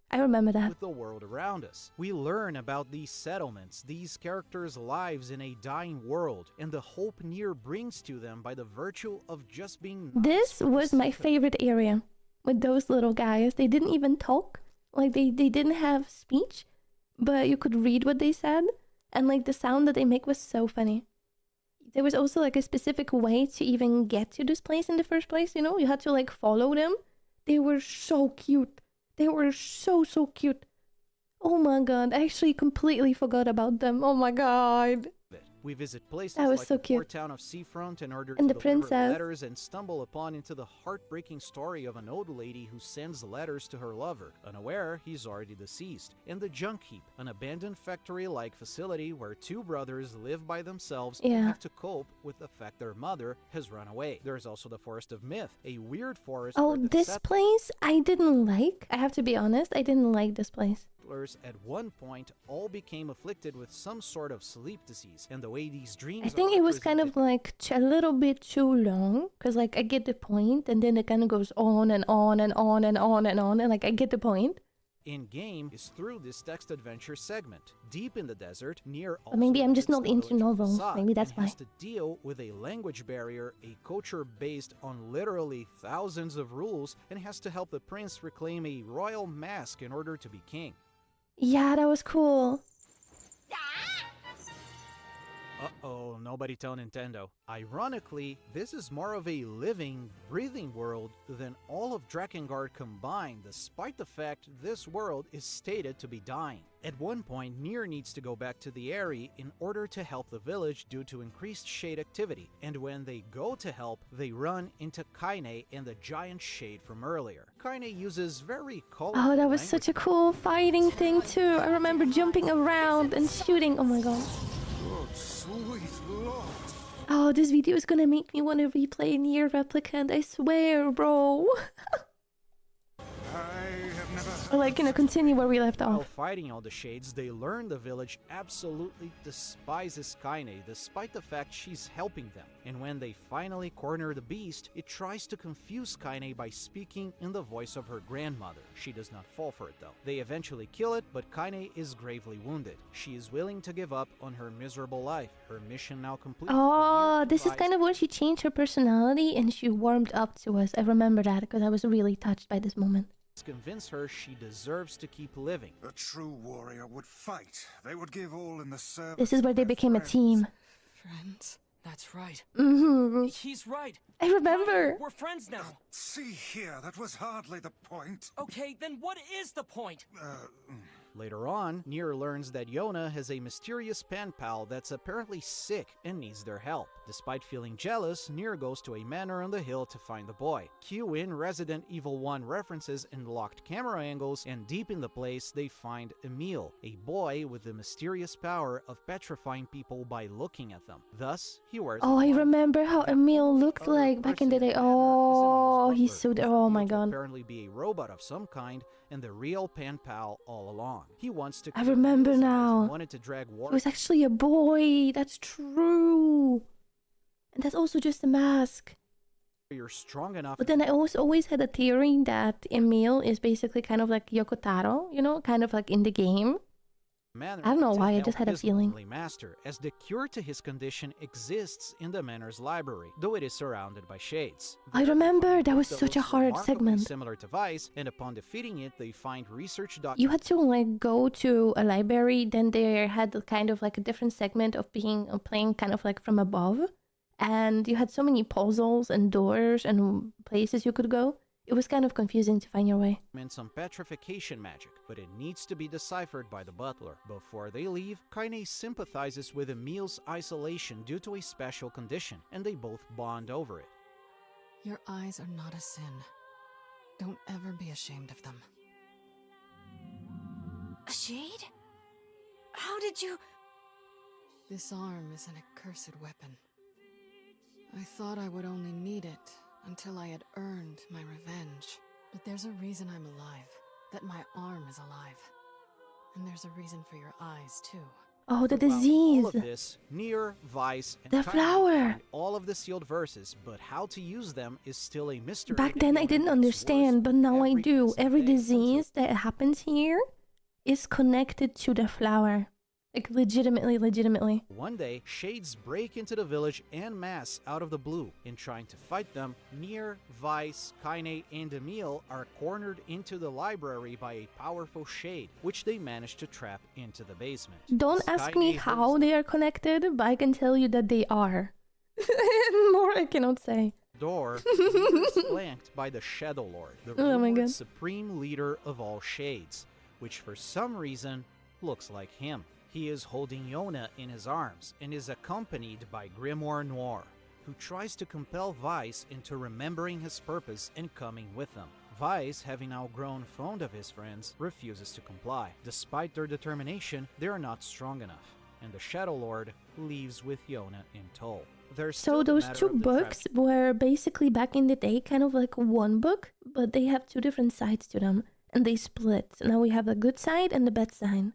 I remember that. With the world around us. We learn about these settlements, these characters' lives in a dying world, and the hope NieR brings to them by the virtue of just being nice. This was my favorite area with those little guys. They didn't even talk. Like, they didn't have speech, but you could read what they said. And, like, the sound that they make was so funny. There was also like a specific way to even get to this place in the first place, you had to like follow them. They were so cute. They were so cute. Oh my god, I actually completely forgot about them. Oh my god. We visit places that was like so the cute. poor town of Seafront in order And to the deliver princess. letters and stumble upon into the heartbreaking story of an old lady who sends letters to her lover, unaware he's already deceased. And the Junk Heap, an abandoned factory-like facility where two brothers live by themselves and have to cope with the fact their mother has run away. There's also the Forest of Myth, a weird forest. Oh, where the this place I didn't like. I have to be honest, I didn't like this place. At one point all became afflicted with some sort of sleep disease, and the way these dreams I think it was kind of like a little bit too long, because like I get the point, and then it kind of goes on and on and on and on and on, and like I get the point. In-game is through this text adventure segment. Deep in the desert, NieR But maybe I'm just not into novels. Maybe that's why. Has to deal with a language barrier, a culture based on literally thousands of rules, and has to help the prince reclaim a royal mask in order to be king. Yeah, that was cool. Uh-oh, nobody tell Nintendo. Ironically, this is more of a living, breathing world than all of Drakengard combined, despite the fact this world is stated to be dying. At one point, NieR needs to go back to the Eyrie in order to help the village due to increased shade activity, and when they go to help, they run into Kaine and the giant shade from earlier. Kaine uses very colorful Oh, that was such a cool fighting thing too. I remember jumping around and shooting. Oh my god. Good sweet lord. Oh, this video is gonna make me want to replay NieR Replicant, I swear, bro. Or like, continue where we left While off. fighting all the shades, they learn the village absolutely despises Kaine, despite the fact she's helping them. And when they finally corner the beast, it tries to confuse Kaine by speaking in the voice of her grandmother. She does not fall for it though. They eventually kill it, but Kaine is gravely wounded. She is willing to give up on her miserable life. Her mission now complete. Oh, this is kind of when she changed her personality and she warmed up to us. I remember that because I was really touched by this moment. Convince her she deserves to keep living. A true warrior would fight. They would give all in the service. This is where they became a team. Friends? That's right. Mm-hmm. He's right. I remember. We're friends now. See here, that was hardly the point. Okay, then what is the point? Later on, NieR learns that Yona has a mysterious pen pal that's apparently sick and needs their help. Despite feeling jealous, NieR goes to a manor on the hill to find the boy. Cue in Resident Evil 1 references and locked camera angles, and deep in the place they find Emil, a boy with the mysterious power of petrifying people by looking at them. Thus, he wears Oh, I remember how Emil looked like back in the day. Oh, he's so... Oh my god. Apparently be a robot of some kind, and the real pen pal all along. He wants to... I remember now. Wanted to drag He was actually a boy. That's true. And that's also just a mask. You're strong enough. But then I always had a theory that Emil is basically kind of like Yoko Taro, kind of like in the game. manner I don't know to why, I help just had a his feeling. lonely master, as the cure to his condition exists in the manor's library, though it is surrounded by shades. I There, remember, they find that book was such a those hard remarkably segment. similar to Vice, and upon defeating it, they find research documents. You had to like go to a library, then they had kind of like a different segment of being playing kind of like from above, and you had so many puzzles and doors and places you could go. It was kind of confusing to find your way. Some petrification magic, but it needs to be deciphered by the butler. Before they leave, Kaine sympathizes with Emil's isolation due to a special condition, and they both bond over it. Your eyes are not a sin. Don't ever be ashamed of them. A shade? How did you... This arm is an accursed weapon. I thought I would only need it until I had earned my revenge. But there's a reason I'm alive, that my arm is alive. And there's a reason for your eyes, too. Oh, the Throughout disease. all of this, NieR, Vice, and The Kaine flower. find all of the sealed verses, but how to use them is still a mystery. Back that then I Yona didn't gets understand, worse but now I every do. passing Every day disease that happens here is connected to the flower. Like legitimately. One day, shades break into the village en masse out of the blue. In trying to fight them, NieR, Vice, Kaine, and Emil are cornered into the library by a powerful shade, which they manage to trap into the basement. Don't As ask me Kaine how holds they are connected, but I can tell you that they are. More I cannot say. the door, NieR is flanked by the Shadow Lord, the Oh my rumored God. supreme leader of all shades, which for some reason looks like him. He is holding Yona in his arms and is accompanied by Grimoire Noir, who tries to compel Vice into remembering his purpose and coming with them. Vice, having now grown fond of his friends, refuses to comply. Despite their determination, they are not strong enough, and the Shadow Lord leaves with Yona in tow. There's So still the those matter two of the books were basically back in the day kind of like one book, but they have two different sides to them, and they split. Now we have the good side and the bad side.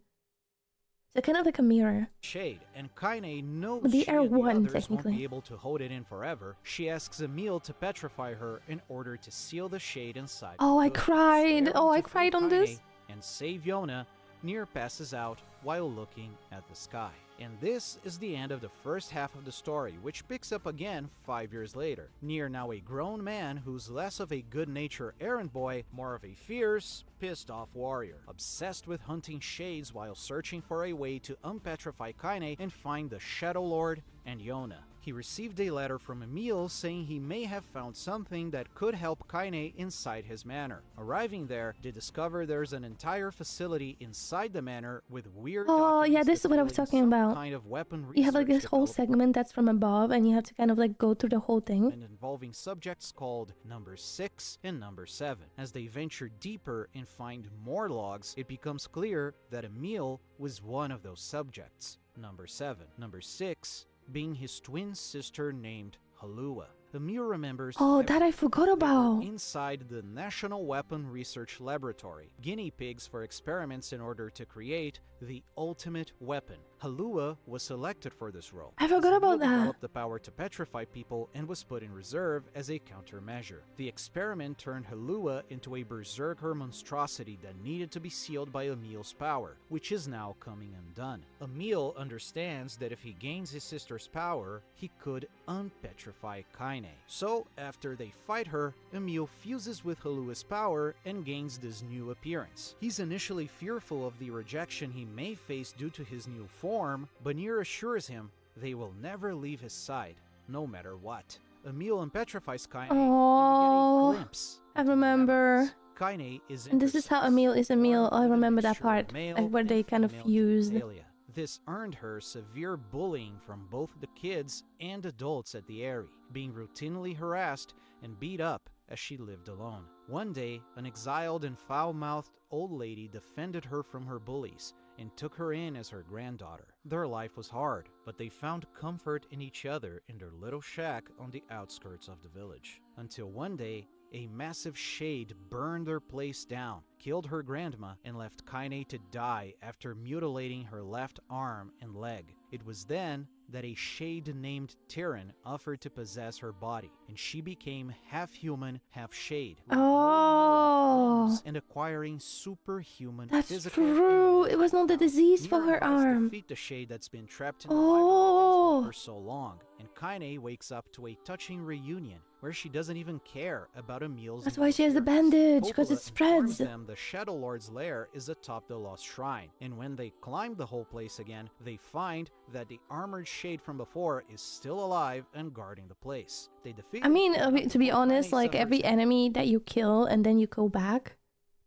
So kind of like a mirror. Shade, and Kaine knows But they she are and the one, others won't technically. be able to hold it in forever. She asks Emil to petrify her in order to seal the shade inside. Oh, I the book. cried. Swearing Oh, I to cried free on Kaine this. and save Yona, NieR passes out while looking at the sky. And this is the end of the first half of the story, which picks up again 5 years later. NieR, now a grown man who's less of a good-natured errand boy, more of a fierce, pissed-off warrior, obsessed with hunting shades while searching for a way to unpetrify Kaine and find the Shadow Lord and Yona. He received a letter from Emil saying he may have found something that could help Kaine inside his manor. Arriving there, they discover there's an entire facility inside the manor with weird Oh, yeah, documents this is what I was detailing talking some about. kind of weapon You have like research this whole development segment that's from above, and you have to kind of like go through the whole thing. and involving subjects called Number 6 and Number 7. As they venture deeper and find more logs, it becomes clear that Emil was one of those subjects. Number 7. Number 6 being his twin sister named Halua. Emil remembers Oh, everything. that I forgot They were about. inside the National Weapon Research Laboratory, guinea pigs for experiments in order to create the ultimate weapon. Halua was selected for this role. I forgot as about Emil that. developed the power to petrify people and was put in reserve as a countermeasure. The experiment turned Halua into a berserker monstrosity that needed to be sealed by Emil's power, which is now coming undone. Emil understands that if he gains his sister's power, he could unpetrify Kaine. So, after they fight her, Emil fuses with Halua's power and gains this new appearance. He's initially fearful of the rejection he may face due to his new form, but NieR assures him they will never leave his side, no matter what. Emil unpetrifies Kaine, and we Oh, get a glimpse I into remember. memories. Kaine is And this is how intersex, Emil is Emil. born I with a remember that mixture of part, male like where and they kind of female fused. genitalia. This earned her severe bullying from both the kids and adults at the Eyrie, being routinely harassed and beat up as she lived alone. One day, an exiled and foul-mouthed old lady defended her from her bullies and took her in as her granddaughter. Their life was hard, but they found comfort in each other in their little shack on the outskirts of the village. Until one day, a massive shade burned their place down, killed her grandma, and left Kaine to die after mutilating her left arm and leg. It was then that a shade named Tyran offered to possess her body, and she became half human, half shade, Oh, and acquiring superhuman that's physical true. and It was not the mental disease for power. her NieR must arm. defeat the shade that's been trapped in the library basement Oh, for so long, and Kaine wakes up to a touching reunion where she doesn't even care about Emil's that's new why she has the appearance. bandage, because Popola it spreads. informs them the Shadow Lord's lair is atop the lost shrine, and when they climb the whole place again, they find that the armored shade from before is still alive and guarding the place. They defeat I mean, it, but to be before honest, Kaine like suffers every enemy that you kill and then you go back,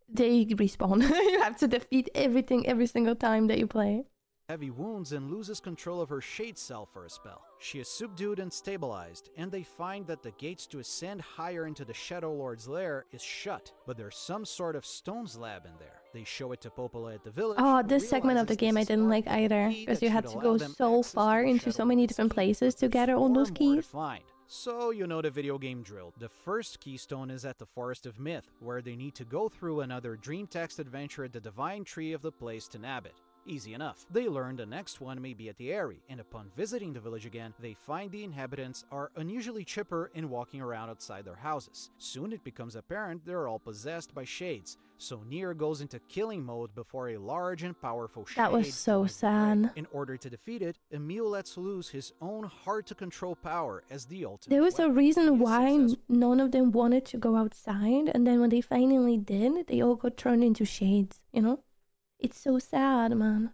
they respawn. You have to defeat everything every single time that you play. heavy wounds and loses control of her shade self for a spell. She is subdued and stabilized, and they find that the gates to ascend higher into the Shadow Lord's lair is shut, but there's some sort of stone slab in there. They show it to Popola at the village. Oh, who this segment of the realizes game I this is didn't part like of the either, key because that you had should to allow go them so access to far the into Shadow so many Lord's different key, places but to there's gather all far those more keys. to find. So you know the video game drill. The first keystone is at the Forest of Myth, where they need to go through another dream text adventure at the divine tree of the place to nab it. Easy enough. They learn the next one may be at the Eyrie, and upon visiting the village again, they find the inhabitants are unusually chipper and walking around outside their houses. Soon it becomes apparent they're all possessed by shades, so NieR goes into killing mode before a large and powerful shade. That was so joins the fray. sad. In order to defeat it, Emil lets loose his own hard-to-control power as the ultimate There was a weapon. reason He is why successful none of them wanted to go outside, and then when they finally did, they all got turned into shades, you know? It's so sad, man.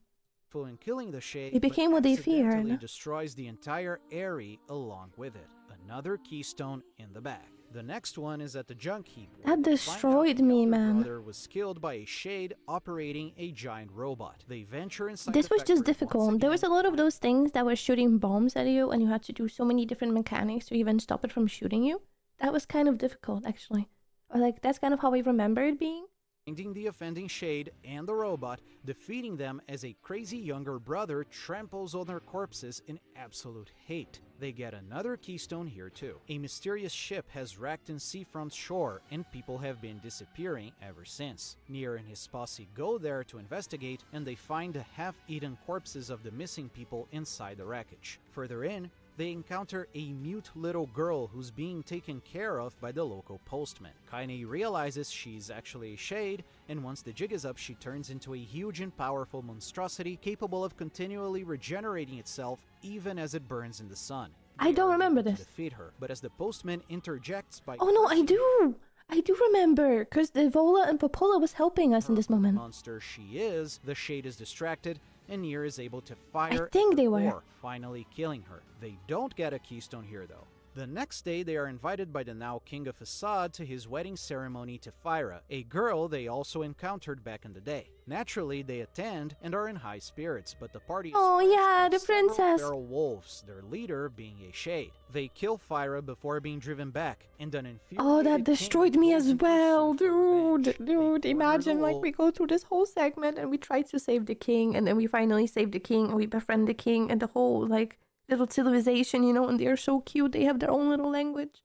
in killing the shade, They became but what they accidentally feared. destroys the entire Eyrie along with it. Another keystone in the bag. The next one is at the junk heap. where That they find out destroyed the me, elder man. brother was killed by a shade operating a giant robot. They venture inside This the was just factory difficult. once There was a again, lot of find those things that were shooting bombs at you, and you had to do so many different mechanics to even stop it from shooting you. That was kind of difficult, actually. Or like, that's kind of how I remember it being. finding the offending shade and the robot, defeating them as a crazy younger brother tramples on their corpses in absolute hate. They get another keystone here too. A mysterious ship has wrecked in Seafront's shore, and people have been disappearing ever since. NieR and his posse go there to investigate, and they find the half-eaten corpses of the missing people inside the wreckage. Further in, they encounter a mute little girl who's being taken care of by the local postman. Kaine realizes she's actually a shade, and once the jig is up, she turns into a huge and powerful monstrosity capable of continually regenerating itself even as it burns in the sun. I don't remember To this. defeat her, but as the postman interjects by Oh no, I cursing do! I do remember, because the Vola and Popola was helping us in this her moment. monster she is, the shade is distracted, and NieR is able to fire think at the they were. core, finally killing her. They don't get a keystone here though. The next day, they are invited by the now King of Assad to his wedding ceremony to Fyra, a girl they also encountered back in the day. Naturally, they attend and are in high spirits, but the party is Oh, smashed yeah, by the several princess. feral wolves, their leader being a shade. They kill Fyra before being driven back, and an infuriated Oh, that king destroyed me goes as in well, pursuit for revenge. dude. They Dude, corner the imagine like wolf- we go through this whole segment and we try to save the king, and then we finally save the king, and we befriend the king, and the whole like little civilization, you know, and they're so cute. They have their own little language.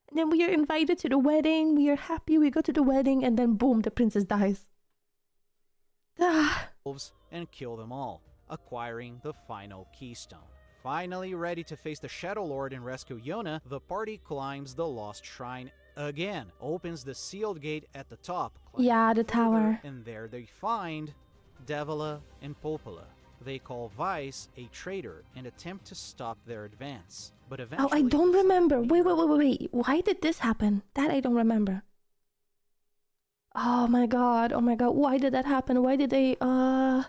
And then we are invited to the wedding. We are happy. We go to the wedding, and then boom, the princess dies. Ah. wolves and kill them all, acquiring the final keystone. Finally ready to face the Shadow Lord and rescue Yona, the party climbs the lost shrine again, opens the sealed gate at the top, climbs Yeah, the further, tower. and there they find Devila and Popola. They call Vice a traitor and attempt to stop their advance. But Oh, eventually, I don't they remember. find Wait, NieR. wait, wait, wait, wait. Why did this happen? That I don't remember. Oh my god. Oh my god. Why did that happen? Why did they, Ooh!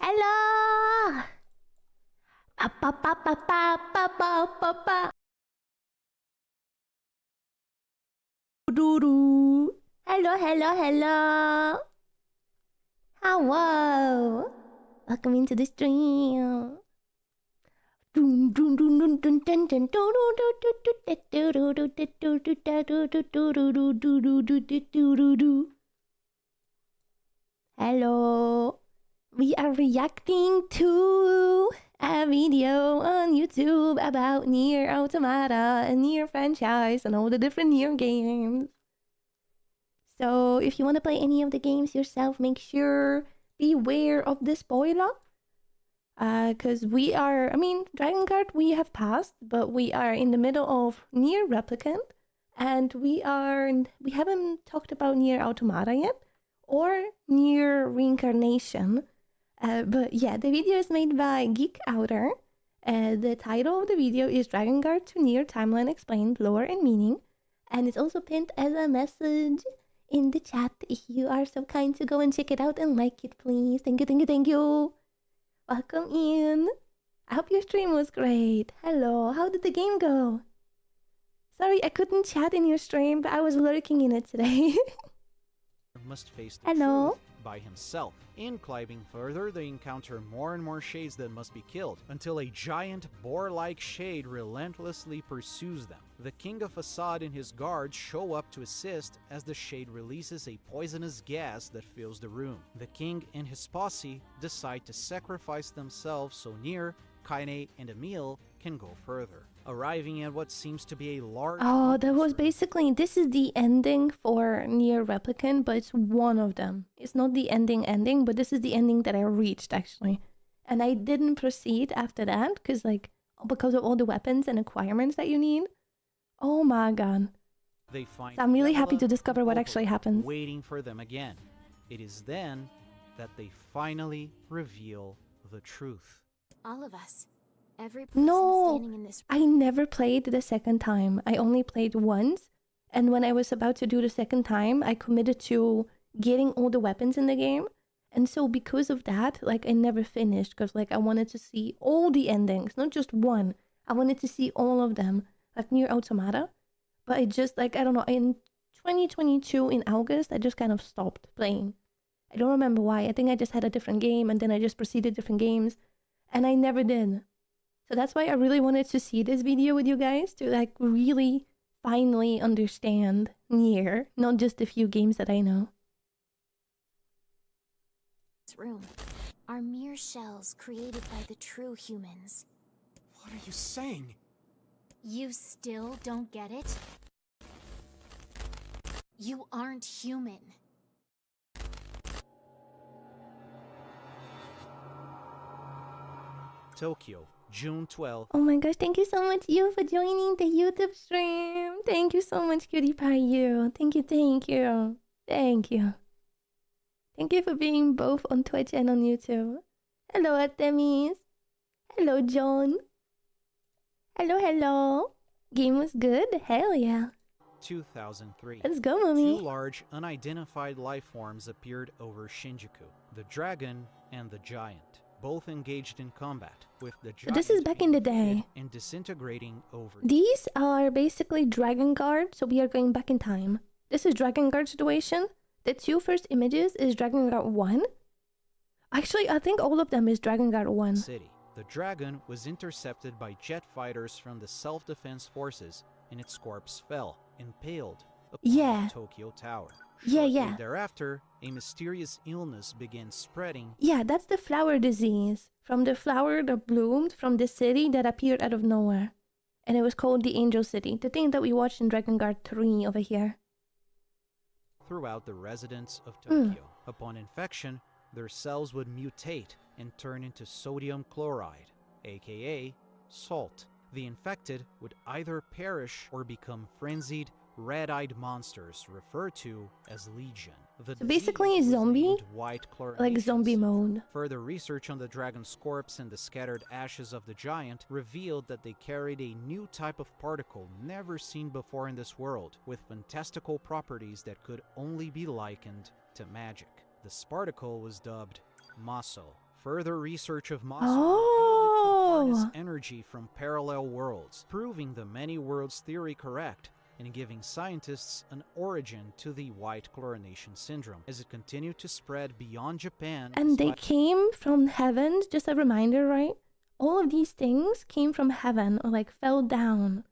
Hello! Pa pa pa pa pa pa pa pa pa. Doo-doo. Hello, hello, hello. Hello. Welcome into the stream. Dun, dun, dun, dun, dun, dun, dun, dun, dun. Hello. We are reacting to a video on YouTube about NieR Automata and NieR franchise and all the different NieR games. So if you want to play any of the games yourself, make sure beware of the spoiler. Because we are, I mean, Drakengard we have passed, but we are in the middle of NieR Replicant, and we haven't talked about NieR Automata yet, or NieR Reincarnation. But yeah, the video is made by Geekouter. The title of the video is Drakengard to NieR Timeline Explained, Lore and Meaning, and it's also pinned as a message in the chat if you are so kind to go and check it out and like it, please. Thank you, thank you, thank you. Welcome in. I hope your stream was great. Hello, how did the game go? Sorry, I couldn't chat in your stream, but I was lurking in it today. Must face the Hello? truth by himself. In climbing further, they encounter more and more shades that must be killed, until a giant boar-like shade relentlessly pursues them. The King of Assad and his guards show up to assist as the shade releases a poisonous gas that fills the room. The king and his posse decide to sacrifice themselves so NieR, Kaine, and Emil can go further, arriving at what seems to be a large... Oh, that was basically, this is the ending for NieR Replicant, but it's one of them. It's not the ending, but this is the ending that I reached, actually. And I didn't proceed after that, because of all the weapons and acquirements that you need. Oh my god. They find So I'm really Bella happy to discover what and actually Opal happens. waiting for them again. It is then that they finally reveal the truth. All of us. Every person No, standing in this I never played the second time. I only played once. And when I was about to do the second time, I committed to getting all the weapons in the game. And so because of that, I never finished. Because, I wanted to see all the endings, not just one. I wanted to see all of them, NieR Automata. But I just, I don't know, in 2022, in August, I just kind of stopped playing. I don't remember why. I think I just had a different game, and then I just proceeded different games. And I never did. So that's why I really wanted to see this video with you guys, to really finally understand NieR, not just a few games that I know. room are mere shells created by the true humans. What are you saying? You still don't get it? You aren't human. Tokyo, June 12th. Oh my gosh, thank you so much, you, for joining the YouTube stream. Thank you so much, Cutie Pie, you. Thank you, thank you. Thank you. Thank you for being both on Twitch and on YouTube. Hello, Artemis. Hello, John. Hello, hello. Game was good? Hell yeah. 2003. Let's go, mommy. Two large, unidentified life forms appeared over Shinjuku, the dragon and the giant, both engaged in combat, with the giant This is back in the day. and disintegrating over. These are basically Drakengard, so we are going back in time. This is Drakengard situation. The two first images is Drakengard 1. Actually, I think all of them is Drakengard 1. City. The dragon was intercepted by jet fighters from the self-defense forces, and its corpse fell, impaled upon the Tokyo Tower. Yeah. Thereafter, a mysterious illness began spreading. Yeah, that's the flower disease. From the flower that bloomed from the city that appeared out of nowhere. And it was called the Angel City. The thing that we watched in Drakengard 3 over here. Throughout the residents of Tokyo. Upon infection, their cells would mutate and turn into sodium chloride, aka salt. The infected would either perish or become frenzied, red-eyed monsters referred to as Legion. So basically a zombie, like zombie mode. Further research on the dragon's corpse and the scattered ashes of the giant revealed that they carried a new type of particle never seen before in this world, with fantastical properties that could only be likened to magic. This particle was dubbed Maso. Further research of Maso harness energy from parallel worlds, proving the many worlds theory correct, and giving scientists an origin to the white chlorination syndrome as it continued to spread beyond Japan. And they came from heaven, just a reminder, right? All of these things came from heaven, or fell down.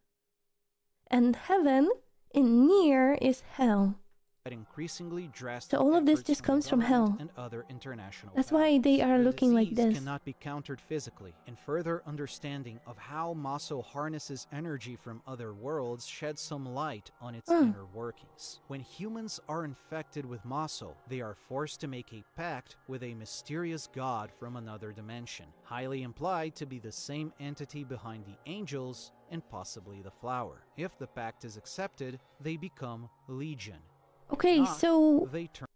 And heaven in NieR is hell. but increasingly drastic. So all of this efforts just the comes from government hell. And other international That's why they powers. are The looking like disease this. cannot be countered physically, and further understanding of how Maso harnesses energy from other worlds sheds some light on its inner workings. When humans are infected with Maso, they are forced to make a pact with a mysterious god from another dimension, highly implied to be the same entity behind the angels and possibly the flower. If the pact is accepted, they become Legion. Okay, Not, so they turn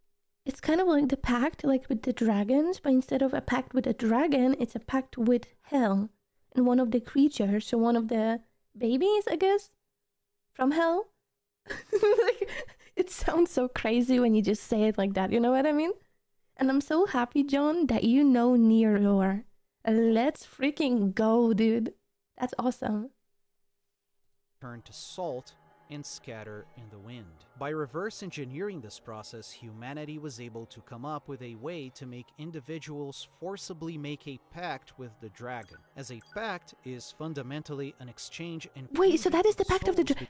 it's kind of like the pact, like with the dragons, but instead of a pact with a dragon, it's a pact with hell. And one of the creatures, so one of the babies, I guess, from hell. Like, it sounds so crazy when you just say it like that, you know what I mean? And I'm so happy, John, that you know NieR lore. Let's freaking go, dude. That's awesome. turn to salt and scatter in the wind. By reverse engineering this process, humanity was able to come up with a way to make individuals forcibly make a pact with the dragon, as a pact is fundamentally an exchange and Wait, so fusion that is the pact of the souls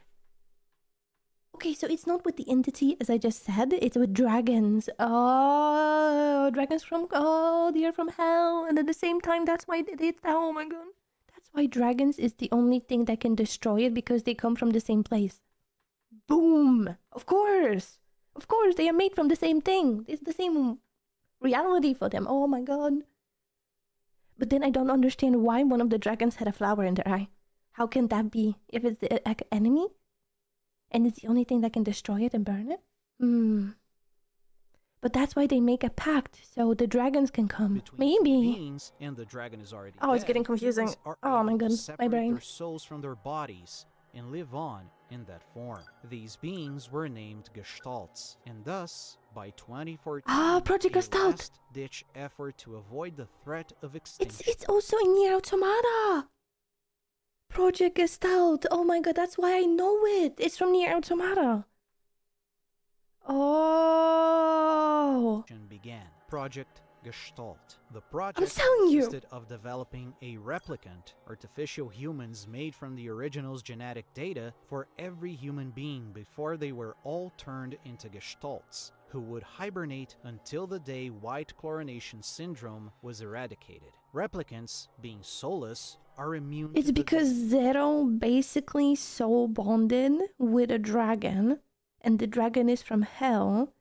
Okay, so it's not with the entity, as I just said, it's with dragons. Oh, dragons from, oh, they are from hell. And at the same time, that's why it's, oh my god. That's why dragons is the only thing that can destroy it, because they come from the same place. Boom! Of course! Of course, they are made from the same thing. It's the same reality for them. Oh my god. But then I don't understand why one of the dragons had a flower in their eye. How can that be? If it's the enemy? And it's the only thing that can destroy it and burn it? But that's why they make a pact, so the dragons can come. between two Maybe. beings, and the dragon is already Oh, it's dead, getting confusing. humans are Oh my able to god, my separate brain. their souls from their bodies and live on in that form. These beings were named Gestalts, and thus, by 2014, Ah, Project a Gestalt. last-ditch effort to avoid the threat of extinction. It's also in NieR Automata. Project Gestalt. Oh my god, that's why I know it. It's from NieR Automata. Oh. Began Project Gestalt. The project telling you. consisted of developing a replicant, artificial humans made from the original's genetic data for every human being before they were all turned into Gestalts, who would hibernate until the day white chlorination syndrome was eradicated. Replicants, being soulless, are immune It's to the because Zero basically soul bonded with a dragon, and the dragon is from hell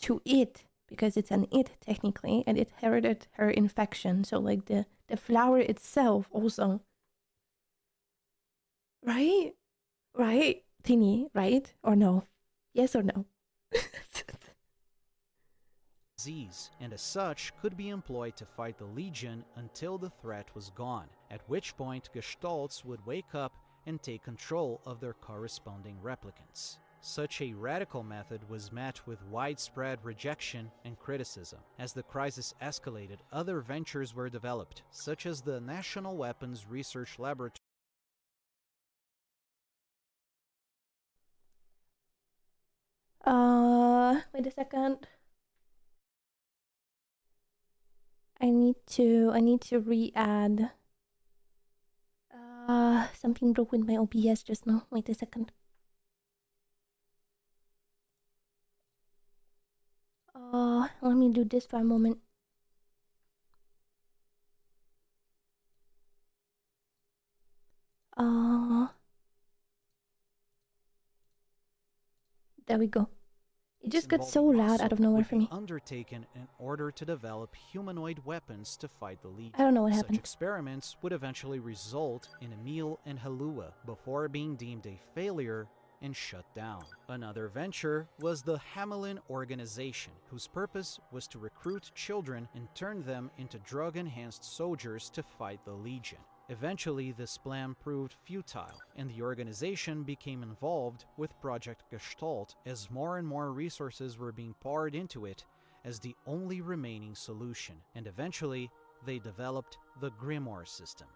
to it, because it's an it technically, and it inherited her infection. So like the flower itself also. Right? Right? Tini, right? Or no? Yes or no? disease, and as such could be employed to fight the Legion until the threat was gone, at which point Gestalts would wake up and take control of their corresponding replicants. Such a radical method was met with widespread rejection and criticism. As the crisis escalated, other ventures were developed, such as the National Weapons Research Laboratory. Wait a second. I need to re-add. Something broke with my OBS just now. Wait a second. Let me do this for a moment. There we go. It just got so loud out of nowhere for me. Undertaken in order to develop humanoid weapons to fight the Legion. I don't know what Such happened. experiments would eventually result in Emil and Halua before being deemed a failure and shut down. Another venture was the Hamelin Organization, whose purpose was to recruit children and turn them into drug-enhanced soldiers to fight the Legion. Eventually, this plan proved futile, and the organization became involved with Project Gestalt as more and more resources were being poured into it as the only remaining solution. And eventually, they developed the Grimoire system.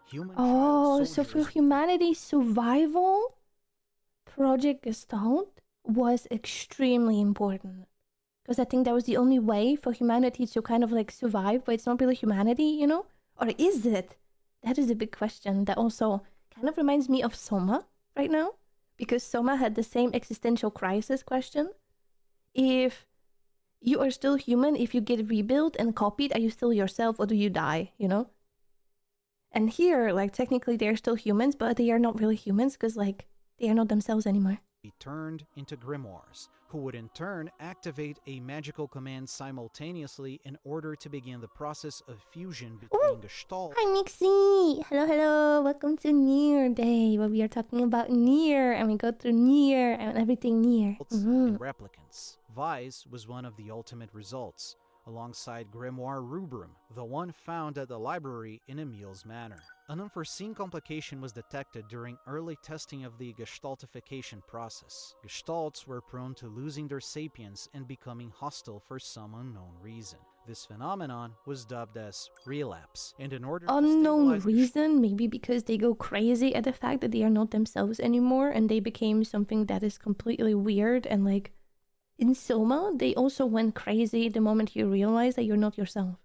So for humanity's survival, Project Gestalt was extremely important. Because I think that was the only way for humanity to kind of like survive, but it's not really humanity, you know? Or is it? That is a big question that also kind of reminds me of Soma right now, because Soma had the same existential crisis question. if you are still human, if you get rebuilt and copied, are you still yourself or do you die, you know? And here, like, technically they're still humans, but they are not really humans because, like, they are not themselves anymore. Be turned into grimoires, who would in turn activate a magical command simultaneously in order to begin the process of fusion between Gestalt. Hi, Mixie! Hello, hello! Welcome to NieR Day, where we are talking about NieR, and we go through NieR and everything NieR. And replicants. Vice was one of the ultimate results, alongside Grimoire Rubrum, the one found at the library in Emil's manor. An unforeseen complication was detected during early testing of the gestaltification process. Gestalts were prone to losing their sapience and becoming hostile for some unknown reason. This phenomenon was dubbed as relapse, and in order to Unknown stabilize reason, maybe because they go crazy at the fact that they are not themselves anymore and they became something that is completely weird. And like in Soma, they also went crazy the moment you realize that you're not yourself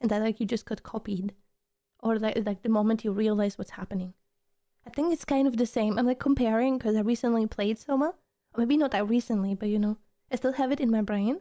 and that like you just got copied, or like the moment you realize what's happening. I think it's kind of the same. I'm like comparing because I recently played Soma, or maybe not that recently, but you know, I still have it in my brain.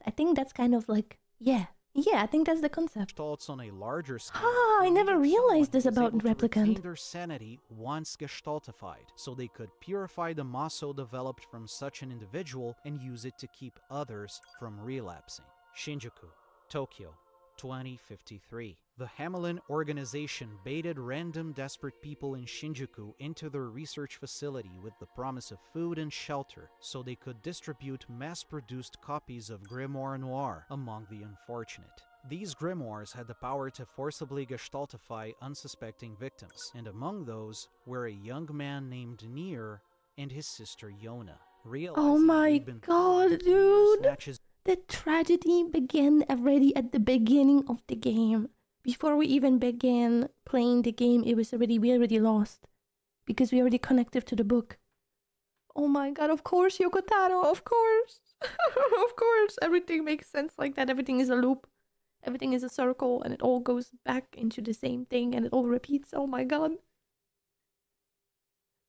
I think that's kind of like, yeah, I think that's the concept. Gestalts on a larger scale. Ah, I never realized this about Replicant. Their sanity once gestaltified, so they could purify the maso developed from such an individual and use it to keep others from relapsing. Shinjuku, Tokyo, 2053. The Hamelin organization baited random desperate people in Shinjuku into their research facility with the promise of food and shelter so they could distribute mass-produced copies of Grimoire Noir among the unfortunate. These grimoires had the power to forcibly gestaltify unsuspecting victims, and among those were a young man named NieR and his sister Yona. Oh my god, dude! The tragedy began already at the beginning of the game. Before we even began playing the game, we already lost. Because we already connected to the book. Oh my god, of course, Yoko Taro, of course! Of course, everything makes sense like that. Everything is a loop. Everything is a circle, and it all goes back into the same thing, and it all repeats. Oh my god.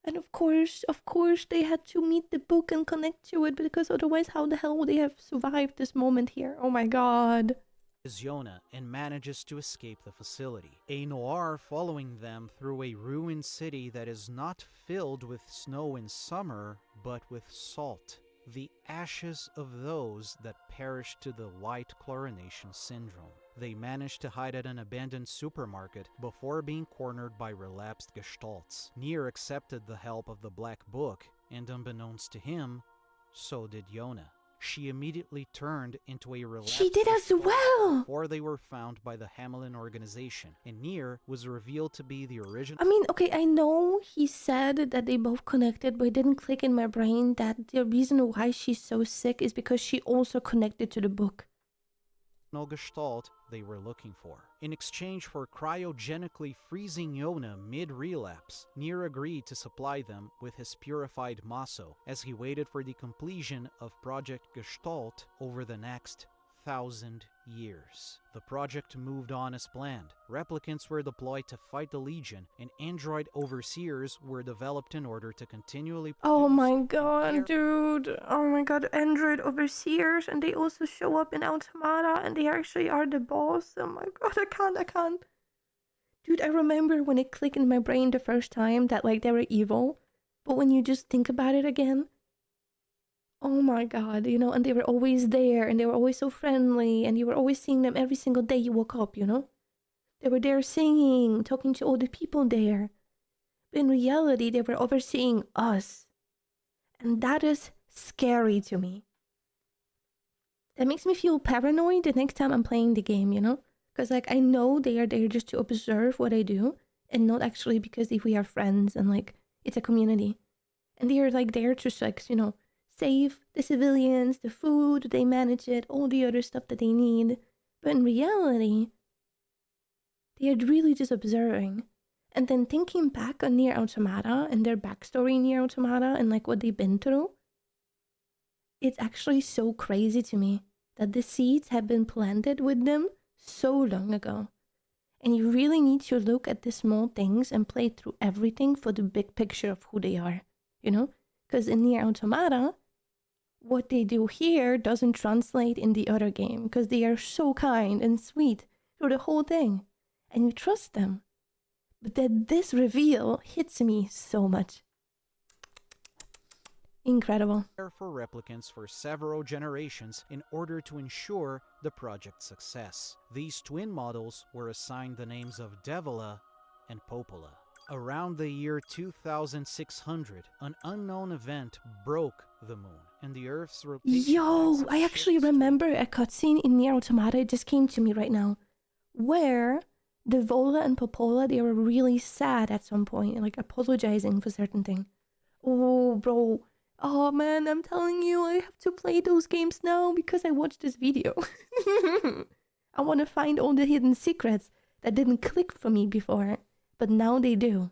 And of course, they had to meet the book and connect to it, because otherwise how the hell would they have survived this moment here? Oh my god. Yona and manages to escape the facility. A Noir following them through a ruined city that is not filled with snow in summer, but with salt. The ashes of those that perished to the white chlorination syndrome. They managed to hide at an abandoned supermarket before being cornered by relapsed gestalts. NieR accepted the help of the Black Book, and unbeknownst to him, so did Yona. She immediately turned into a relapsed She did as well! Before they were found by the Hamelin organization, and NieR was revealed to be the original... I mean, okay, I know he said that they both connected, but it didn't click in my brain that the reason why she's so sick is because she also connected to the book. Gestalt they were looking for. In exchange for cryogenically freezing Yona mid-relapse, NieR agreed to supply them with his purified maso as he waited for the completion of Project Gestalt over the next 1,000 years. The project moved on as planned. Replicants were deployed to fight the Legion, and android overseers were developed in order to continually produce... Oh my god, dude. Oh my god, android overseers, and they also show up in Automata, and they actually are the boss. Oh my god, I can't. Dude, I remember when it clicked in my brain the first time that like they were evil, but when you just think about it again, oh my god, you know, and they were always there, and they were always so friendly, and you were always seeing them every single day you woke up, you know? They were there singing, talking to all the people there. But in reality, they were overseeing us. And that is scary to me. That makes me feel paranoid the next time I'm playing the game, you know? Because, like, I know they are there just to observe what I do, and not actually because if we are friends and, like, it's a community. And they are, like, there to, like, you know, save the civilians, the food, they manage it, all the other stuff that they need. But in reality, they are really just observing. And then thinking back on NieR Automata and their backstory in NieR Automata and like what they've been through, it's actually so crazy to me that the seeds have been planted with them so long ago. And you really need to look at the small things and play through everything for the big picture of who they are, you know? Because in NieR Automata, what they do here doesn't translate in the other game because they are so kind and sweet through the whole thing, and you trust them. But that this reveal hits me so much. Incredible. For replicants for several generations in order to ensure the project's success. These twin models were assigned the names of Devila and Popola. Around the year 2600, an unknown event broke the moon, and the Earth's rotation... Yo, I actually remember a cutscene in NieR Automata, it just came to me right now, where Devila and Popola, they were really sad at some point, like apologizing for certain thing. Oh, bro. Oh man, I'm telling you, I have to play those games now because I watched this video. I want to find all the hidden secrets that didn't click for me before, but now they do.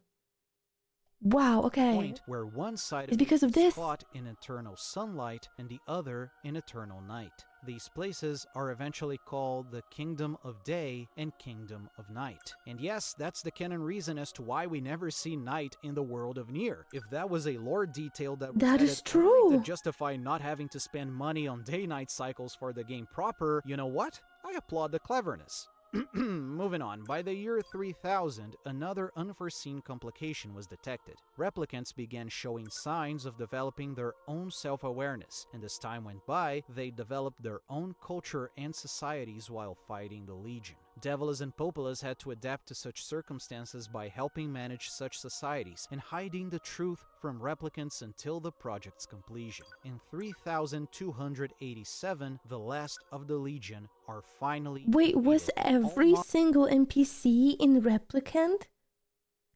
Wow, okay. Point where one side it's because of this. Caught in eternal sunlight and the other in eternal night. These places are eventually called the Kingdom of Day and Kingdom of Night. And yes, that's the canon reason as to why we never see night in the world of NieR. If that was a lore detail that was that is added true to justify not having to spend money on day-night cycles for the game proper, you know what? I applaud the cleverness. Moving on, by the year 3000, another unforeseen complication was detected. Replicants began showing signs of developing their own self-awareness, and as time went by, they developed their own culture and societies while fighting the Legion. Devilas and Popolas had to adapt to such circumstances by helping manage such societies and hiding the truth from replicants until the project's completion. In 3287, the last of the Legion are finally Wait, was every single NPC in Replicant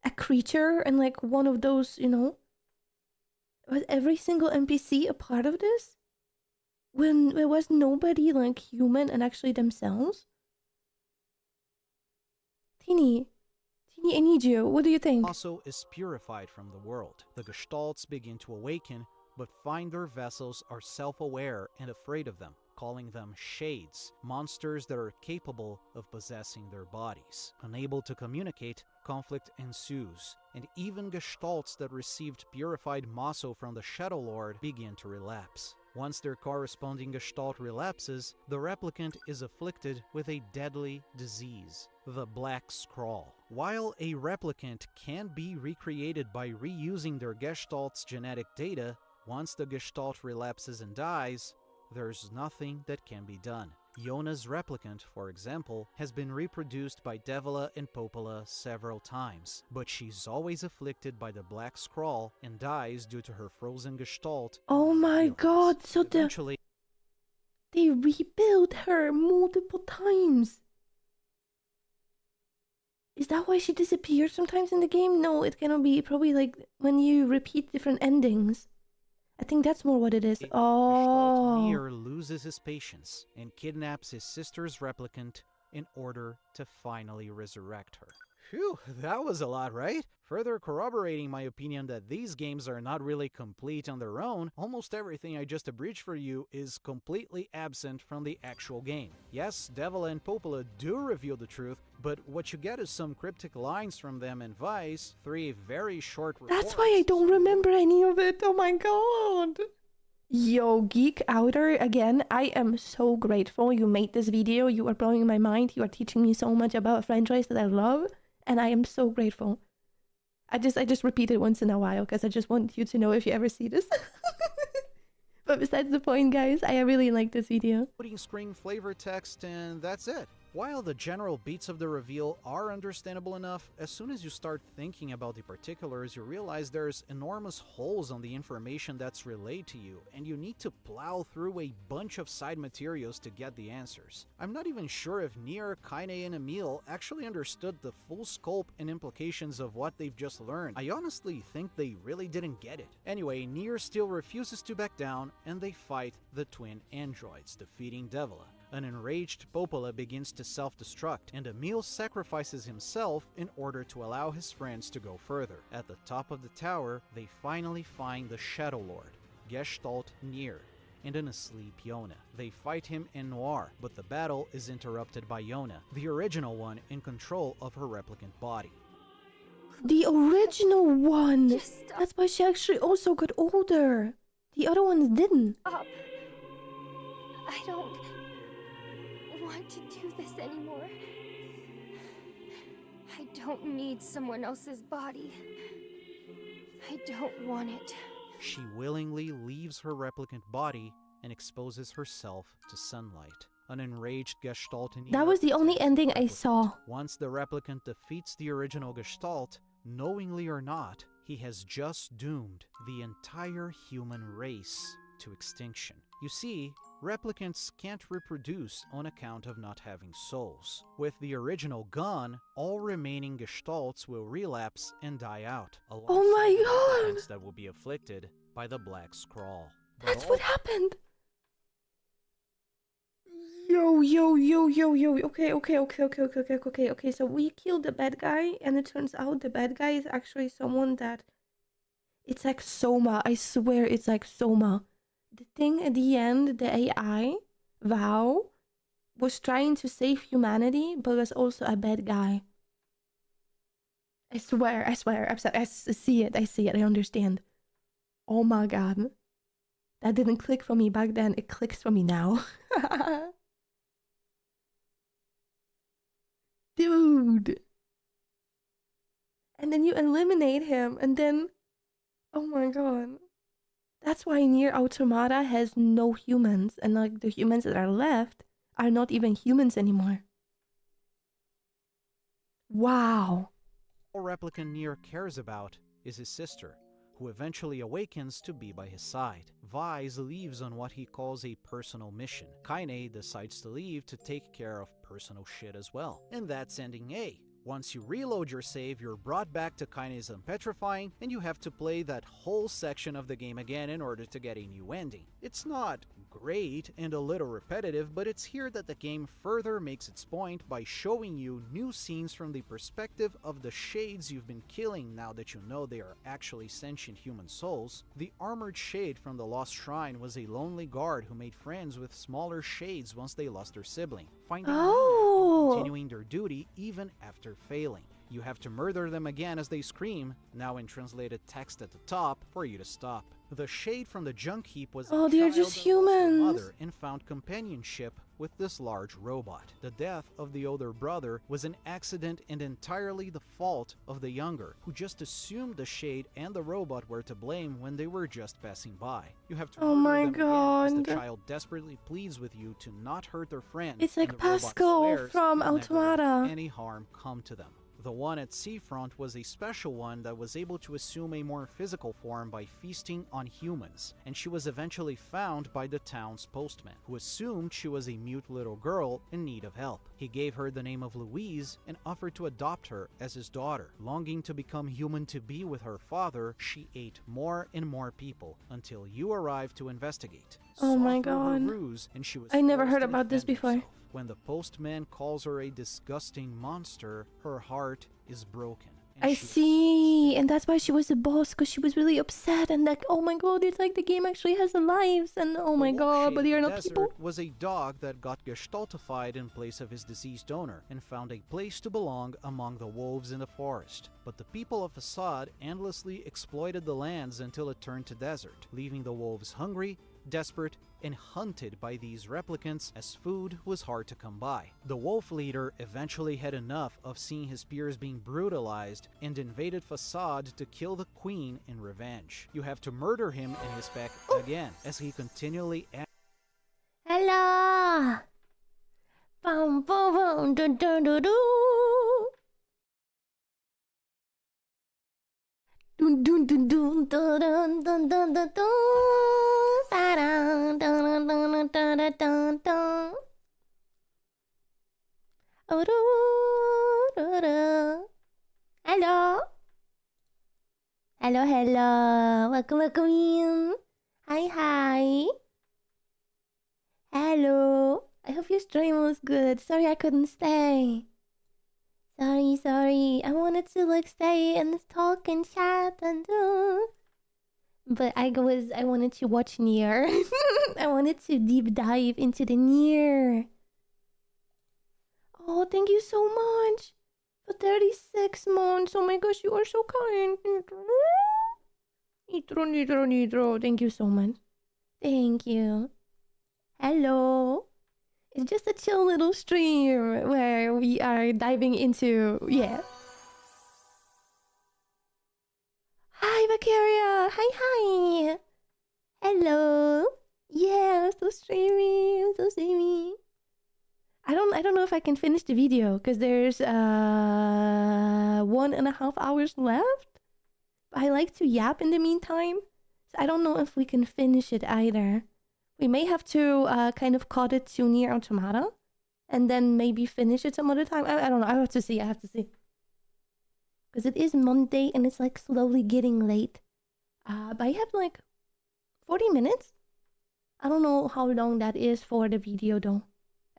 a creature and like one of those, you know? Was every single NPC a part of this? When there was nobody like human and actually themselves? Teeny, I need you. What do you think? Also is purified from the world. The Gestalts begin to awaken, but find their vessels are self-aware and afraid of them, calling them shades, monsters that are capable of possessing their bodies. Unable to communicate, conflict ensues, and even Gestalts that received purified Maso from the Shadow Lord begin to relapse. Once their corresponding Gestalt relapses, the replicant is afflicted with a deadly disease, the Black Scrawl. While a replicant can be recreated by reusing their Gestalt's genetic data, once the Gestalt relapses and dies, there's nothing that can be done. Yona's replicant, for example, has been reproduced by Devila and Popola several times, but she's always afflicted by the Black Scrawl and dies due to her frozen Gestalt. Oh my god, so eventually they rebuilt her multiple times. Is that why she disappears sometimes in the game? No, it cannot be. Probably like when you repeat different endings. I think that's more what it is. Oh. NieR loses his patience and kidnaps his sister's replicant in order to finally resurrect her. Phew, that was a lot, right? Further corroborating my opinion that these games are not really complete on their own, almost everything I just abridged for you is completely absent from the actual game. Yes, Devila and Popola do reveal the truth, but what you get is some cryptic lines from them and Vice, 3 very short reports. That's why I don't remember any of it. Oh my god. Yo, Geekouter, again, I am so grateful you made this video. You are blowing my mind. You are teaching me so much about a franchise that I love, and I am so grateful. I just repeat it once in a while because I just want you to know if you ever see this. But besides the point, guys, I really like this video. Putting screen flavor text, and that's it. While the general beats of the reveal are understandable enough, as soon as you start thinking about the particulars, you realize there's enormous holes on the information that's relayed to you, and you need to plow through a bunch of side materials to get the answers. I'm not even sure if NieR, Kaine, and Emil actually understood the full scope and implications of what they've just learned. I honestly think they really didn't get it. Anyway, NieR still refuses to back down, and they fight the twin androids, defeating Devila. An enraged Popola begins to self-destruct, and Emil sacrifices himself in order to allow his friends to go further. At the top of the tower, they finally find the Shadow Lord, Gestalt NieR, and an asleep Yona. They fight him in NieR, but the battle is interrupted by Yona, the original one in control of her replicant body. The original one! That's why she actually also got older. The other ones didn't. Stop. I don't want to do this anymore. I don't need someone else's body. I don't want it. She willingly leaves her replicant body and exposes herself to sunlight. An enraged Gestalt in That was the only ending I saw. Once the replicant defeats the original Gestalt, knowingly or not, he has just doomed the entire human race to extinction. You see, replicants can't reproduce on account of not having souls. With the original gun, all remaining Gestalts will relapse and die out. Oh my god! That will be afflicted by the Black Scrawl. That's what happened! Yo. Okay. So we killed the bad guy, and it turns out the bad guy is actually someone that... It's like Soma. I swear it's like Soma. The thing at the end, the AI, Vow, was trying to save humanity, but was also a bad guy. I swear. I see it, I understand. Oh my god. That didn't click for me back then, it clicks for me now. Dude. And then you eliminate him, and then... Oh my god. That's why NieR Automata has no humans, and like the humans that are left are not even humans anymore. Wow. All Replicant NieR cares about is his sister, who eventually awakens to be by his side. Vise leaves on what he calls a personal mission. Kaine decides to leave to take care of personal shit as well. And that's ending A. Once you reload your save, you're brought back to Kaine's Unpetrifying, and you have to play that whole section of the game again in order to get a new ending. It's not great and a little repetitive, but it's here that the game further makes its point by showing you new scenes from the perspective of the shades you've been killing now that you know they are actually sentient human souls. The armored shade from the Lost Shrine was a lonely guard who made friends with smaller shades once they lost their sibling, finding meaning in continuing their duty even after failing. You have to murder them again as they scream, now in translated text at the top, for you to stop. The shade from the junk heap was oh, they're just humans. Mother and found companionship with this large robot. The death of the older brother was an accident and entirely the fault of the younger, who just assumed the shade and the robot were to blame when they were just passing by. You have to oh my god. As the child desperately pleads with you to not hurt their friend. It's like Pascal from Automata. Any harm come to them. The one at Seafront was a special one that was able to assume a more physical form by feasting on humans, and she was eventually found by the town's postman, who assumed she was a mute little girl in need of help. He gave her the name of Louise and offered to adopt her as his daughter. Longing to become human to be with her father, she ate more and more people until you arrived to investigate. Oh my god. Ruse, and she was I never heard about this before. Herself. When the postman calls her a disgusting monster, her heart is broken. I see, and that's why she was a boss, because she was really upset and like, oh my god, it's like the game actually has lives, and oh my god, but you're not people. Was a dog that got gestaltified in place of his deceased owner and found a place to belong among the wolves in the forest. But the people of Facade endlessly exploited the lands until it turned to desert, leaving the wolves hungry, desperate, and hunted by these replicants as food was hard to come by. The wolf leader eventually had enough of seeing his peers being brutalized and invaded Facade to kill the queen in revenge. You have to murder him in his pack again as he continually Hello! Boom, boom, boom, dun, dun, dun, dun. Dun, dun, dun, dun, dun, dun, dun, dun, dun, dun. Dun, dun, dun, dun, dun, dun, dun. Oh, do, do, do. Hello. Hello. Welcome in. Hi. Hello. I hope your stream was good. Sorry I couldn't stay. Sorry. I wanted to like stay and talk and chat and do. But I wanted to watch NieR. I wanted to deep dive into the NieR. Oh, thank you so much for 36 months. Oh my gosh, you are so kind. Nitro. Thank you so much. Thank you. Hello. It's just a chill little stream where we are diving into, yeah. Hi, Vacaria. Hi. Hello. Yeah, I'm still streaming. I don't know if I can finish the video because there's 1.5 hours left. I like to yap in the meantime, so I don't know if we can finish it either. We may have to kind of cut it to NieR Automata and then maybe finish it some other time. I don't know. I have to see. Because it is Monday and it's like slowly getting late. But I have like 40 minutes. I don't know how long that is for the video though.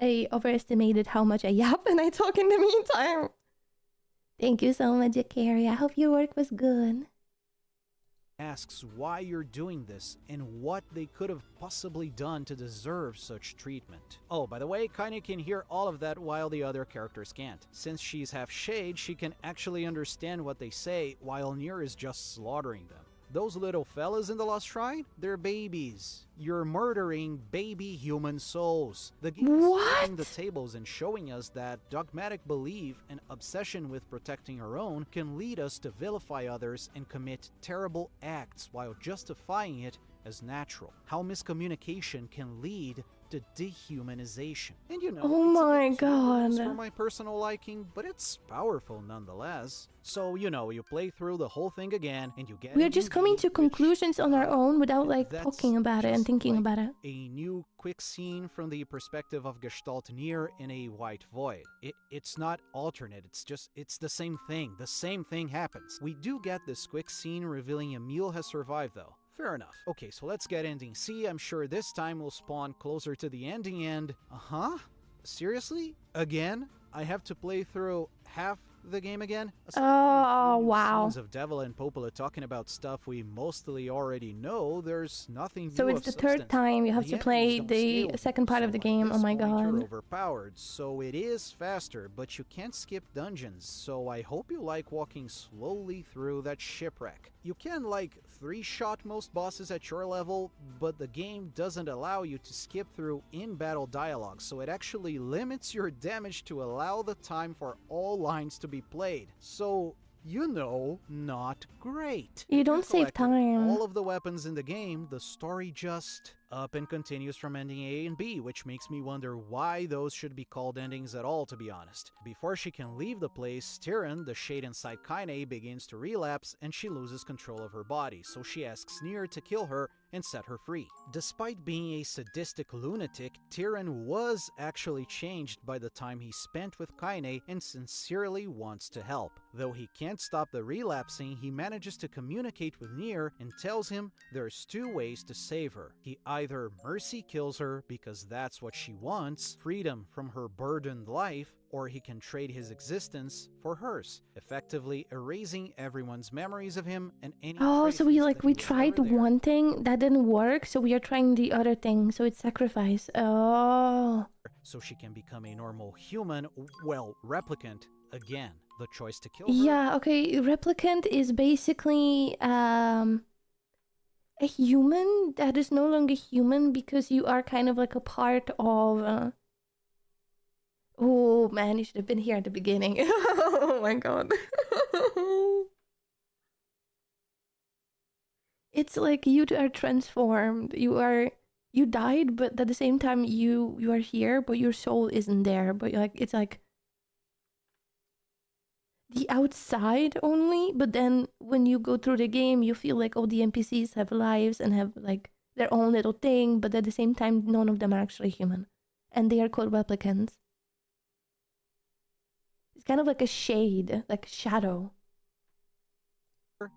I overestimated how much I yap and I talk in the meantime. Thank you so much, Akari. I hope your work was good. Asks why you're doing this and what they could have possibly done to deserve such treatment. Oh, by the way, Kaine can hear all of that while the other characters can't. Since she's half shade, she can actually understand what they say while NieR is just slaughtering them. Those little fellas in the Lost Shrine, they're babies. You're murdering baby human souls. The game is flipping the tables and showing us that dogmatic belief and obsession with protecting our own can lead us to vilify others and commit terrible acts while justifying it as natural. How miscommunication can lead to dehumanization. And you know, oh my god, for my personal liking, but it's powerful nonetheless. So, you know, you play through the whole thing again and you get... We're just coming to conclusions on our own without like talking about it and thinking about it. A new quick scene from the perspective of Gestalt NieR in a white void. It's not alternate, it's the same thing. The same thing happens. We do get this quick scene revealing Emil has survived though. Fair enough. Okay, so let's get ending C. I'm sure this time we'll spawn closer to the ending and... Seriously? Again? I have to play through half the game again? Oh, wow. Scenes of Devil and Popola talking about stuff we mostly already know, there's nothing new. So it's the third time you have to play the second part of the game. Oh my god. You're overpowered, so it is faster, but you can't skip dungeons, so I hope you like walking slowly through that shipwreck. You can like 3-shot most bosses at your level, but the game doesn't allow you to skip through in-battle dialogue, so it actually limits your damage to allow the time for all lines to be played. So, you know, not great. You don't save time. All of the weapons in the game, the story just up and continues from ending A and B, which makes me wonder why those should be called endings at all, to be honest. Before she can leave the place, Tyrion, the shade inside Kaine, begins to relapse and she loses control of her body, so she asks NieR to kill her and set her free. Despite being a sadistic lunatic, Tyrion was actually changed by the time he spent with Kaine and sincerely wants to help. Though he can't stop the relapsing, he manages to communicate with NieR and tells him there's 2 ways to save her. He either mercy kills her because that's what she wants, freedom from her burdened life, or he can trade his existence for hers, effectively erasing everyone's memories of him and any... Oh, so we tried one thing that didn't work, so we are trying the other thing, so it's sacrifice. Oh. So she can become a normal human, well, replicant, again. The choice to kill her. Yeah, okay, replicant is basically a human that is no longer human because you are kind of like a part of... Oh man, you should have been here at the beginning. Oh my god. It's like you are transformed. You died, but at the same time you are here, but your soul isn't there. But like it's like the outside only, but then when you go through the game, you feel like all the NPCs have lives and have like their own little thing, but at the same time, none of them are actually human. And they are called replicants. It's kind of like a shade, like a shadow.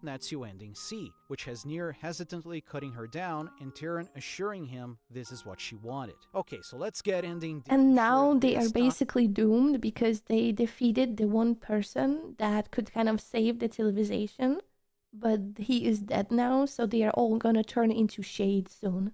That's you ending C, which has NieR hesitantly cutting her down and Tyrion assuring him this is what she wanted. Okay, so let's get ending D. And now they are basically doomed because they defeated the one person that could kind of save the civilization, but he is dead now, so they are all gonna turn into shade soon.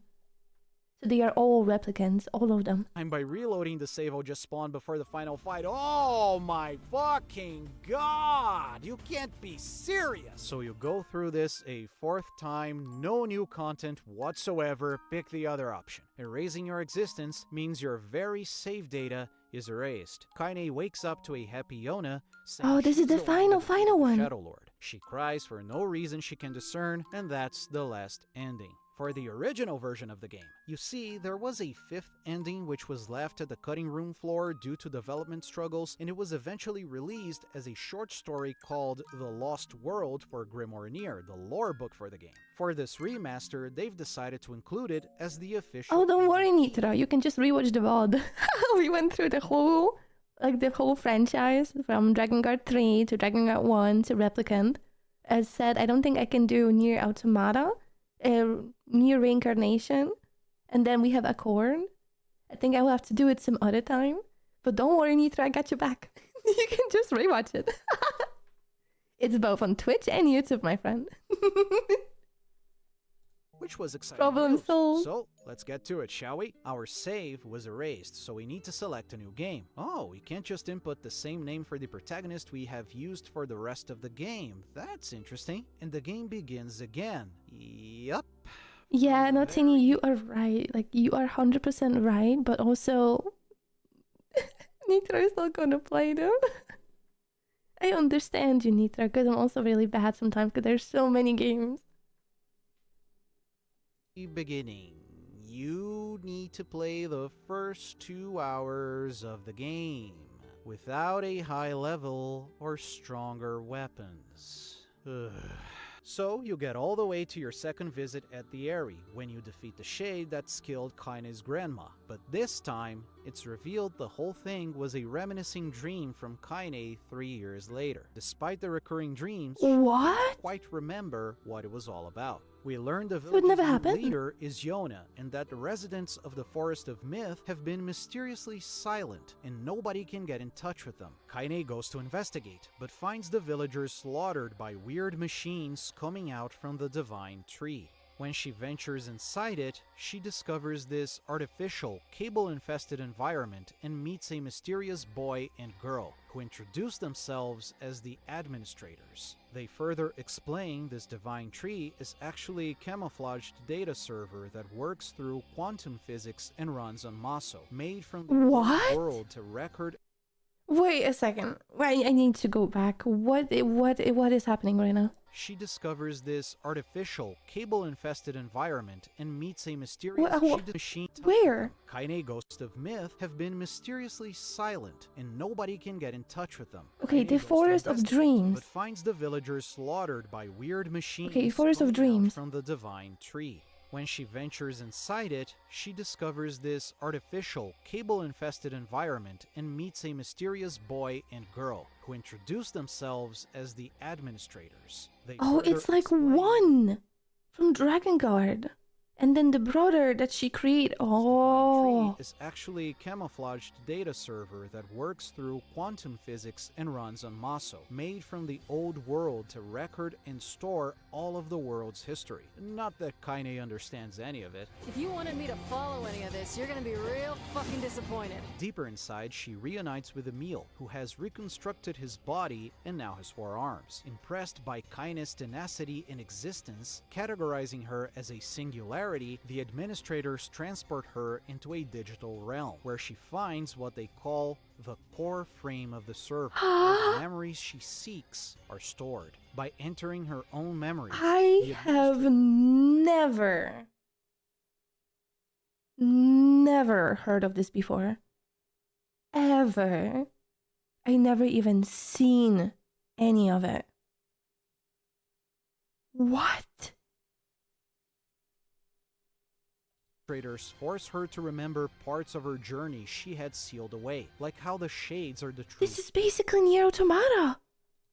They are all replicants, all of them. And by reloading, the save will just spawn before the final fight. Oh my fucking god! You can't be serious! So you go through this a fourth time, no new content whatsoever, pick the other option. Erasing your existence means your very save data is erased. Kaine wakes up to a happy Yona saying Oh, this is she's the one final, with the final one. Shadow Lord. She cries for no reason she can discern, and that's the last ending. For the original version of the game, you see, there was a fifth ending which was left at the cutting room floor due to development struggles, and it was eventually released as a short story called The Lost World for Grimoire NieR, the lore book for the game. For this remaster, they've decided to include it as the official... Oh, don't worry, Nitra. You can just rewatch the VOD. We went through the whole franchise from Drakengard 3 to Drakengard 1 to Replicant. As said, I don't think I can do NieR Automata, NieR Reincarnation, and then we have Accord. I think I will have to do it some other time. But don't worry, Nitra, I got you back. You can just rewatch it. It's both on Twitch and YouTube, my friend. Which was exciting Problem news. solved. So, let's get to it, shall we? Our save was erased, so we need to select a new game. Oh, we can't just input the same name for the protagonist we have used for the rest of the game. That's interesting. And the game begins again. Yup. Yeah, no, Tini, you are right. Like, you are 100% right, but also... Nitra is not gonna play them. I understand you, Nitra, because I'm also really bad sometimes, because there's so many games. Beginning. You need to play the first 2 hours of the game without a high level or stronger weapons. Ugh. So, you get all the way to your second visit at the Aerie, when you defeat the shade that killed Kaine's grandma. But this time, it's revealed the whole thing was a reminiscing dream from Kaine 3 years later. Despite the recurring dreams, she What? can't quite remember what it was all about. We learned the So it never village's new happened? leader is Yona, and that the residents of the Forest of Myth have been mysteriously silent, and nobody can get in touch with them. Kaine goes to investigate, but finds the villagers slaughtered by weird machines coming out from the divine tree. When she ventures inside it, she discovers this artificial, cable-infested environment and meets a mysterious boy and girl, who introduce themselves as the administrators. They further explain this divine tree is actually a camouflaged data server that works through quantum physics and runs on Maso, made from the What? world to record... Wait a second. Wait, I need to go back. What is happening right now? She discovers this artificial, cable-infested environment and meets a mysterious machine. Where? Kaine Ghost of Myth have been mysteriously silent, and nobody can get in touch with them. Okay, Kaine the goes to Forest of investigate, Dreams. but finds the villagers slaughtered by weird machines Okay, Forest of coming out Dreams. from the divine tree. When she ventures inside it, she discovers this artificial, cable-infested environment and meets a mysterious boy and girl, who introduce themselves as the administrators. They Oh, further it's like explain- one from Drakengard. And then the brother that she created. Oh. Tree is actually a camouflaged data server that works through quantum physics and runs on Maso, made from the old world to record and store all of the world's history. Not that Kaine understands any of it. If you wanted me to follow any of this, you're gonna be real fucking disappointed. Deeper inside, she reunites with Emil, who has reconstructed his body and now has 4 arms. Impressed by Kaine's tenacity and existence, categorizing her as a singularity, the administrators transport her into a digital realm, where she finds what they call the core frame of the server, where the memories she seeks are stored. By entering her own memories, I have never heard of this before. Ever. I never even seen any of it. What? Administrators force her to remember parts of her journey she had sealed away, like how the shades are the truth This is basically NieR Automata.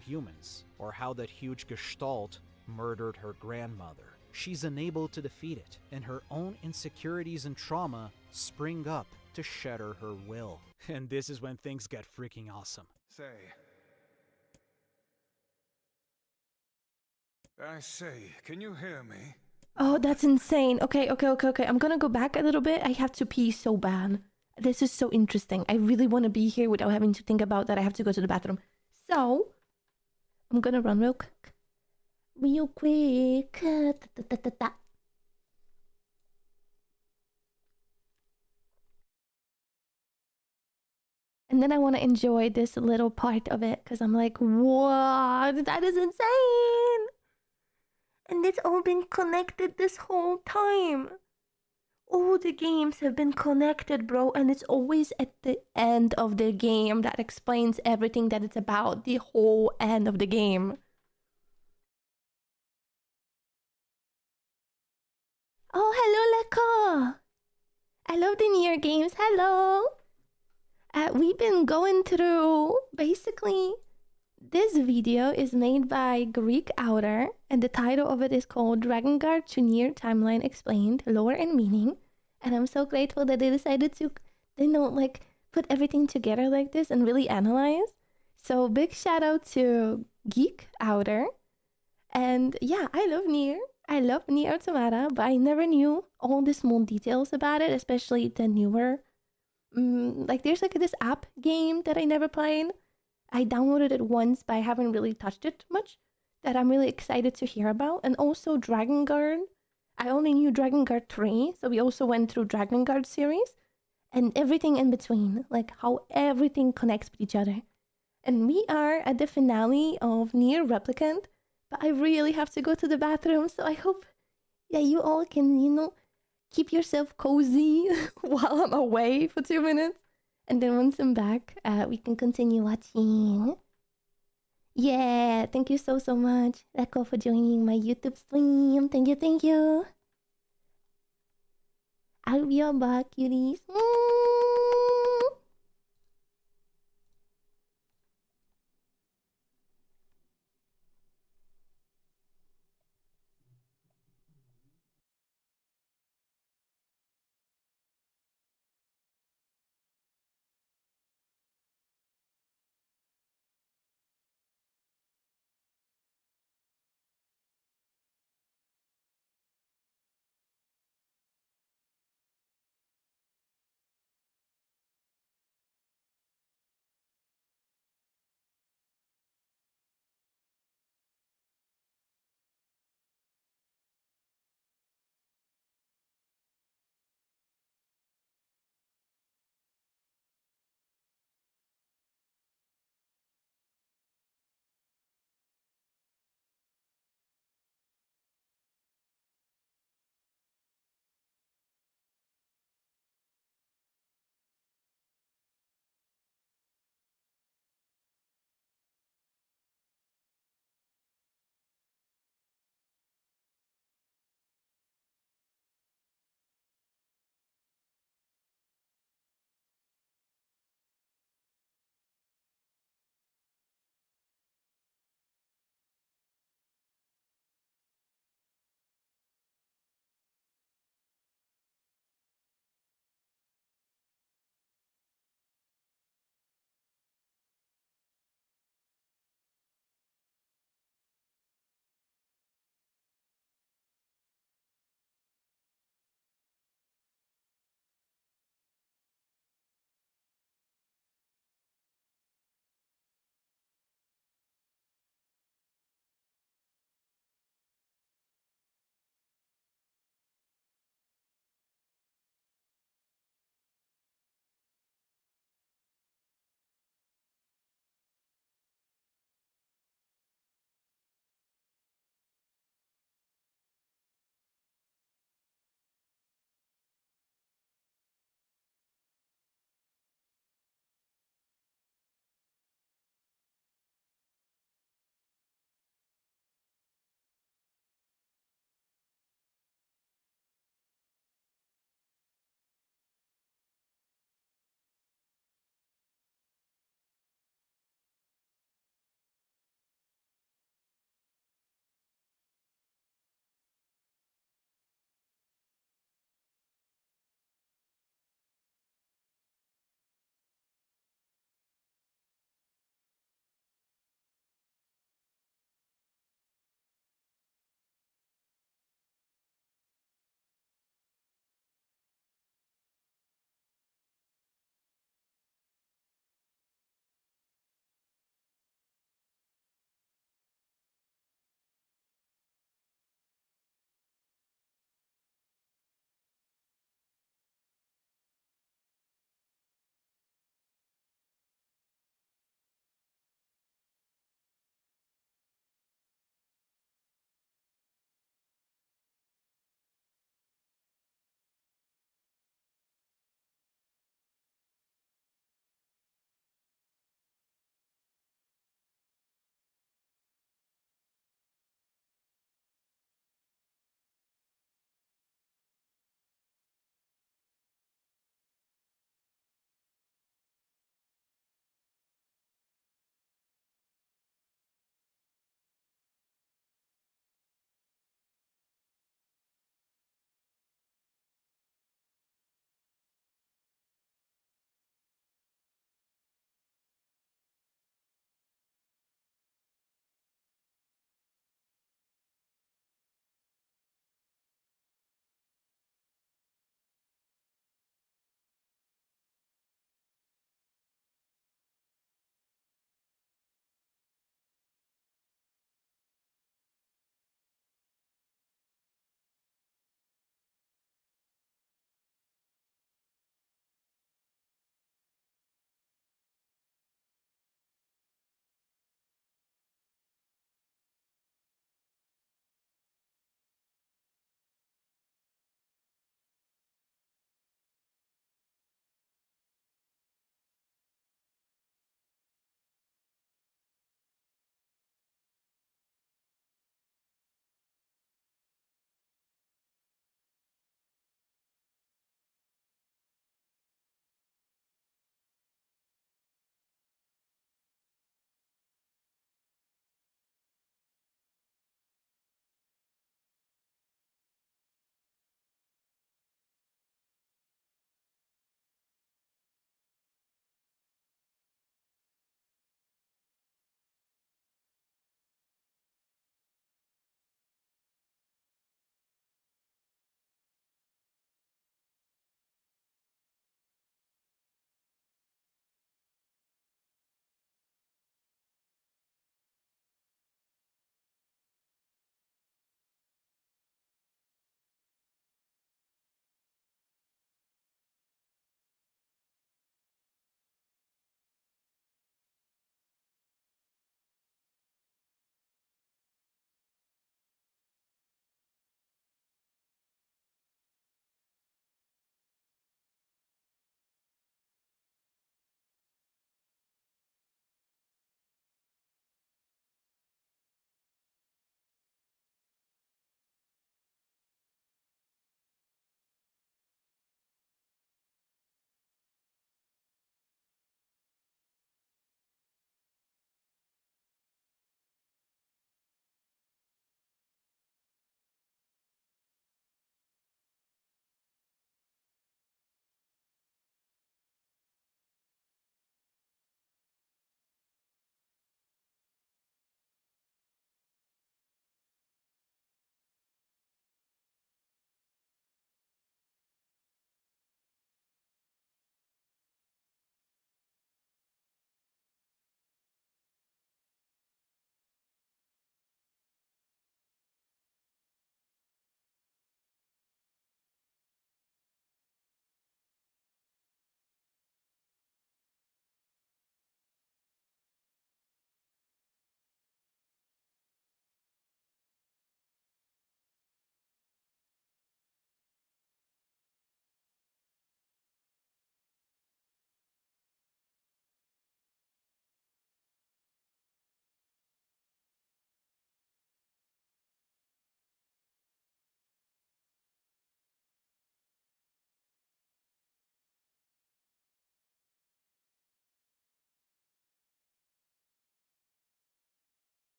of humans, or how that huge gestalt murdered her grandmother. She's unable to defeat it, and her own insecurities and trauma spring up to shatter her will. And this is when things get freaking awesome. I say, can you hear me? Oh, that's insane. Okay. I'm gonna go back a little bit. I have to pee so bad. This is so interesting. I really want to be here without having to think about that I have to go to the bathroom. So, I'm gonna run real quick. Real quick. And then I want to enjoy this little part of it because I'm like, what? That is insane. And it's all been connected this whole time. All the games have been connected, bro. And it's always at the end of the game that explains everything that it's about. The whole end of the game. Oh, hello, Leko. I love the NieR games. Hello. We've been going through basically this video is made by Geekouter, and the title of it is called Drakengard to NieR Timeline Explained, Lore and Meaning. And I'm so grateful that they decided to, like put everything together like this and really analyze. So big shout out to Geekouter. And yeah, I love NieR. I love NieR Automata, but I never knew all the small details about it, especially the newer. Like there's like this app game that I never played. I downloaded it once, but I haven't really touched it much. That I'm really excited to hear about. And also Drakengard. I only knew Drakengard 3, so we also went through Drakengard series. And everything in between, like how everything connects with each other. And we are at the finale of NieR Replicant, but I really have to go to the bathroom, so I hope that you all can, keep yourself cozy while I'm away for 2 minutes. And then once I'm back, we can continue watching. Yeah, thank you so much, Leko, for joining my YouTube stream. Thank you. I'll be your back, cuties.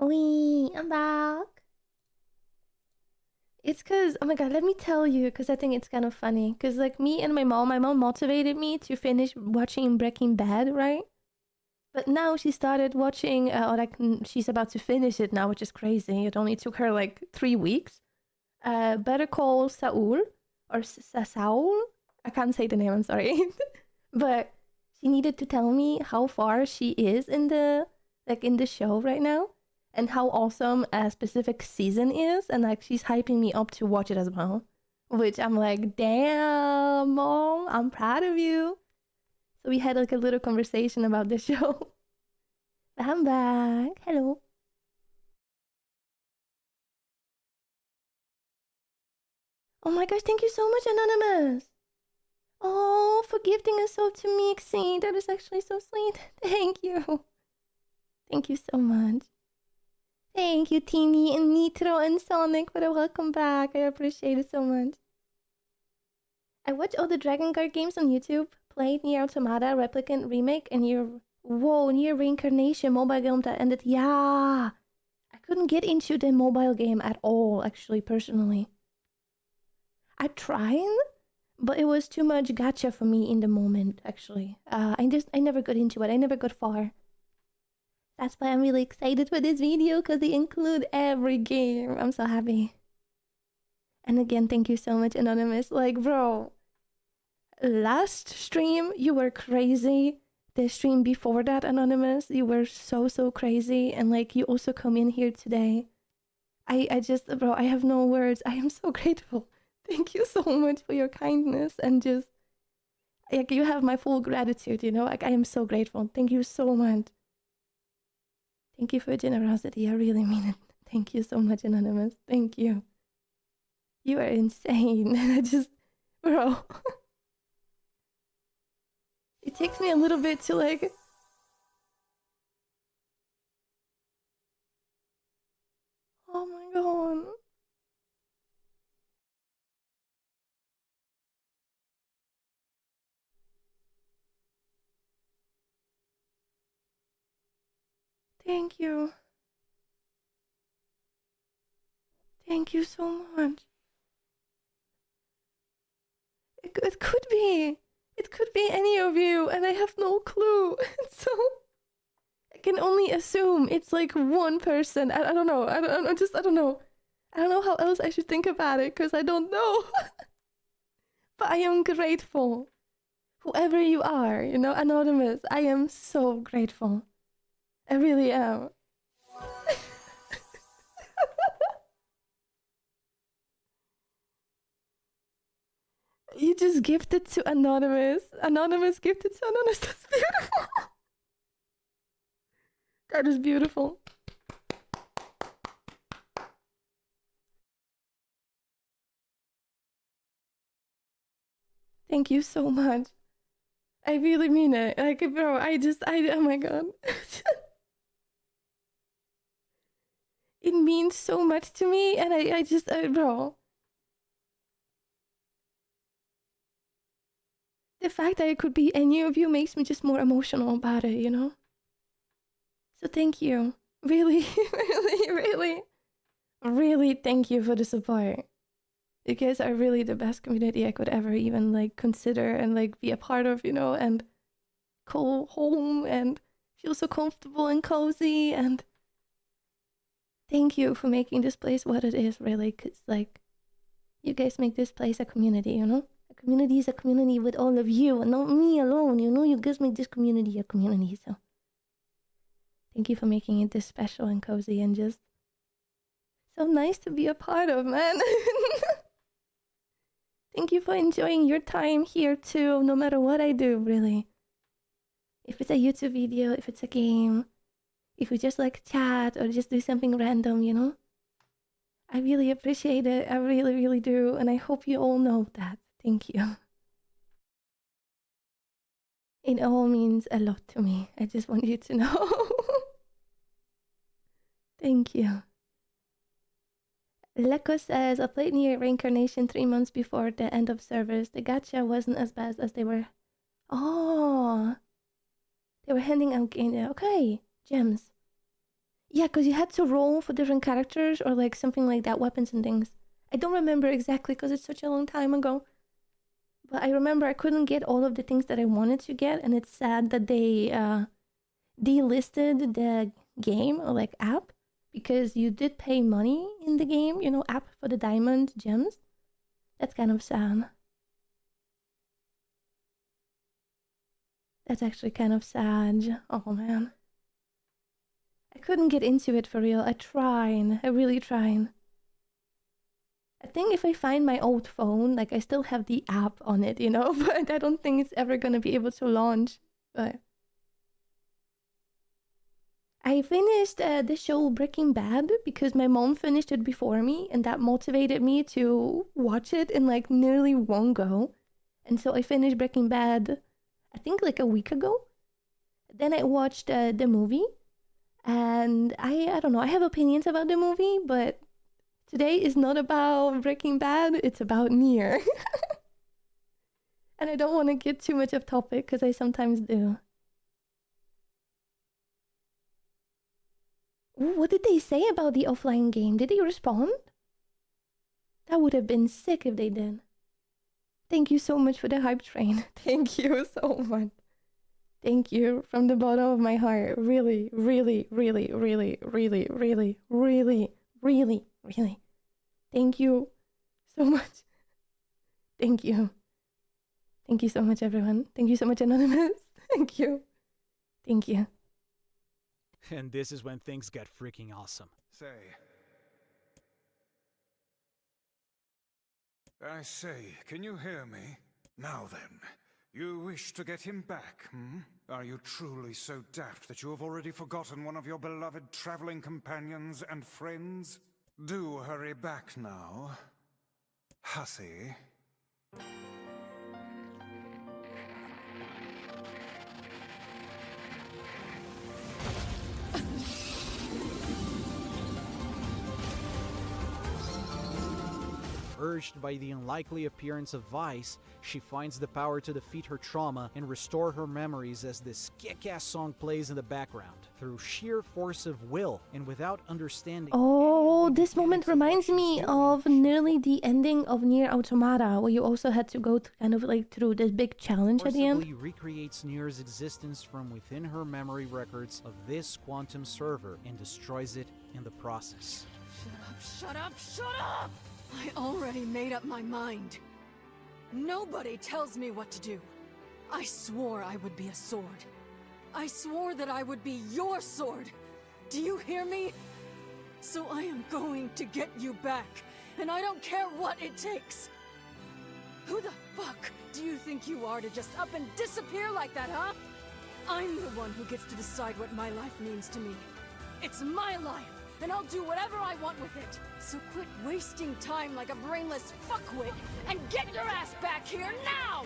Wee, I'm back. It's cause, oh my god, let me tell you, cause I think it's kind of funny. Cause like me and my mom motivated me to finish watching Breaking Bad, right? But now she started watching, or like she's about to finish it now, which is crazy. It only took her like 3 weeks. Better Call Saul, or Saul. I can't say the name. I'm sorry, but she needed to tell me how far she is in the show right now, and how awesome a specific season is, and like she's hyping me up to watch it as well. Which I'm like, damn, mom, I'm proud of you. So we had like a little conversation about the show. But I'm back. Hello. Oh my gosh, thank you so much, Anonymous. Oh, for gifting a soap to Mixie. That is actually so sweet. Thank you. Thank you so much. Thank you, Teeny and Nitro and Sonic, for the welcome back. I appreciate it so much. I watched all the Drakengard games on YouTube, played NieR Automata, Replicant Remake, and NieR Reincarnation mobile game that ended. Yeah! I couldn't get into the mobile game at all, actually, personally. I tried, but it was too much gacha for me in the moment, actually. I never got into it. I never got far. That's why I'm really excited for this video, because they include every game. I'm so happy. And again, thank you so much, Anonymous. Like, bro, last stream, you were crazy. The stream before that, Anonymous, you were so crazy. And like, you also come in here today. I just, bro, I have no words. I am so grateful. Thank you so much for your kindness, and just, like, you have my full gratitude, you know? Like, I am so grateful. Thank you so much. Thank you for your generosity. I really mean it. Thank you so much, Anonymous. Thank you. You are insane. I just, bro. It takes me a little bit to like... Oh my god. Thank you. Thank you so much. It could be. It could be any of you, and I have no clue. So I can only assume it's like one person. I don't know. I don't know. I don't know how else I should think about it, because I don't know. But I am grateful. Whoever you are, you know, Anonymous, I am so grateful. I really am. You just gifted to Anonymous. Anonymous gifted to Anonymous. That's beautiful. That is beautiful. Thank you so much. I really mean it. Like, bro, oh my god. It means so much to me, and bro. The fact that it could be any of you makes me just more emotional about it, you know? So thank you. Really, really thank you for the support. You guys are really the best community I could ever even like consider and like be a part of, you know, and call home and feel so comfortable and cozy. And thank you for making this place what it is, really, because like you guys make this place a community, you know? A community is a community with all of you and not me alone, you know? You guys make this community a community, so thank you for making it this special and cozy and just so nice to be a part of, man. Thank you for enjoying your time here too, no matter what I do, really. If it's a YouTube video, if it's a game, if we just like chat or just do something random, you know? I really appreciate it. I really do. And I hope you all know that. Thank you. It all means a lot to me. I just want you to know. Thank you. Leko says, I played NieR Reincarnation 3 months before the end of service. The gacha wasn't as bad as they were. Oh, they were handing out okay, gems. Yeah, because you had to roll for different characters or like something like that, weapons and things. I don't remember exactly because it's such a long time ago. But I remember I couldn't get all of the things that I wanted to get, and it's sad that they delisted the game or like app because you did pay money in the game, you know, app for the diamond gems. That's kind of sad. That's actually kind of sad. Oh man. I couldn't get into it for real. I tried. I really tried. I think if I find my old phone, like I still have the app on it, you know, but I don't think it's ever gonna be able to launch. But I finished the show Breaking Bad because my mom finished it before me, and that motivated me to watch it in like nearly one go. And so I finished Breaking Bad, I think like a week ago. Then I watched the movie, and I don't know, I have opinions about the movie, but today is not about Breaking Bad, it's about NieR. And I don't want to get too much off topic because I sometimes do. Ooh, what did they say about the offline game? Did they respond? That would have been sick if they did. Thank you so much for the hype train. Thank you so much. Thank you from the bottom of my heart. Really, really, really, really, really, really, really, really, really. Thank you so much. Thank you. Thank you so much, everyone. Thank you so much, Anonymous. Thank you. Thank you. And this is when things get freaking awesome. I say, can you hear me? Now then, you wish to get him back, hmm? Are you truly so daft that you have already forgotten one of your beloved traveling companions and friends? Do hurry back now, hussy. Urged by the unlikely appearance of Vice, she finds the power to defeat her trauma and restore her memories as this kick-ass song plays in the background. Through sheer force of will and without understanding... Oh, this moment reminds me of nearly the ending of NieR Automata, where you also had to go kind of like through this big challenge at the end. Forcibly recreates NieR's existence from within her memory records of this quantum server and destroys it in the process. Shut up, shut up, shut up! I already made up my mind. Nobody tells me what to do. I swore I would be a sword. I swore that I would be your sword. Do you hear me? So I am going to get you back, and I don't care what it takes. Who the fuck do you think you are to just up and disappear like that, huh? I'm the one who gets to decide what my life means to me. It's my life, and I'll do whatever I want with it. So quit wasting time like a brainless fuckwit and get your ass back here now!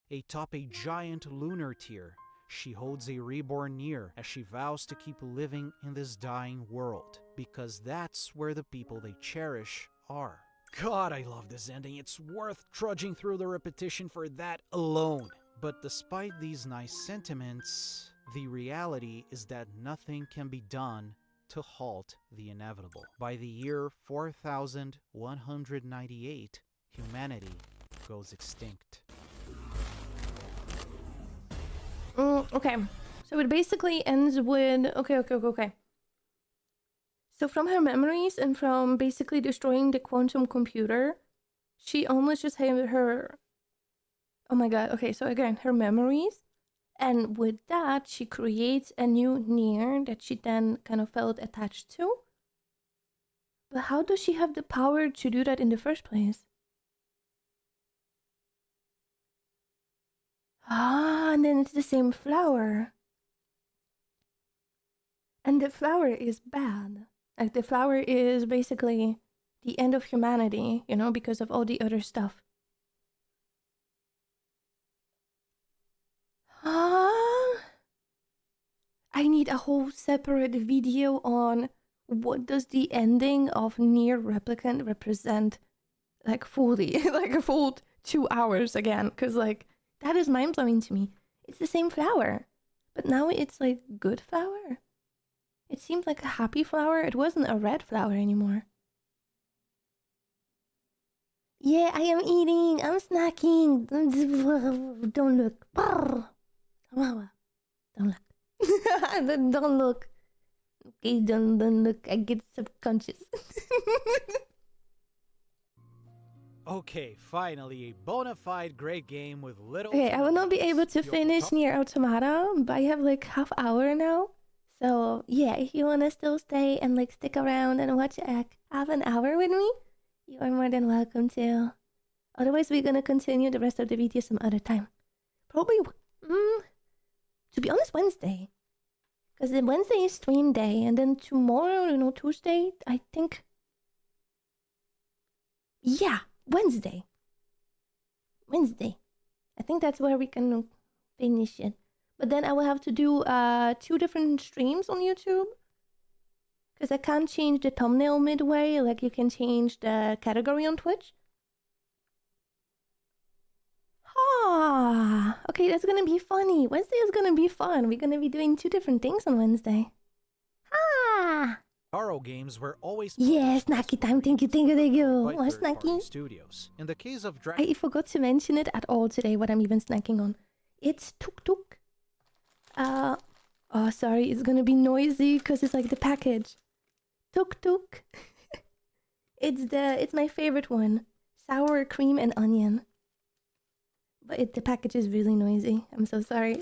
Atop a giant lunar tier, she holds a reborn NieR as she vows to keep living in this dying world, because that's where the people they cherish are. God, I love this ending. It's worth trudging through the repetition for that alone. But despite these nice sentiments, the reality is that nothing can be done to halt the inevitable. By the year 4198, humanity goes extinct. Okay, so it basically ends with... Okay. So from her memories and from basically destroying the quantum computer, she almost just had her... Oh my god, okay, so again, her memories. And with that, she creates a new NieR that she then kind of felt attached to. But how does she have the power to do that in the first place? Ah, and then it's the same flower. And the flower is bad. Like, the flower is basically the end of humanity, you know, because of all the other stuff. I need a whole separate video on what does the ending of NieR Replicant represent, like, fully, like a full 2 hours again, because, like, that is mind-blowing to me. It's the same flower, But now it's like good flower. It seemed like a happy flower. It wasn't a red flower anymore. Yeah, I am eating. I'm snacking. Don't look. Don't look. Don't look. Okay, don't look. I get subconscious. Okay, finally, a bona fide great game with little. Okay, I will not be able to finish NieR Automata, but I have like half hour now. So yeah, if you wanna still stay and like stick around and watch half an hour with me, you are more than welcome to. Otherwise, we're gonna continue the rest of the video some other time. Probably, to be honest, Wednesday. Because Wednesday is stream day, and then tomorrow, Tuesday, I think. Yeah, Wednesday. I think that's where we can finish it. But then I will have to do 2 different streams on YouTube. Because I can't change the thumbnail midway, like you can change the category on Twitch. Ah, okay, that's gonna be funny. Wednesday is gonna be fun. We're gonna be doing 2 different things on Wednesday. Ah! Taro games were always Yeah, snacky time. Thank you. More snacky. Studios. In the case of I forgot to mention it at all today, what I'm even snacking on. It's Tuk Tuk. Oh, sorry, it's gonna be noisy because it's like the package. Tuk Tuk. It's my favorite one. Sour cream and onion. But the package is really noisy. I'm so sorry.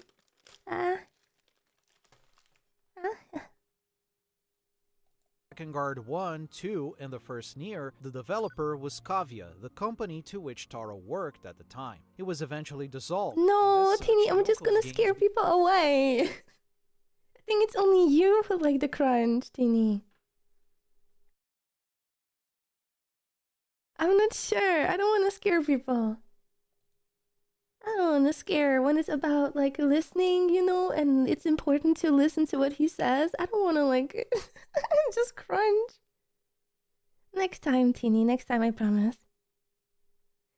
Drakengard 1, 2, and the first NieR, the developer was Kavya, the company to which Taro worked at the time. It was eventually dissolved. No, Teeny, I'm just gonna scare people away. I think it's only you who like the crunch, Teeny. I'm not sure. I don't want to scare people. I don't want to scare when it's about like listening, and it's important to listen to what he says. I don't want to like just crunch. Next time, Teeny. Next time, I promise.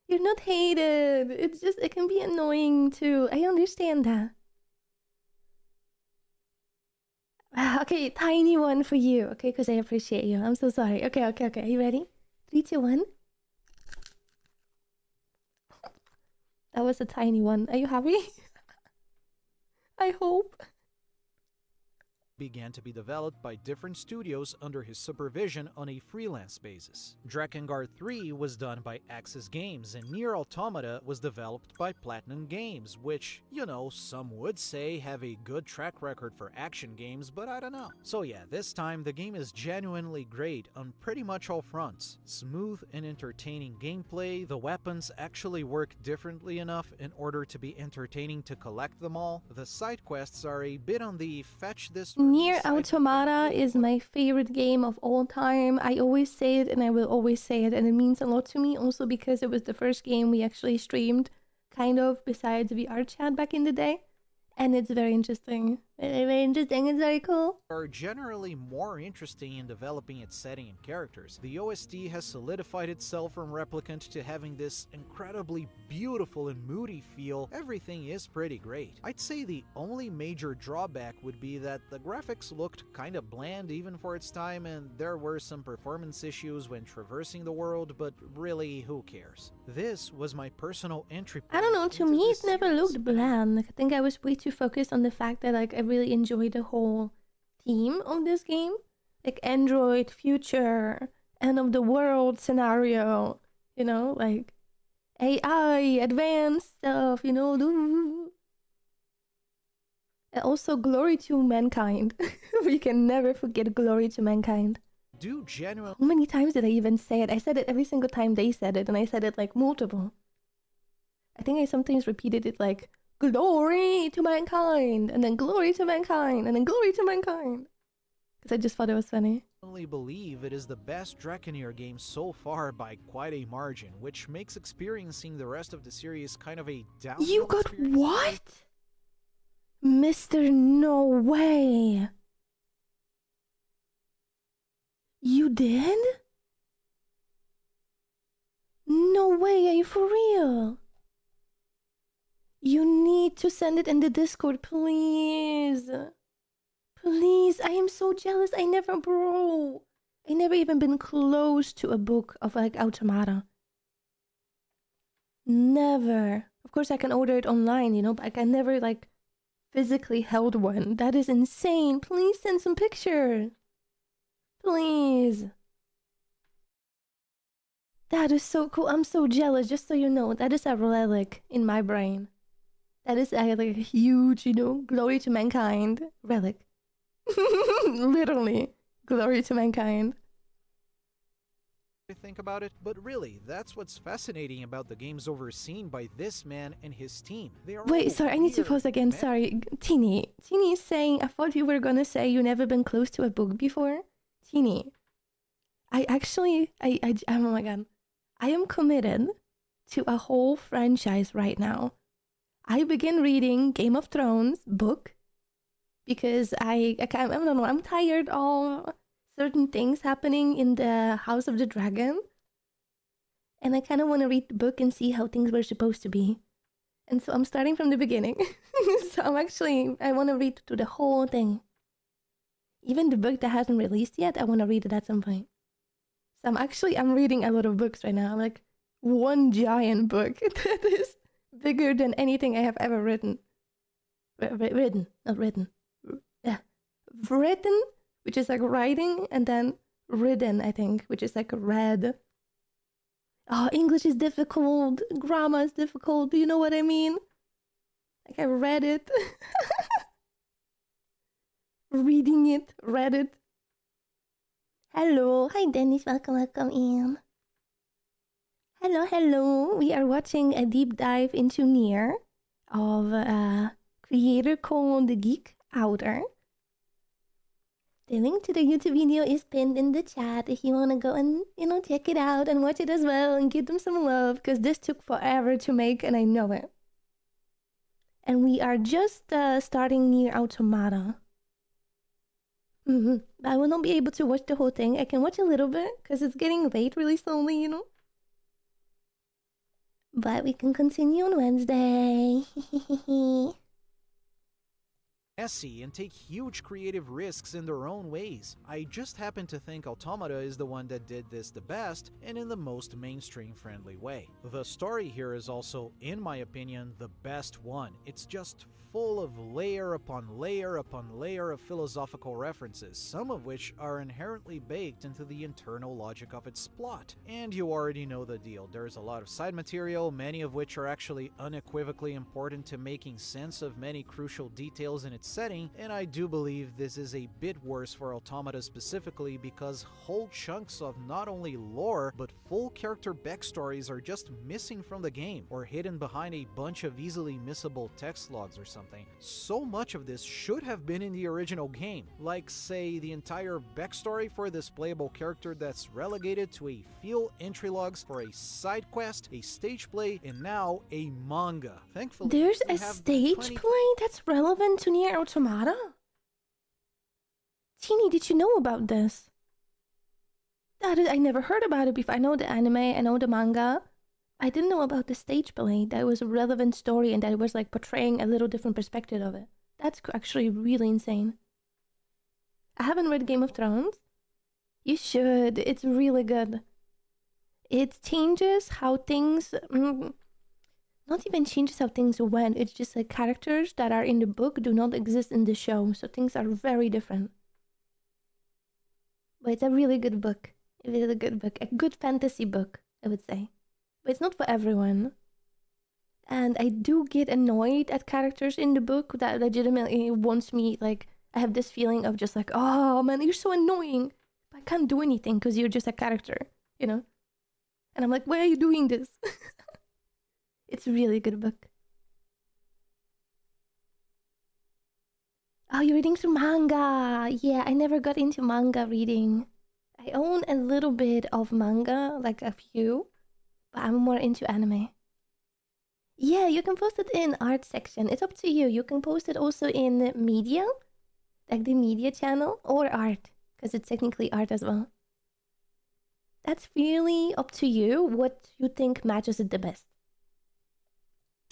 You're not hated. It's just, it can be annoying too. I understand that. Okay, tiny one for you. Okay, because I appreciate you. I'm so sorry. Okay. Are you ready? 3, 2, 1. That was a tiny one. Are you happy? I hope. Began to be developed by different studios under his supervision on a freelance basis. Drakengard 3 was done by Axis Games, and NieR Automata was developed by Platinum Games, which, some would say have a good track record for action games, but I don't know. So yeah, this time the game is genuinely great on pretty much all fronts. Smooth and entertaining gameplay, the weapons actually work differently enough in order to be entertaining to collect them all. The side quests are a bit on the fetch this NieR Automata is my favorite game of all time. I always say it and I will always say it, and it means a lot to me also because it was the first game we actually streamed, kind of, besides VR chat back in the day. And it's very interesting. Very interesting. It's very cool. Are generally more interesting in developing its setting and characters. The OST has solidified itself from Replicant to having this incredibly beautiful and moody feel. Everything is pretty great. I'd say the only major drawback would be that the graphics looked kinda bland even for its time, and there were some performance issues when traversing the world, but really, who cares? This was my personal entry point. I don't know, to me it never looked bland. I think I was way too focused on the fact that I really enjoyed the whole theme of this game. Like Android, future, end of the world scenario, like AI, advanced stuff, And also glory to mankind. We can never forget glory to mankind. How many times did I even say it? I said it every single time they said it, and I said it like multiple. I think I sometimes repeated it like, glory to mankind, and then glory to mankind, and then glory to mankind. Because I just thought it was funny. I believe it is the best Drakengard game so far by quite a margin, which makes experiencing the rest of the series kind of a downhill. You got what? Mr. No way. You did? No way, are you for real? You need to send it in the Discord, please. Please, I am so jealous. I never, bro. I never even been close to a book of like Automata. Never. Of course, I can order it online, you know, but I can never like physically held one. That is insane. Please send some pictures. Please. That is so cool. I'm so jealous, just so you know. That is a relic in my brain. That is like a huge, you know, glory to mankind relic. Literally, glory to mankind. I think about it, but really, that's what's fascinating about the games overseen by this man and his team. They are Wait, sorry, I need to pause again. Sorry, Teeny. Teeny is saying, I thought you were gonna say you never been close to a book before. Teeny, I actually, oh my god. I am committed to a whole franchise right now. I begin reading Game of Thrones book because I don't know, I'm tired of certain things happening in the House of the Dragon. And I kind of want to read the book and see how things were supposed to be. And so I'm starting from the beginning. So I want to read through the whole thing. Even the book that hasn't released yet, I want to read it at some point. So I'm reading a lot of books right now. I'm like one giant book that is bigger than anything I have ever written. Written, not written. Yeah. Written, which is like writing, and then ridden, I think, which is like read. Oh, English is difficult. Grammar is difficult. Do you know what I mean? Like I read it. Reading it, read it. Hello. Hi, Dennis. Welcome in. Hello. We are watching a deep dive into NieR of a creator called Geekouter. The link to the YouTube video is pinned in the chat if you want to go and, you know, check it out and watch it as well and give them some love, because this took forever to make and I know it. And we are just starting NieR Automata. I will not be able to watch the whole thing. I can watch a little bit because it's getting late really slowly, you know. But we can continue on Wednesday. Messy and take huge creative risks in their own ways. I just happen to think Automata is the one that did this the best and in the most mainstream friendly way. The story here is also, in my opinion, the best one. It's just full of layer upon layer upon layer of philosophical references, some of which are inherently baked into the internal logic of its plot. And you already know the deal. There's a lot of side material, many of which are actually unequivocally important to making sense of many crucial details in its setting, and I do believe this is a bit worse for Automata specifically because whole chunks of not only lore, but full character backstories are just missing from the game, or hidden behind a bunch of easily missable text logs or something. So much of this should have been in the original game, like say the entire backstory for this playable character that's relegated to a few entry logs for a side quest, a stage play, and now a manga. Thankfully, there's a stage play that's relevant to NieR Automata? Teeny, did you know about this? I never heard about it before. I know the anime, I know the manga. I didn't know about the stage play. That was a relevant story and that it was like portraying a little different perspective of it. That's actually really insane. I haven't read Game of Thrones. You should. It's really good. It changes how things... not even changes how things went. It's just like characters that are in the book do not exist in the show. So things are very different. But it's a really good book. A really good book. A good fantasy book, I would say. But it's not for everyone. And I do get annoyed at characters in the book that legitimately wants me, like, I have this feeling of just like, oh man, you're so annoying. But I can't do anything because you're just a character, you know? And I'm like, why are you doing this? It's a really good book. Oh, you're reading through manga. Yeah, I never got into manga reading. I own a little bit of manga, like a few, but I'm more into anime. Yeah, you can post it in art section. It's up to you. You can post it also in media, like the media channel, or art, because it's technically art as well. That's really up to you what you think matches it the best.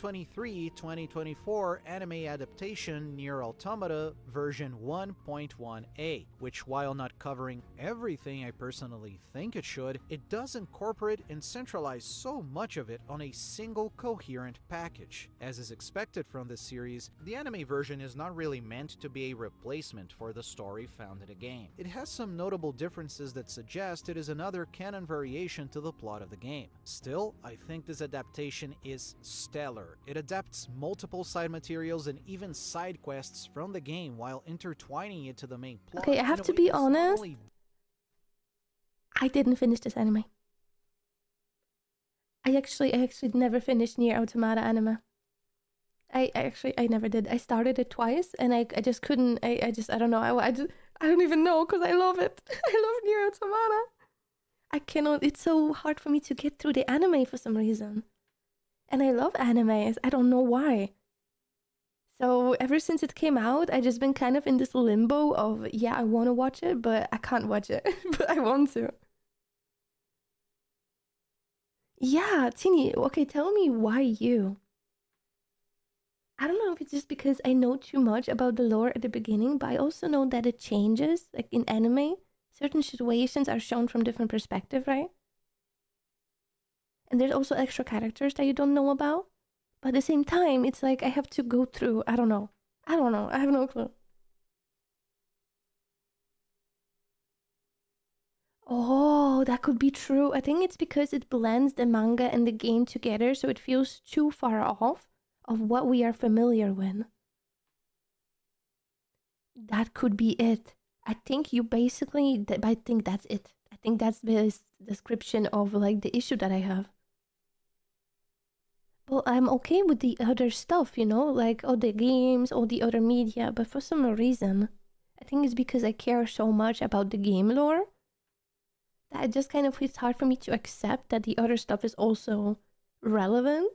2023-2024 anime adaptation NieR Automata version 1.1a, which while not covering everything I personally think it should, it does incorporate and centralize so much of it on a single coherent package. As is expected from this series, the anime version is not really meant to be a replacement for the story found in the game. It has some notable differences that suggest it is another canon variation to the plot of the game. Still, I think this adaptation is stellar. It adapts multiple side materials and even side quests from the game while intertwining it to the main plot. Okay, I have to be honest. I didn't finish this anime. I actually never finished NieR Automata anime. I never did. I started it twice and I just couldn't. I don't know. I don't even know because I love it. I love NieR Automata. I cannot. It's so hard for me to get through the anime for some reason. And I love animes. I don't know why. So ever since it came out, I just been kind of in this limbo of, yeah, I want to watch it, but I can't watch it. But I want to. Yeah, Tini, okay, tell me why you. I don't know if it's just because I know too much about the lore at the beginning, but I also know that it changes. Like in anime, certain situations are shown from different perspectives, right? And there's also extra characters that you don't know about. But at the same time, it's like I have to go through, I don't know. I have no clue. Oh, that could be true. I think it's because it blends the manga and the game together, so it feels too far off of what we are familiar with. That could be it. I think you basically, I think that's it. I think that's the description of like the issue that I have. Well, I'm okay with the other stuff, you know, like all the games, all the other media, but for some reason, I think it's because I care so much about the game lore that it just kind of it's hard for me to accept that the other stuff is also relevant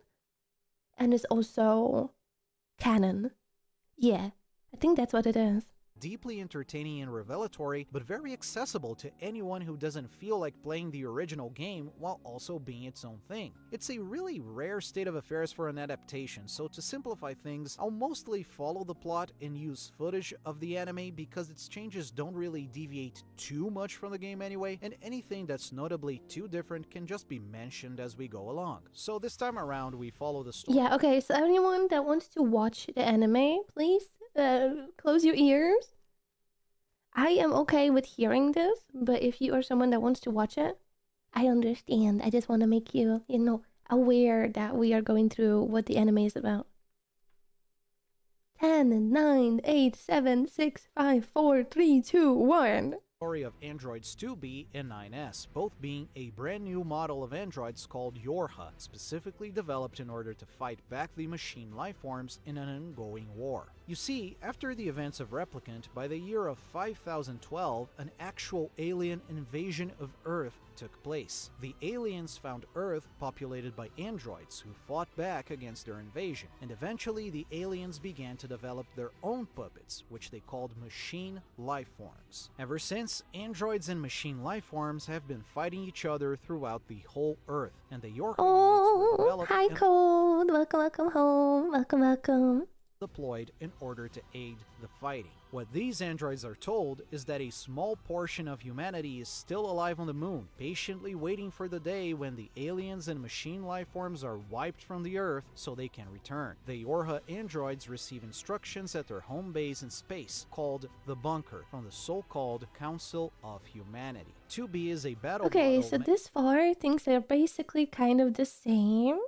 and is also canon. Yeah, I think that's what it is. Deeply entertaining and revelatory, but very accessible to anyone who doesn't feel like playing the original game while also being its own thing. It's a really rare state of affairs for an adaptation, so to simplify things, I'll mostly follow the plot and use footage of the anime because its changes don't really deviate too much from the game anyway, and anything that's notably too different can just be mentioned as we go along. So this time around, we follow the story. Yeah, okay, so anyone that wants to watch the anime, please close your ears. I am okay with hearing this, but if you are someone that wants to watch it, I understand. I just want to make you, you know, aware that we are going through what the anime is about. 10, 9, 8, 7, 6, 5, 4, 3, 2, 1. Story of androids 2B and 9S, both being a brand new model of androids called Yorha, specifically developed in order to fight back the machine lifeforms in an ongoing war. You see, after the events of Replicant, by the year of 5012, an actual alien invasion of Earth took place. The aliens found Earth populated by androids who fought back against their invasion, and eventually the aliens began to develop their own puppets, which they called machine lifeforms. Ever since, androids and machine lifeforms have been fighting each other throughout the whole Earth, and the Yorha units were developed hi Code, welcome home, welcome. Deployed in order to aid the fighting. What these androids are told is that a small portion of humanity is still alive on the moon, patiently waiting for the day when the aliens and machine lifeforms are wiped from the Earth so they can return. The Yorha androids receive instructions at their home base in space, called the Bunker, from the so-called Council of Humanity. 2B is a battle model so this far, things are basically kind of the same.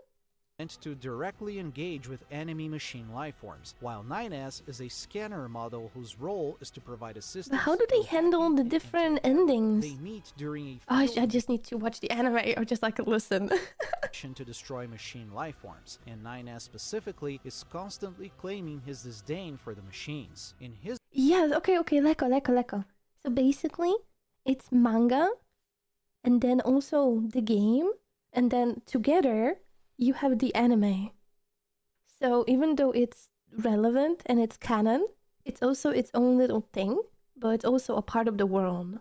meant to directly engage with enemy machine lifeforms, while 9S is a scanner model whose role is to provide assistance. But how do they handle the different endings? They meet during a I just need to watch the anime or just like listen. to destroy machine lifeforms, and 9S specifically is constantly claiming his disdain for the machines. In his okay, Leko. So basically, it's manga, and then also the game, and then together you have the anime. So even though it's relevant and it's canon, it's also its own little thing, but it's also a part of the world.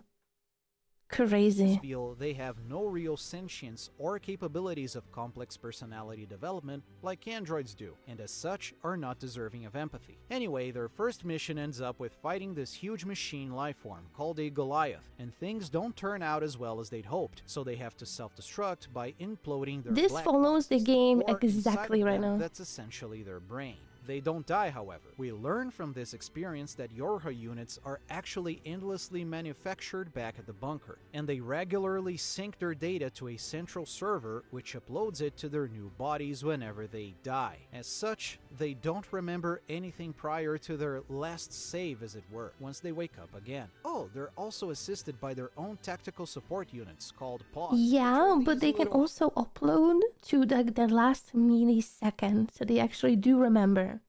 Crazy. Feel they have no real sentience or capabilities of complex personality development like androids do, and as such are not deserving of empathy. Anyway, their first mission ends up with fighting this huge machine lifeform called a Goliath, and things don't turn out as well as they'd hoped, so they have to self-destruct by imploding their This black follows the boxes, game or exactly inside of right them, now. that's essentially their brain. They don't die, however. We learn from this experience that Yorha units are actually endlessly manufactured back at the bunker, and they regularly sync their data to a central server which uploads it to their new bodies whenever they die. As such, they don't remember anything prior to their last save, as it were, once they wake up again. Oh, they're also assisted by their own tactical support units called pods. Yeah, but they can also upload to the last millisecond, so they actually do remember.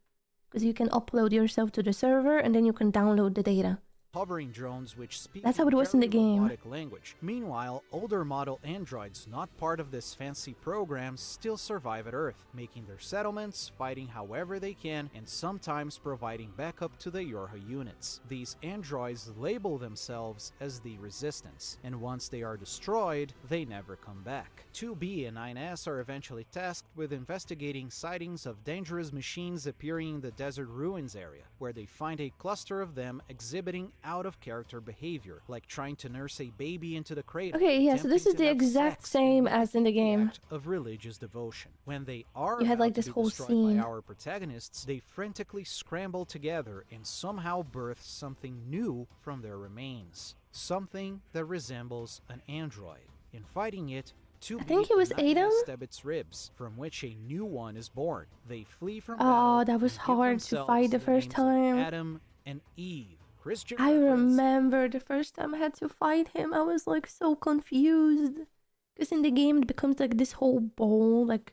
Because you can upload yourself to the server and then you can download the data. Hovering drones which speak That's how it was in the game. robotic language. Meanwhile, older model androids not part of this fancy program still survive at Earth, making their settlements, fighting however they can, and sometimes providing backup to the Yorha units. These androids label themselves as the Resistance, and once they are destroyed, they never come back. 2B and 9S are eventually tasked with investigating sightings of dangerous machines appearing in the desert ruins area, where they find a cluster of them exhibiting out-of-character behavior, like trying to nurse a baby into the cradle. Okay, yeah, so this is the exact same as in the game. Of religious devotion. When they are You had like about to this be whole destroyed scene. by our protagonists, they frantically scramble together and somehow birth something new from their remains. Something that resembles an android. In fighting it, I think it was Ada? stab its ribs, from which a new one is born. They flee from Oh, that was hard to fight the first time. Adam and Eve. Christian I reference. remember the first time I had to fight him, I was like so confused. Because in the game it becomes like this whole bowl, like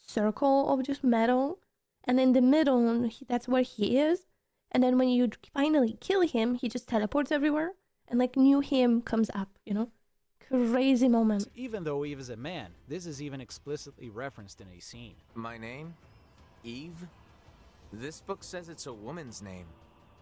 circle of just metal. And in the middle, that's where he is. And then when you finally kill him, he just teleports everywhere. And like new him comes up, you know? Crazy moment. Even though Eve is a man, this is even explicitly referenced in a scene. My name? Eve? This book says it's a woman's name.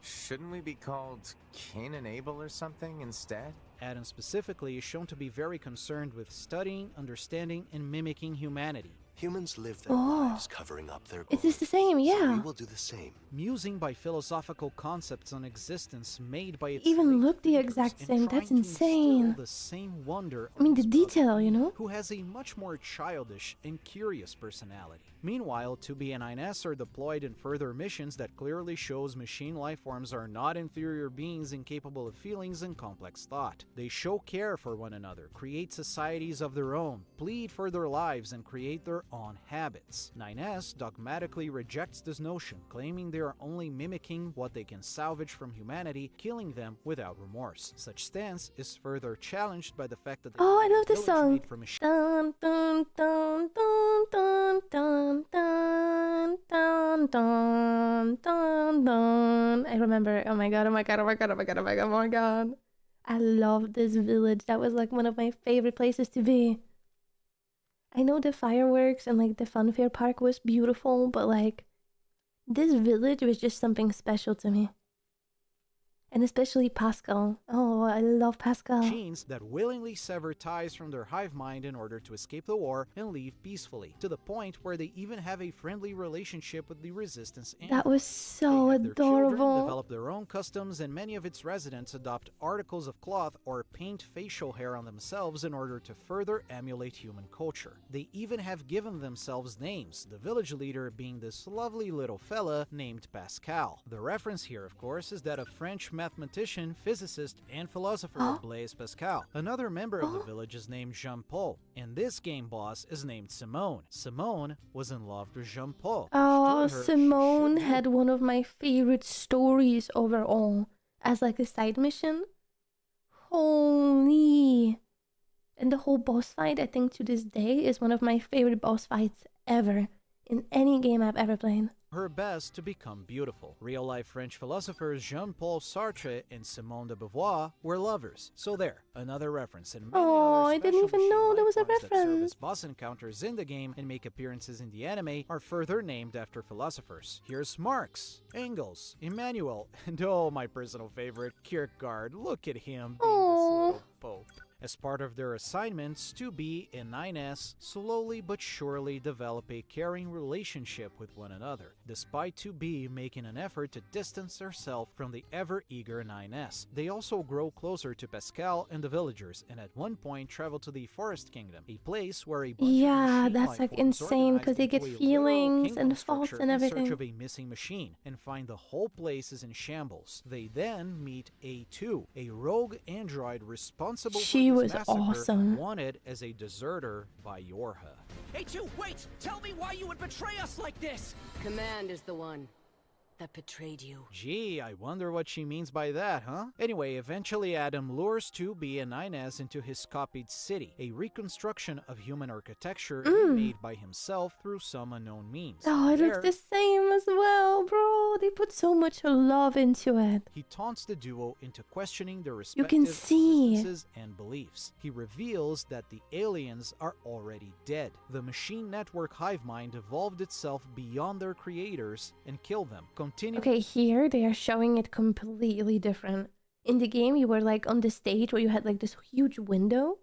Shouldn't we be called Cain and Abel or something instead? Adam specifically is shown to be very concerned with studying, understanding, and mimicking humanity. Humans live their lives covering up their It is the same, So yeah. we will do the same. Musing by philosophical concepts on existence made by its Even late look the thinkers exact and same, trying that's to instill insane. the same wonder I mean, the on his detail, you know? who has a much more childish and curious personality. Meanwhile, 2B and 9S are deployed in further missions that clearly shows machine lifeforms are not inferior beings incapable of feelings and complex thought. They show care for one another, create societies of their own, plead for their lives, and create their own habits. 9S dogmatically rejects this notion, claiming they are only mimicking what they can salvage from humanity, killing them without remorse. Such stance is further challenged by the fact that Oh, I love this village song. made from machine Dun dun dun dun dun dun dun dun dun dun dun. I remember. Oh my god! Oh my god! Oh my god! Oh my god! Oh my god! Oh my god! I love this village. That was like one of my favorite places to be. I know the fireworks and like the funfair park was beautiful, but like this village was just something special to me. And especially Pascal. Oh, I love Pascal. machines that willingly sever ties from their hive mind in order to escape the war and leave peacefully, to the point where they even have a friendly relationship with the resistance. That was so Their children adorable. develop their own customs, and many of its residents adopt articles of cloth or paint facial hair on themselves in order to further emulate human culture. They even have given themselves names, the village leader being this lovely little fella named Pascal. The reference here, of course, is that of French mathematician, physicist, and philosopher Blaise Pascal. Another member of the village is named Jean-Paul, and this game boss is named Simone. Simone was in love with Jean-Paul. Oh, Told her Simone had one of my favorite stories overall as like a side mission. Holy. And the whole boss fight, I think to this day, is one of my favorite boss fights ever in any game I've ever played. her best to become beautiful. Real-life French philosophers Jean-Paul Sartre and Simone de Beauvoir were lovers. So there, another reference. And many Oh, other I didn't special even know there was a machine life forms that serve as reference. boss encounters in the game and make appearances in the anime are further named after philosophers. Here's Marx, Engels, Emmanuel, and oh, my personal favorite, Kierkegaard. Look at him being this little pope. As part of their assignments, 2B and 9S slowly but surely develop a caring relationship with one another, despite 2B making an effort to distance herself from the ever-eager 9S. They also grow closer to Pascal and the villagers, and at one point travel to the Forest Kingdom, a place where a bunch of machine that's like life forms insane because organized they into get a literal feelings kingdom and faults structure and in search everything. of a missing machine, and find the whole place is in shambles. They then meet A2, a rogue android responsible She for was this massacre, awesome. wanted as a deserter by Yorha. Hey, two, wait! Tell me why you would betray us like this! Command is the one that betrayed you. Gee, I wonder what she means by that, huh? Anyway, eventually Adam lures 2B and 9S into his copied city, a reconstruction of human architecture made by himself through some unknown means. Oh, it looks the same as well, bro. They put so much love into it. He taunts the duo into questioning their You can respective see. existences and beliefs. He reveals that the aliens are already dead. The machine network hive mind evolved itself beyond their creators and killed them. Okay, here they are showing it completely different. In the game, you were like on the stage where you had like this huge window,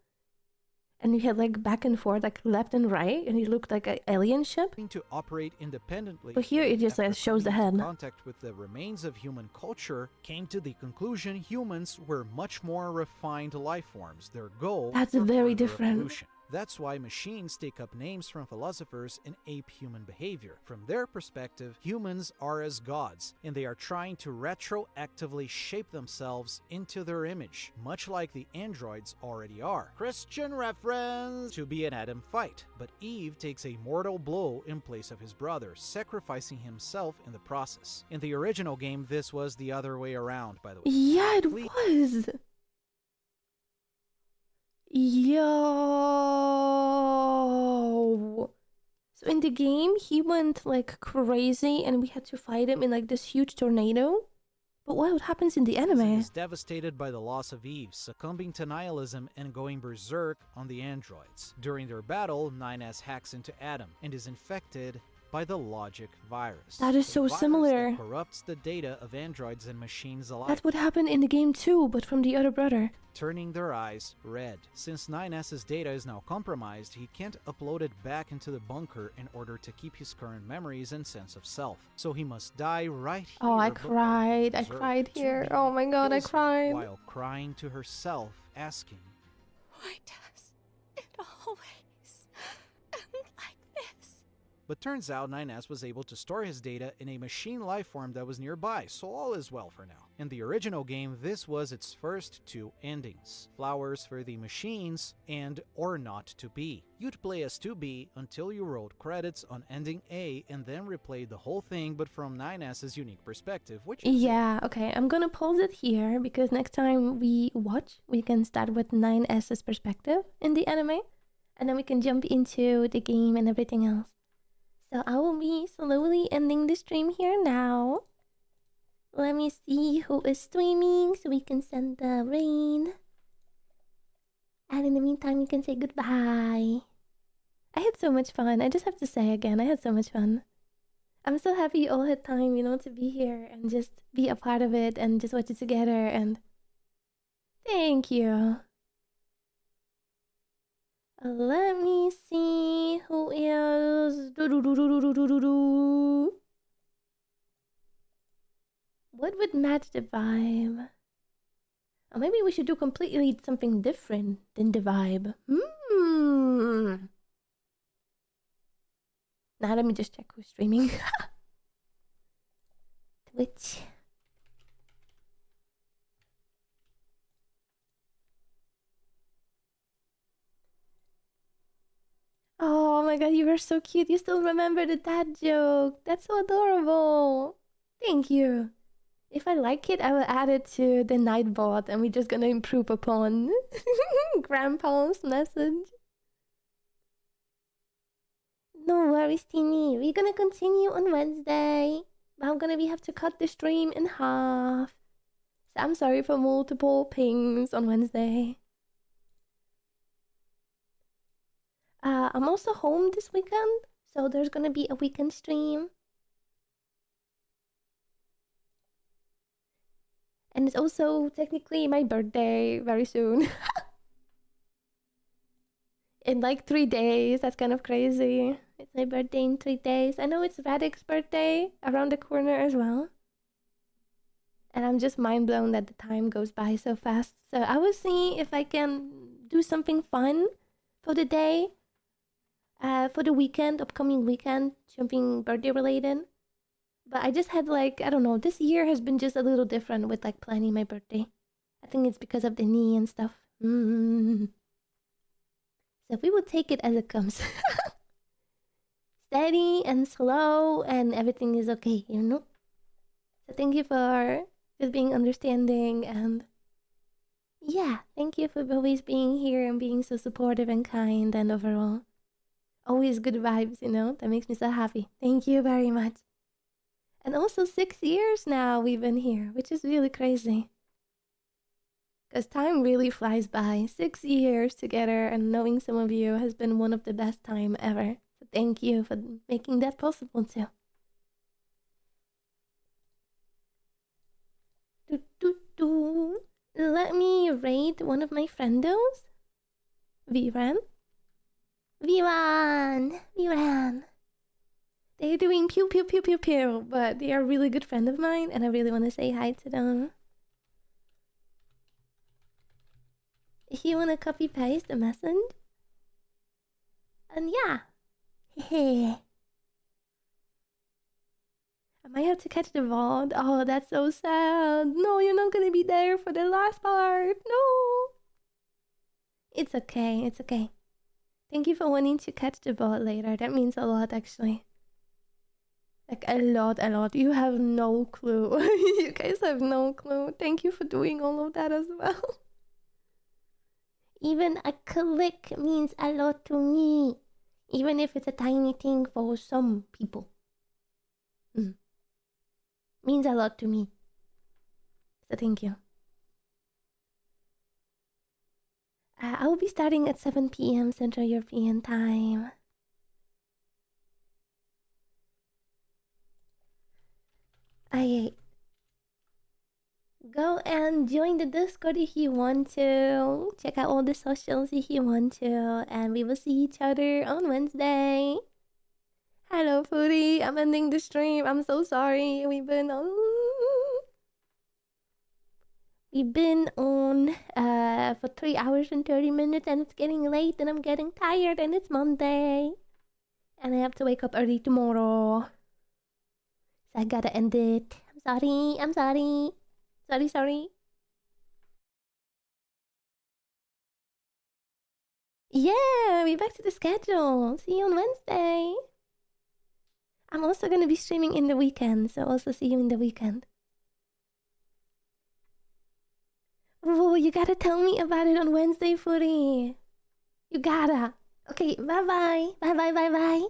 and you had like back and forth, like left and right, and it looked like an alien ship. To operate independently. But here it just After like shows the coming into head. Contact with the remains of human culture, came to the conclusion humans were much more refined life forms. Their goal That's were very further different. evolution. That's why machines take up names from philosophers and ape human behavior. From their perspective, humans are as gods, and they are trying to retroactively shape themselves into their image, much like the androids already are. Christian reference! To be an Adam fight, but Eve takes a mortal blow in place of his brother, sacrificing himself in the process. In the original game, this was the other way around, by the way. Yeah, it was. Yo. So in the game, he went like crazy and we had to fight him in like this huge tornado. But what happens in the anime? Is devastated by the loss of Eve, succumbing to nihilism and going berserk on the androids. During their battle, 9S hacks into Adam and is infected by the logic virus. That is The so virus similar. that corrupts the data of androids and machines alike, That's what happened in the game too, but from the other brother. turning their eyes red. Since 9S's data is now compromised, he can't upload it back into the bunker in order to keep his current memories and sense of self. So he must die right here. Oh, I before cried. I berserk. cried here. 2B Oh my god, I kills him cried. while crying to herself, asking, Why does it always end like this? But turns out 9S was able to store his data in a machine life form that was nearby, so all is well for now. In the original game, this was its first two endings. Flowers for the machines and or not to be. You'd play as 2B until you wrote credits on ending A and then replayed the whole thing but from 9S's unique perspective, which is Yeah, okay, I'm gonna pause it here because next time we watch, we can start with 9S's perspective in the anime, and then we can jump into the game and everything else. So I will be slowly ending the stream here now. Let me see who is streaming so we can send the rain. And in the meantime, you can say goodbye. I had so much fun. I just have to say again, I had so much fun. I'm so happy you all had time, to be here and just be a part of it and just watch it together. And thank you. Let me see who is. What would match the vibe? Or maybe we should do completely something different than the vibe. Now let me just check who's streaming. Twitch. Oh my god, you were so cute. You still remember the dad joke. That's so adorable. Thank you. If I like it, I will add it to the Nightbot and we're just gonna improve upon Grandpa's message. No worries, Teeny. We're gonna continue on Wednesday. But I'm gonna have to cut the stream in half. So I'm sorry for multiple pings on Wednesday. I'm also home this weekend, so there's gonna be a weekend stream. And it's also technically my birthday very soon. in like 3 days. That's kind of crazy. It's my birthday in 3 days. I know it's Radic's birthday around the corner as well. And I'm just mind blown that the time goes by so fast. So I will see if I can do something fun for the day. For the weekend, upcoming weekend, something birthday related. But I just had like, I don't know, this year has been just a little different with like planning my birthday. I think it's because of the knee and stuff. So we will take it as it comes. Steady and slow and everything is okay, you know? So thank you for just being understanding and yeah, thank you for always being here and being so supportive and kind and overall. Always good vibes, you know? That makes me so happy. Thank you very much. And also 6 years now we've been here, which is really crazy. Because time really flies by. 6 years together and knowing some of you has been one of the best time ever. So thank you for making that possible too. Let me rate one of my friendos. Viran. They're doing pew pew pew pew pew, but they are a really good friend of mine and I really want to say hi to them. If you want to copy paste the message. And yeah. I might have to catch the VOD. Oh, that's so sad. No, you're not gonna be there for the last part. No. It's okay, it's okay. Thank you for wanting to catch the VOD later. That means a lot, actually. Like, a lot. You have no clue. You guys have no clue. Thank you for doing all of that as well. Even a click means a lot to me. Even if it's a tiny thing for some people. Means a lot to me. So thank you. I will be starting at 7 p.m. Central European Time. Go and join the Discord if you want to. Check out all the socials if you want to. And we will see each other on Wednesday. Hello, Foodie. I'm ending the stream. I'm so sorry. We've been on for 3 hours and 30 minutes and it's getting late and I'm getting tired and it's Monday. And I have to wake up early tomorrow. So I gotta end it. I'm sorry. Sorry. Yeah, we're back to the schedule. See you on Wednesday. I'm also gonna be streaming in the weekend, so also see you in the weekend. Oh, you gotta tell me about it on Wednesday, Footy. You gotta. Okay, bye-bye. Bye.